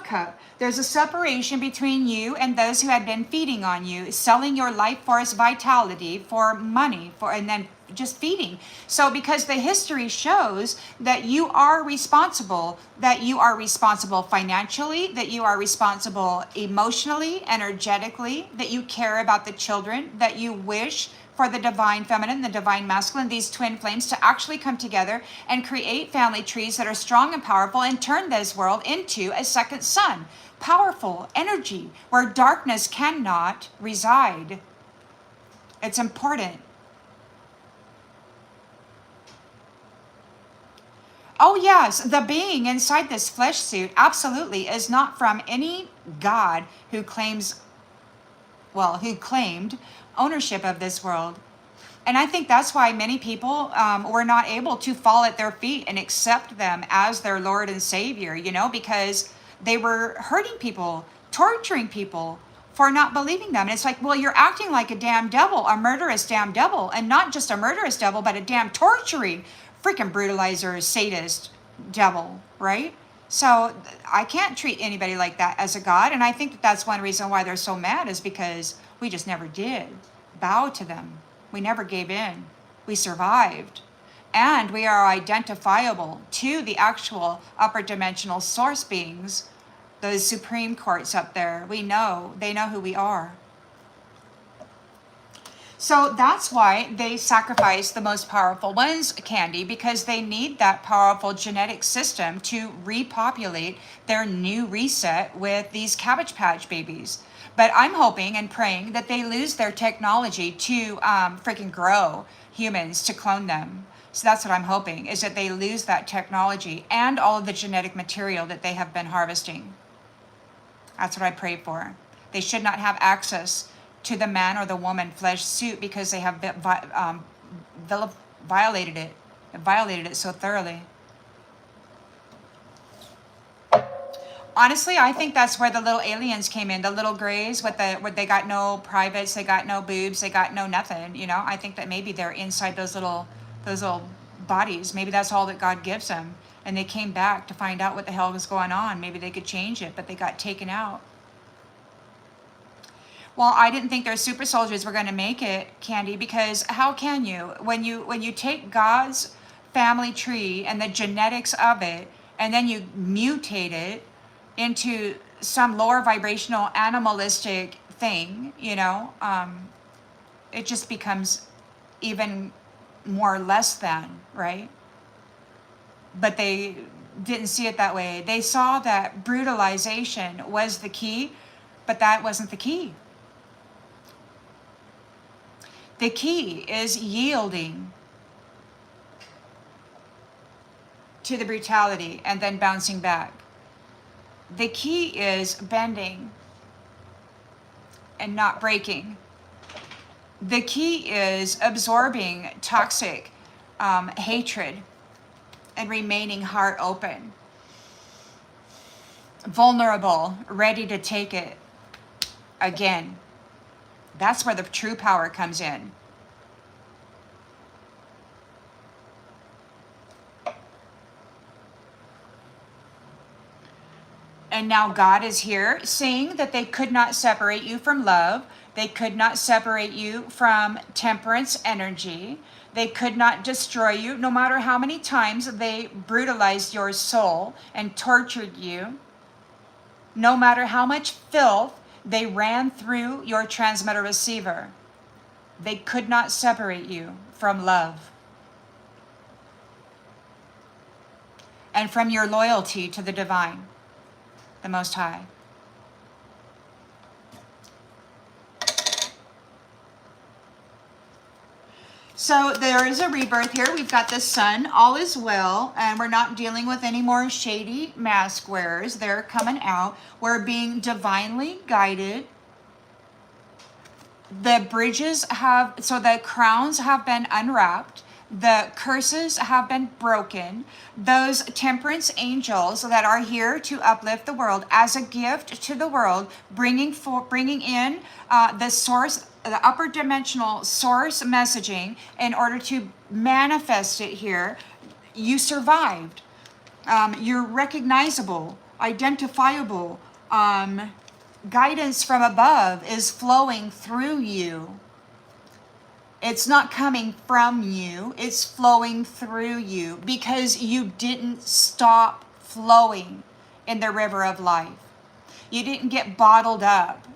cup. There's a separation between you and those who had been feeding on you, selling your life force vitality for money, and then just feeding. So because the history shows that you are responsible financially, that you are responsible emotionally, energetically, that you care about the children, that you wish for the divine feminine, the divine masculine, these twin flames to actually come together and create family trees that are strong and powerful and turn this world into a second sun. Powerful energy where darkness cannot reside. It's important. Oh yes, the being inside this flesh suit absolutely is not from any god who claimed ownership of this world. And I think that's why many people were not able to fall at their feet and accept them as their Lord and Savior, because they were hurting people, torturing people for not believing them. And it's like, well, you're acting like a damn devil, a murderous damn devil, and not just a murderous devil, but a damn torturing, freaking brutalizer, sadist devil, right? So I can't treat anybody like that as a god. And I think that's one reason why they're so mad, is because we just never did bow to them. We never gave in. We survived. And we are identifiable to the actual upper dimensional source beings, those supreme courts up there. They know who we are. So that's why they sacrifice the most powerful ones, Candy, because they need that powerful genetic system to repopulate their new reset with these Cabbage Patch babies. But I'm hoping and praying that they lose their technology to freaking grow humans, to clone them. So that's what I'm hoping, is that they lose that technology and all of the genetic material that they have been harvesting. That's what I pray for. They should not have access to the man or the woman flesh suit because they have violated it so thoroughly. Honestly, I think that's where the little aliens came in, the little grays with where they got no privates, they got no boobs, they got no nothing. You know, I think that maybe they're inside those little bodies. Maybe that's all that God gives them, and they came back to find out what the hell was going on. Maybe they could change it, but they got taken out. Well, I didn't think their super soldiers were going to make it, Candy, because how can you when you take God's family tree and the genetics of it, and then you mutate it into some lower vibrational animalistic thing, it just becomes even more less than, right? But they didn't see it that way. They saw that brutalization was the key, but that wasn't the key. The key is yielding to the brutality and then bouncing back. The key is bending and not breaking. The key is absorbing toxic hatred and remaining heart open, vulnerable, ready to take it again. That's where the true power comes in. And now God is here saying that they could not separate you from love. They could not separate you from temperance energy. They could not destroy you, no matter how many times they brutalized your soul and tortured you. No matter how much filth they ran through your transmitter receiver. They could not separate you from love and from your loyalty to the divine, the Most High. So there is a rebirth here. We've got the sun, all is well, and we're not dealing with any more shady mask wearers. They're coming out. We're being divinely guided. The the crowns have been unwrapped. The curses have been broken. Those temperance angels that are here to uplift the world as a gift to the world, bringing in the source, the upper dimensional source messaging in order to manifest it here. You survived. You're recognizable, identifiable. Guidance from above is flowing through you. It's not coming from you, it's flowing through you because you didn't stop flowing in the river of life. You didn't get bottled up.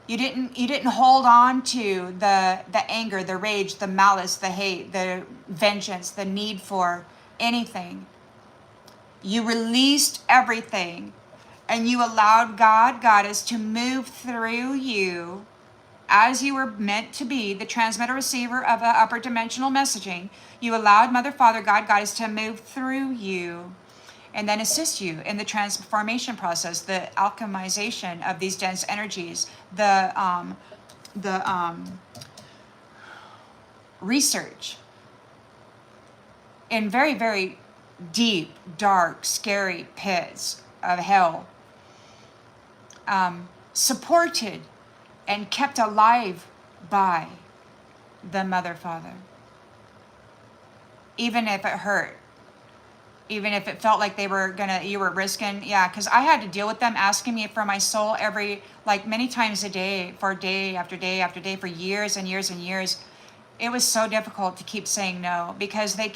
You didn't hold on to the anger, the rage, the malice, the hate, the vengeance, the need for anything. You released everything and you allowed God, Goddess, to move through you as you were meant to be, the transmitter receiver of the upper dimensional messaging. You allowed Mother, Father, God, Goddess to move through you and then assist you in the transformation process, the alchemization of these dense energies, the research in very, very deep, dark, scary pits of hell, supported and kept alive by the Mother, Father. Even if it hurt, even if it felt like you were risking, because I had to deal with them asking me for my soul many times a day, for day after day after day, for years and years and years. It was so difficult to keep saying no because they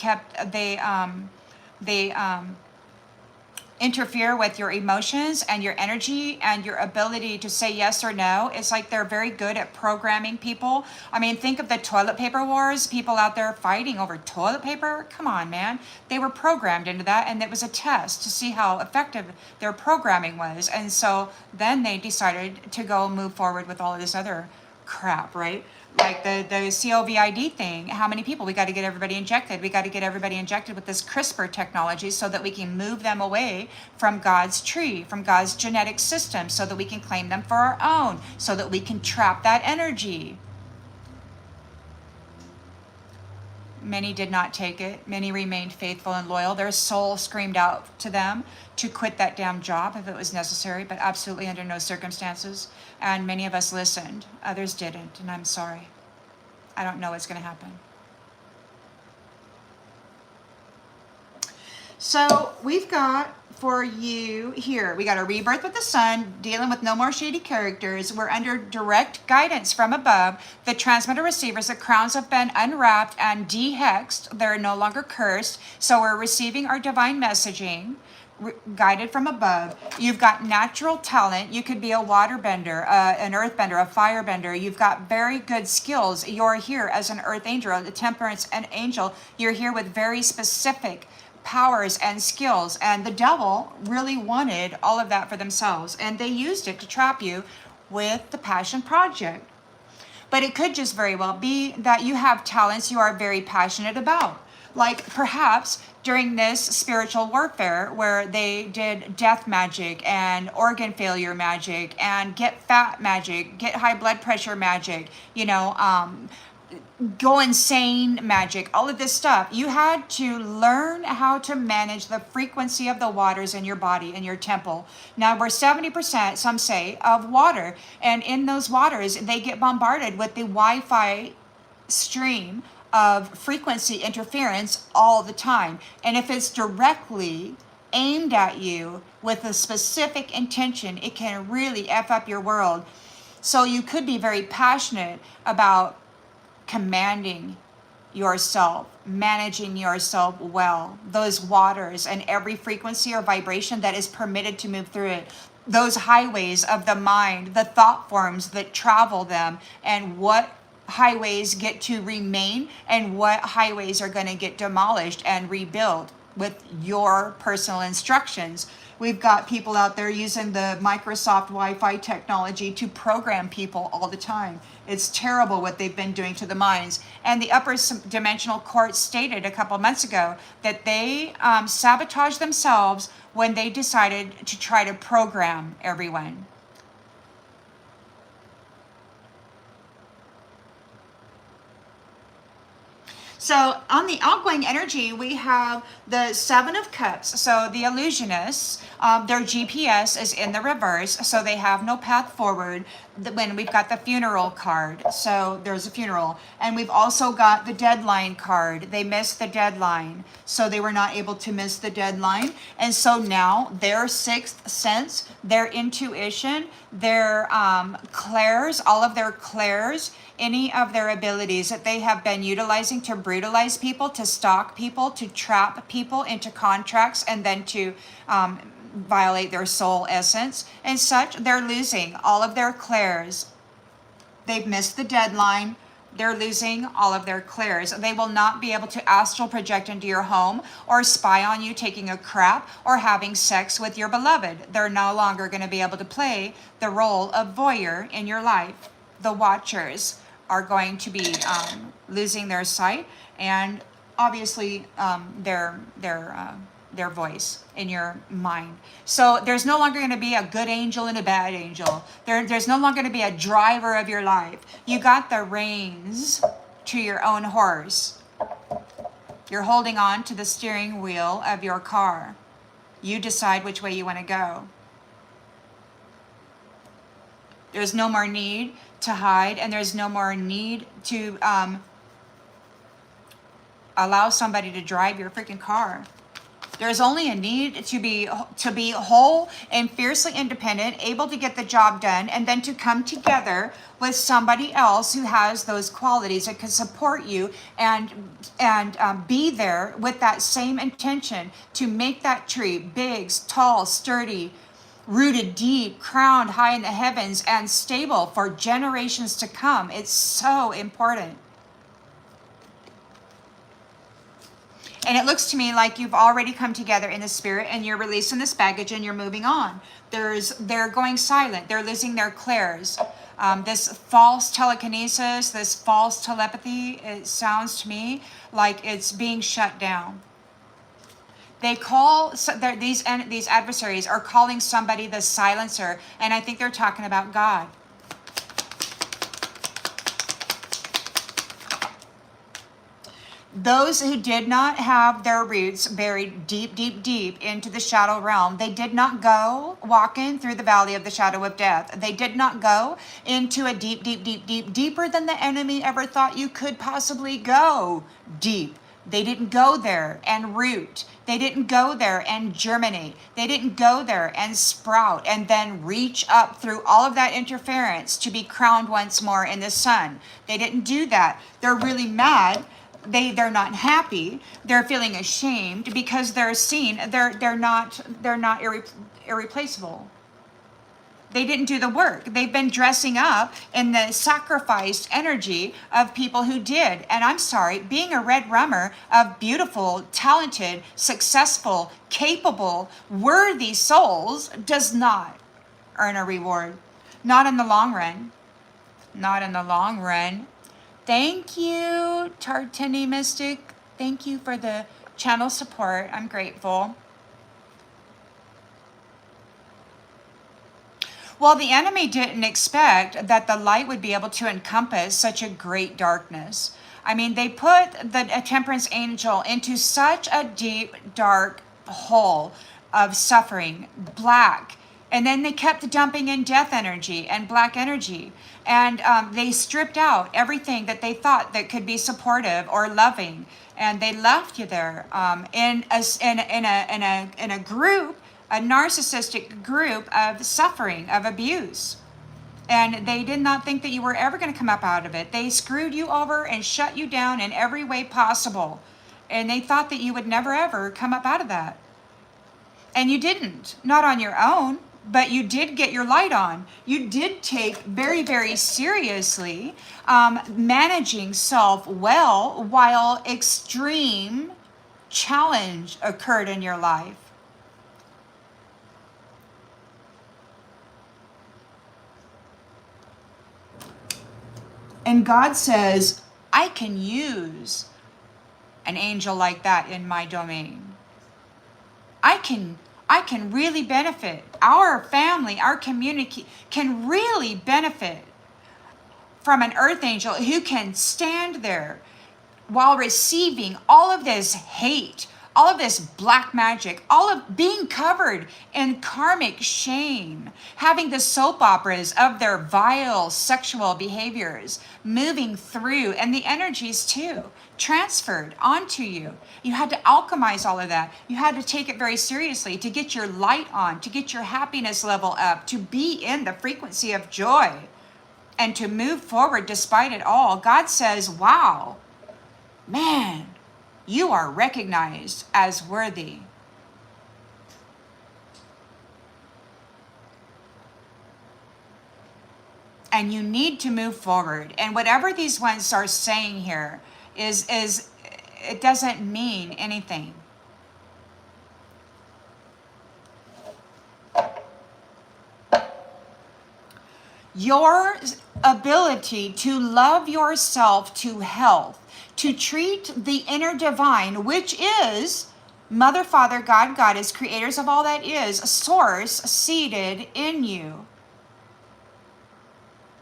interfere with your emotions and your energy and your ability to say yes or no. It's like they're very good at programming people. I mean, think of the toilet paper wars, people out there fighting over toilet paper. Come on, man. They were programmed into that, and it was a test to see how effective their programming was. And so then they decided to go move forward with all of this other crap, right? Like the COVID thing. How many people? We got to get everybody injected. We got to get everybody injected with this CRISPR technology so that we can move them away from God's tree, from God's genetic system, so that we can claim them for our own, so that we can trap that energy. Many did not take it. Many remained faithful and loyal. Their soul screamed out to them to quit that damn job if it was necessary, but absolutely under no circumstances. And many of us listened. Others didn't, and I'm sorry. I don't know what's going to happen. So we've got for you here, we got a rebirth with the sun, dealing with no more shady characters. We're under direct guidance from above. The transmitter receivers, the crowns have been unwrapped and dehexed. They're no longer cursed. So we're receiving our divine messaging, guided from above. You've got natural talent. You could be a waterbender, an earthbender, a firebender. You've got very good skills. You're here as an earth angel, a temperance and angel. You're here with very specific powers and skills, and the devil really wanted all of that for themselves, and they used it to trap you with the passion project. But it could just very well be that you have talents you are very passionate about, like perhaps during this spiritual warfare where they did death magic and organ failure magic and get fat magic, get high blood pressure magic, go insane magic, all of this stuff. You had to learn how to manage the frequency of the waters in your body, in your temple. Now we're 70%, some say, of water. And in those waters, they get bombarded with the Wi-Fi stream of frequency interference all the time. And if it's directly aimed at you with a specific intention, it can really F up your world. So you could be very passionate about commanding yourself, managing yourself well, those waters and every frequency or vibration that is permitted to move through it, those highways of the mind, the thought forms that travel them, and what highways get to remain and what highways are going to get demolished and rebuilt with your personal instructions. We've got people out there using the Microsoft Wi-Fi technology to program people all the time. It's terrible what they've been doing to the minds. And the upper dimensional court stated a couple months ago that they sabotaged themselves when they decided to try to program everyone. So on the outgoing energy, we have the Seven of Cups. So the illusionists, their GPS is in the reverse, so they have no path forward. When we've got the funeral card, so there's a funeral. And we've also got the deadline card. They missed the deadline, so they were not able to miss the deadline. And so now their sixth sense, their intuition, their clairs, all of their clairs, any of their abilities that they have been utilizing to brutalize people, to stalk people, to trap people into contracts, and then to violate their soul essence and such, they're losing all of their clairs. They've missed the deadline. They're losing all of their clairs. They will not be able to astral project into your home or spy on you taking a crap or having sex with your beloved. They're no longer going to be able to play the role of voyeur in your life. The watchers are going to be losing their sight and obviously their voice in your mind. So there's no longer going to be a good angel and a bad angel. There's no longer going to be a driver of your life. You got the reins to your own horse. You're holding on to the steering wheel of your car. You decide which way you want to go. There's no more need to hide, and there's no more need to allow somebody to drive your freaking car. There's only a need to be whole and fiercely independent, able to get the job done, and then to come together with somebody else who has those qualities that can support you and be there with that same intention to make that tree big, tall, sturdy, rooted deep, crowned high in the heavens, and stable for generations to come. It's so important. And it looks to me like you've already come together in the spirit and you're releasing this baggage and you're moving on. They're going silent. They're losing their clairs. This false telekinesis, this false telepathy, it sounds to me like it's being shut down. They call, these adversaries are calling somebody the silencer, and I think they're talking about God. Those who did not have their roots buried deep, deep, deep into the shadow realm, they did not go walking through the valley of the shadow of death. They did not go into a deep, deep, deep, deep, deeper than the enemy ever thought you could possibly go deep. They didn't go there and root. They didn't go there and germinate. They didn't go there and sprout and then reach up through all of that interference to be crowned once more in the sun. They didn't do that. They're really mad. They're not happy. They're feeling ashamed because they're seen. They're not irreplaceable. They didn't do the work. They've been dressing up in the sacrificed energy of people who did. And I'm sorry, being a red rummer of beautiful, talented, successful, capable, worthy souls does not earn a reward. Not in the long run. Not in the long run. Thank you, Tartini Mystic. Thank you for the channel support. I'm grateful. Well, the enemy didn't expect that the light would be able to encompass such a great darkness. I mean, they put the temperance angel into such a deep, dark hole of suffering, black. And then they kept dumping in death energy and black energy. And they stripped out everything that they thought that could be supportive or loving. And they left you there in a group, a narcissistic group of suffering, of abuse. And they did not think that you were ever going to come up out of it. They screwed you over and shut you down in every way possible. And they thought that you would never, ever come up out of that. And you didn't, not on your own, but you did get your light on. You did take very, very seriously managing self well while extreme challenge occurred in your life. And God says, I can use an angel like that in my domain. I can really benefit. Our family, our community can really benefit from an earth angel who can stand there while receiving all of this hate, all of this black magic, all of being covered in karmic shame, having the soap operas of their vile sexual behaviors moving through, and the energies too, transferred onto you. You had to alchemize all of that. You had to take it very seriously to get your light on, to get your happiness level up, to be in the frequency of joy, and to move forward despite it all. God says, wow, man, you are recognized as worthy. And you need to move forward. And whatever these ones are saying here is it doesn't mean anything. Your ability to love yourself to health, to treat the inner divine, which is Mother, Father, God, Goddess, creators of all that is, source seated in you.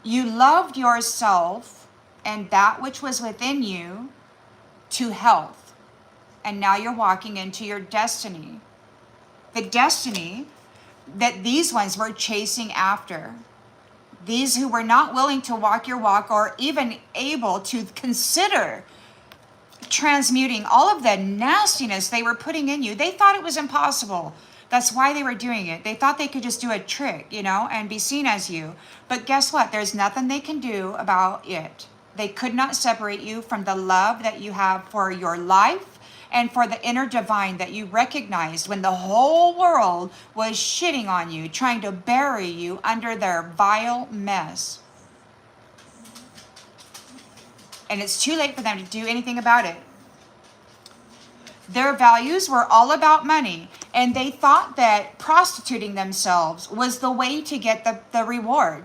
You loved yourself and that which was within you to health. And now you're walking into your destiny. The destiny that these ones were chasing after. These who were not willing to walk your walk or even able to consider transmuting all of the nastiness they were putting in you. They thought it was impossible. That's why they were doing it. They thought they could just do a trick, and be seen as you. But guess what? There's nothing they can do about it. They could not separate you from the love that you have for your life and for the inner divine that you recognized when the whole world was shitting on you, trying to bury you under their vile mess. And it's too late for them to do anything about it. Their values were all about money, and they thought that prostituting themselves was the way to get the reward.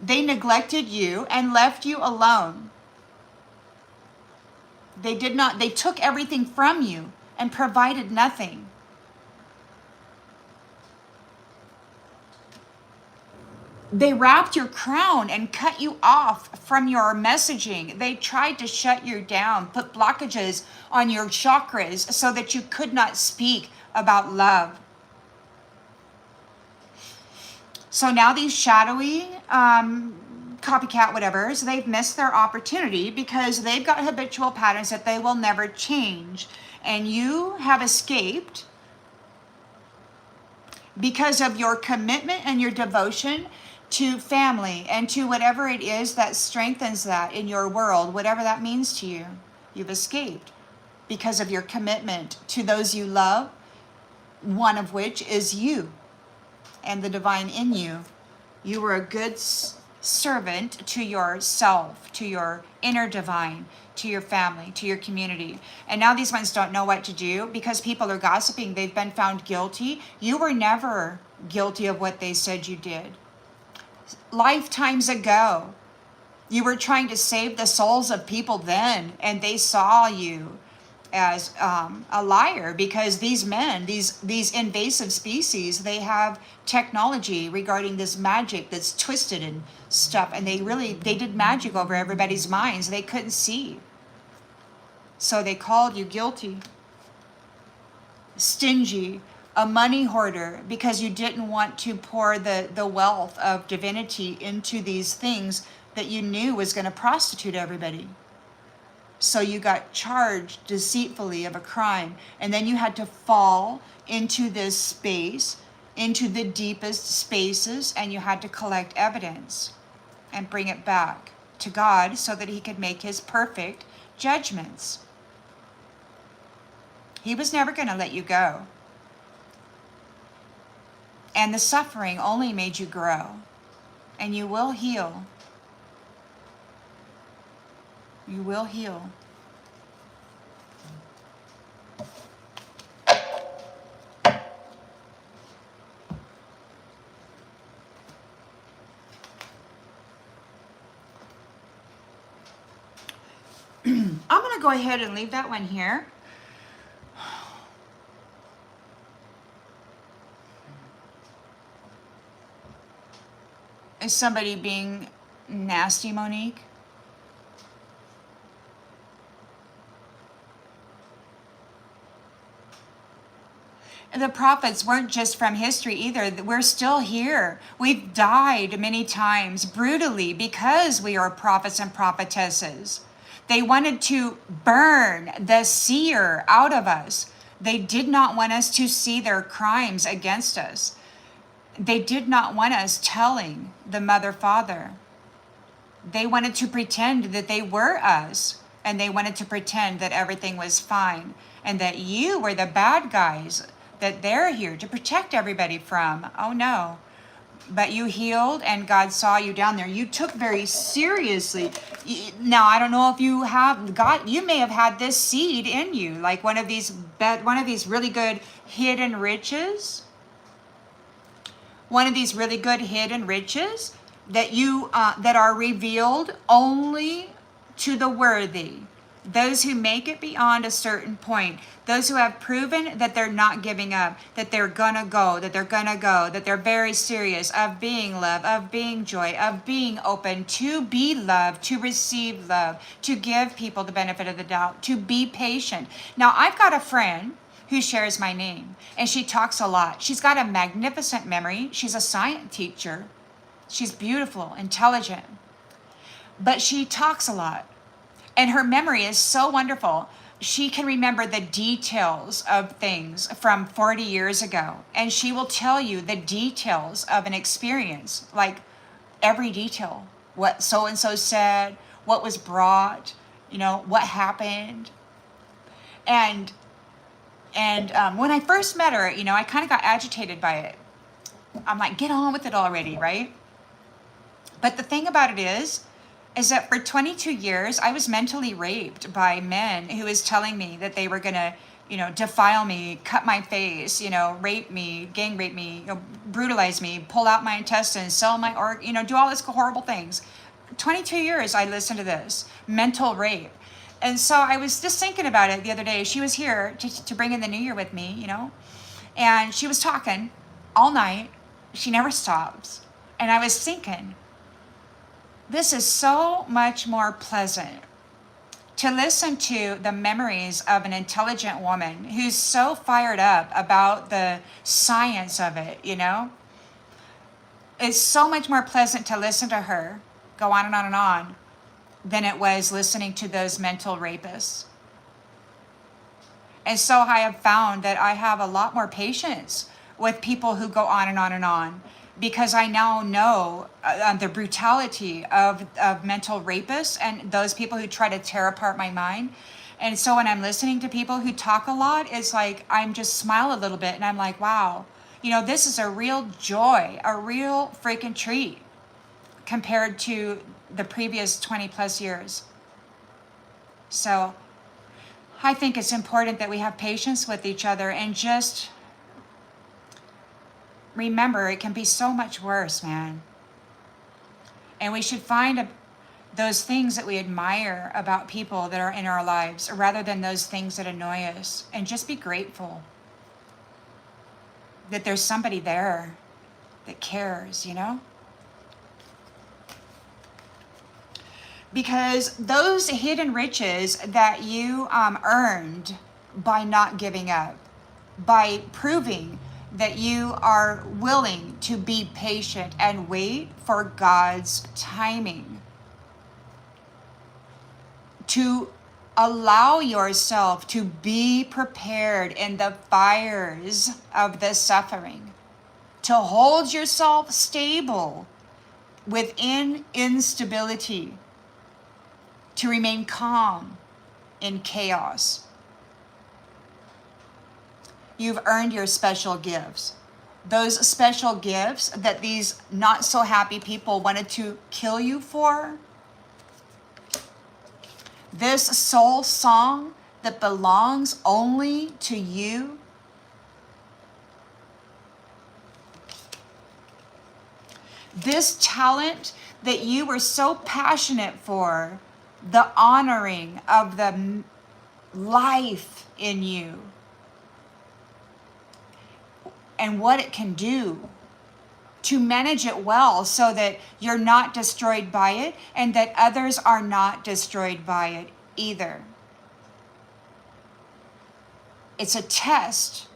They neglected you and left you alone. They took everything from you and provided nothing. They wrapped your crown and cut you off from your messaging. They tried to shut you down, put blockages on your chakras so that you could not speak about love. So now these shadowy copycat whatevers, they've missed their opportunity because they've got habitual patterns that they will never change. And you have escaped because of your commitment and your devotion to family and to whatever it is that strengthens that in your world, whatever that means to you. You've escaped because of your commitment to those you love, one of which is you and the divine in you. You were a good servant to yourself, to your inner divine, to your family, to your community. And now these ones don't know what to do because people are gossiping. They've been found guilty. You were never guilty of what they said you did. Lifetimes ago, you were trying to save the souls of people then, and they saw you as a liar because these men, these invasive species, they have technology regarding this magic that's twisted and stuff, and they did magic over everybody's minds. They couldn't see. So they called you guilty, stingy, a money hoarder, because you didn't want to pour the wealth of divinity into these things that you knew was going to prostitute everybody. So you got charged deceitfully of a crime, and then you had to fall into this space, into the deepest spaces, and you had to collect evidence and bring it back to God so that he could make his perfect judgments. He was never going to let you go. And the suffering only made you grow. And you will heal. You will heal. I'm going to go ahead and leave that one here. Is somebody being nasty, Monique? The prophets weren't just from history either. We're still here. We've died many times brutally because we are prophets and prophetesses. They wanted to burn the seer out of us. They did not want us to see their crimes against us. They did not want us telling the mother, father. They wanted to pretend that they were us, and they wanted to pretend that everything was fine and that you were the bad guys that they're here to protect everybody from. Oh no. But you healed and God saw you down there. You took very seriously. Now, I don't know if you have God, you may have had this seed in you, like one of these really good hidden riches. One of these really good hidden riches that that are revealed only to the worthy, those who make it beyond a certain point, those who have proven that they're not giving up, that they're gonna go, that they're very serious of being love, of being joy, of being open to be loved, to receive love, to give people the benefit of the doubt, to be patient. Now, I've got a friend who shares my name, and she talks a lot. She's got a magnificent memory. She's a science teacher. She's beautiful, intelligent, but she talks a lot, and her memory is so wonderful. She can remember the details of things from 40 years ago, and she will tell you the details of an experience, like every detail, what so-and-so said, what was brought, what happened. And when I first met her, I kind of got agitated by it. I'm like, get on with it already, right? But the thing about it is that for 22 years, I was mentally raped by men who was telling me that they were going to defile me, cut my face, rape me, gang rape me, brutalize me, pull out my intestines, sell my do all these horrible things. 22 years I listened to this mental rape. And so I was just thinking about it the other day. She was here to bring in the new year with me, and she was talking all night. She never stops. And I was thinking, this is so much more pleasant to listen to the memories of an intelligent woman who's so fired up about the science of it, It's so much more pleasant to listen to her go on and on and on than it was listening to those mental rapists. And so I have found that I have a lot more patience with people who go on and on and on, because I now know the brutality of mental rapists and those people who try to tear apart my mind. And so when I'm listening to people who talk a lot, it's like I'm just smile a little bit and I'm like, wow, this is a real joy, a real freaking treat compared to the previous 20 plus years. So I think it's important that we have patience with each other and just remember it can be so much worse, man. And we should find those things that we admire about people that are in our lives rather than those things that annoy us, and just be grateful that there's somebody there that cares, Because those hidden riches that you earned by not giving up, by proving that you are willing to be patient and wait for God's timing, to allow yourself to be prepared in the fires of the suffering, to hold yourself stable within instability, to remain calm in chaos. You've earned your special gifts. Those special gifts that these not so happy people wanted to kill you for. This soul song that belongs only to you. This talent that you were so passionate for, the honoring of the life in you and what it can do, to manage it well so that you're not destroyed by it and that others are not destroyed by it either. It's a test.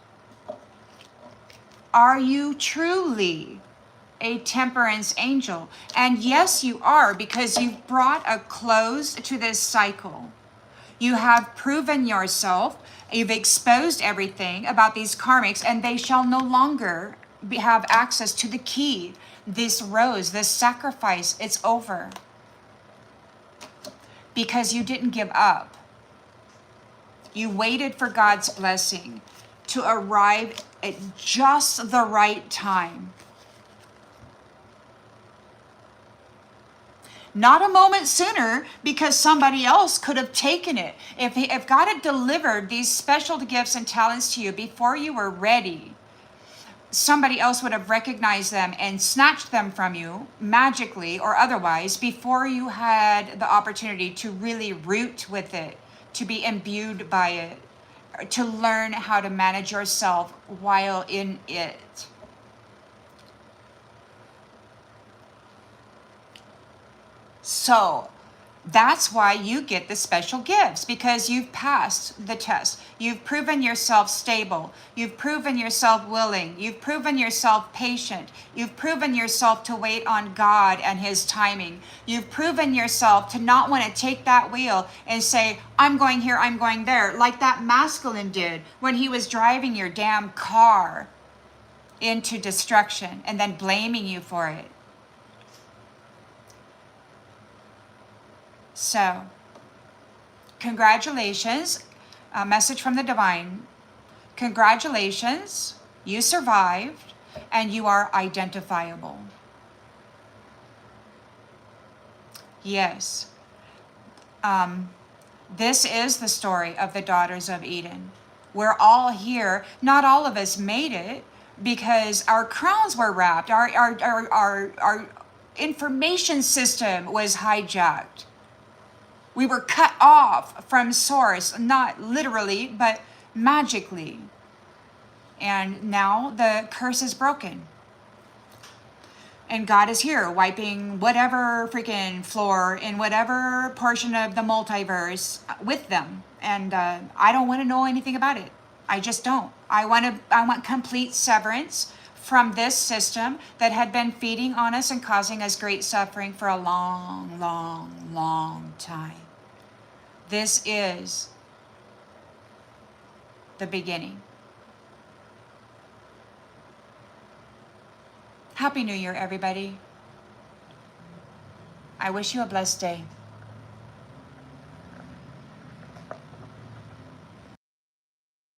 Are you truly a temperance angel? And yes, you are, because you've brought a close to this cycle. You have proven yourself. You've exposed everything about these karmics, and they shall no longer have access to the key, this rose, this sacrifice. It's over. Because you didn't give up. You waited for God's blessing to arrive at just the right time. Not a moment sooner, because somebody else could have taken it. If God had delivered these special gifts and talents to you before you were ready, somebody else would have recognized them and snatched them from you magically or otherwise before you had the opportunity to really root with it, to be imbued by it, to learn how to manage yourself while in it. So that's why you get the special gifts, because you've passed the test. You've proven yourself stable. You've proven yourself willing. You've proven yourself patient. You've proven yourself to wait on God and His timing. You've proven yourself to not want to take that wheel and say, I'm going here, I'm going there, like that masculine did when he was driving your damn car into destruction and then blaming you for it. So, congratulations, a message from the divine. Congratulations, you survived and you are identifiable. Yes, this is the story of the daughters of Eden. We're all here. Not all of us made it because our crowns were wrapped. Our information system was hijacked. We were cut off from source, not literally, but magically. And now the curse is broken. And God is here wiping whatever freaking floor in whatever portion of the multiverse with them. And I don't want to know anything about it. I just don't. I want complete severance from this system that had been feeding on us and causing us great suffering for a long, long, long time. This is the beginning. Happy New Year, everybody. I wish you a blessed day.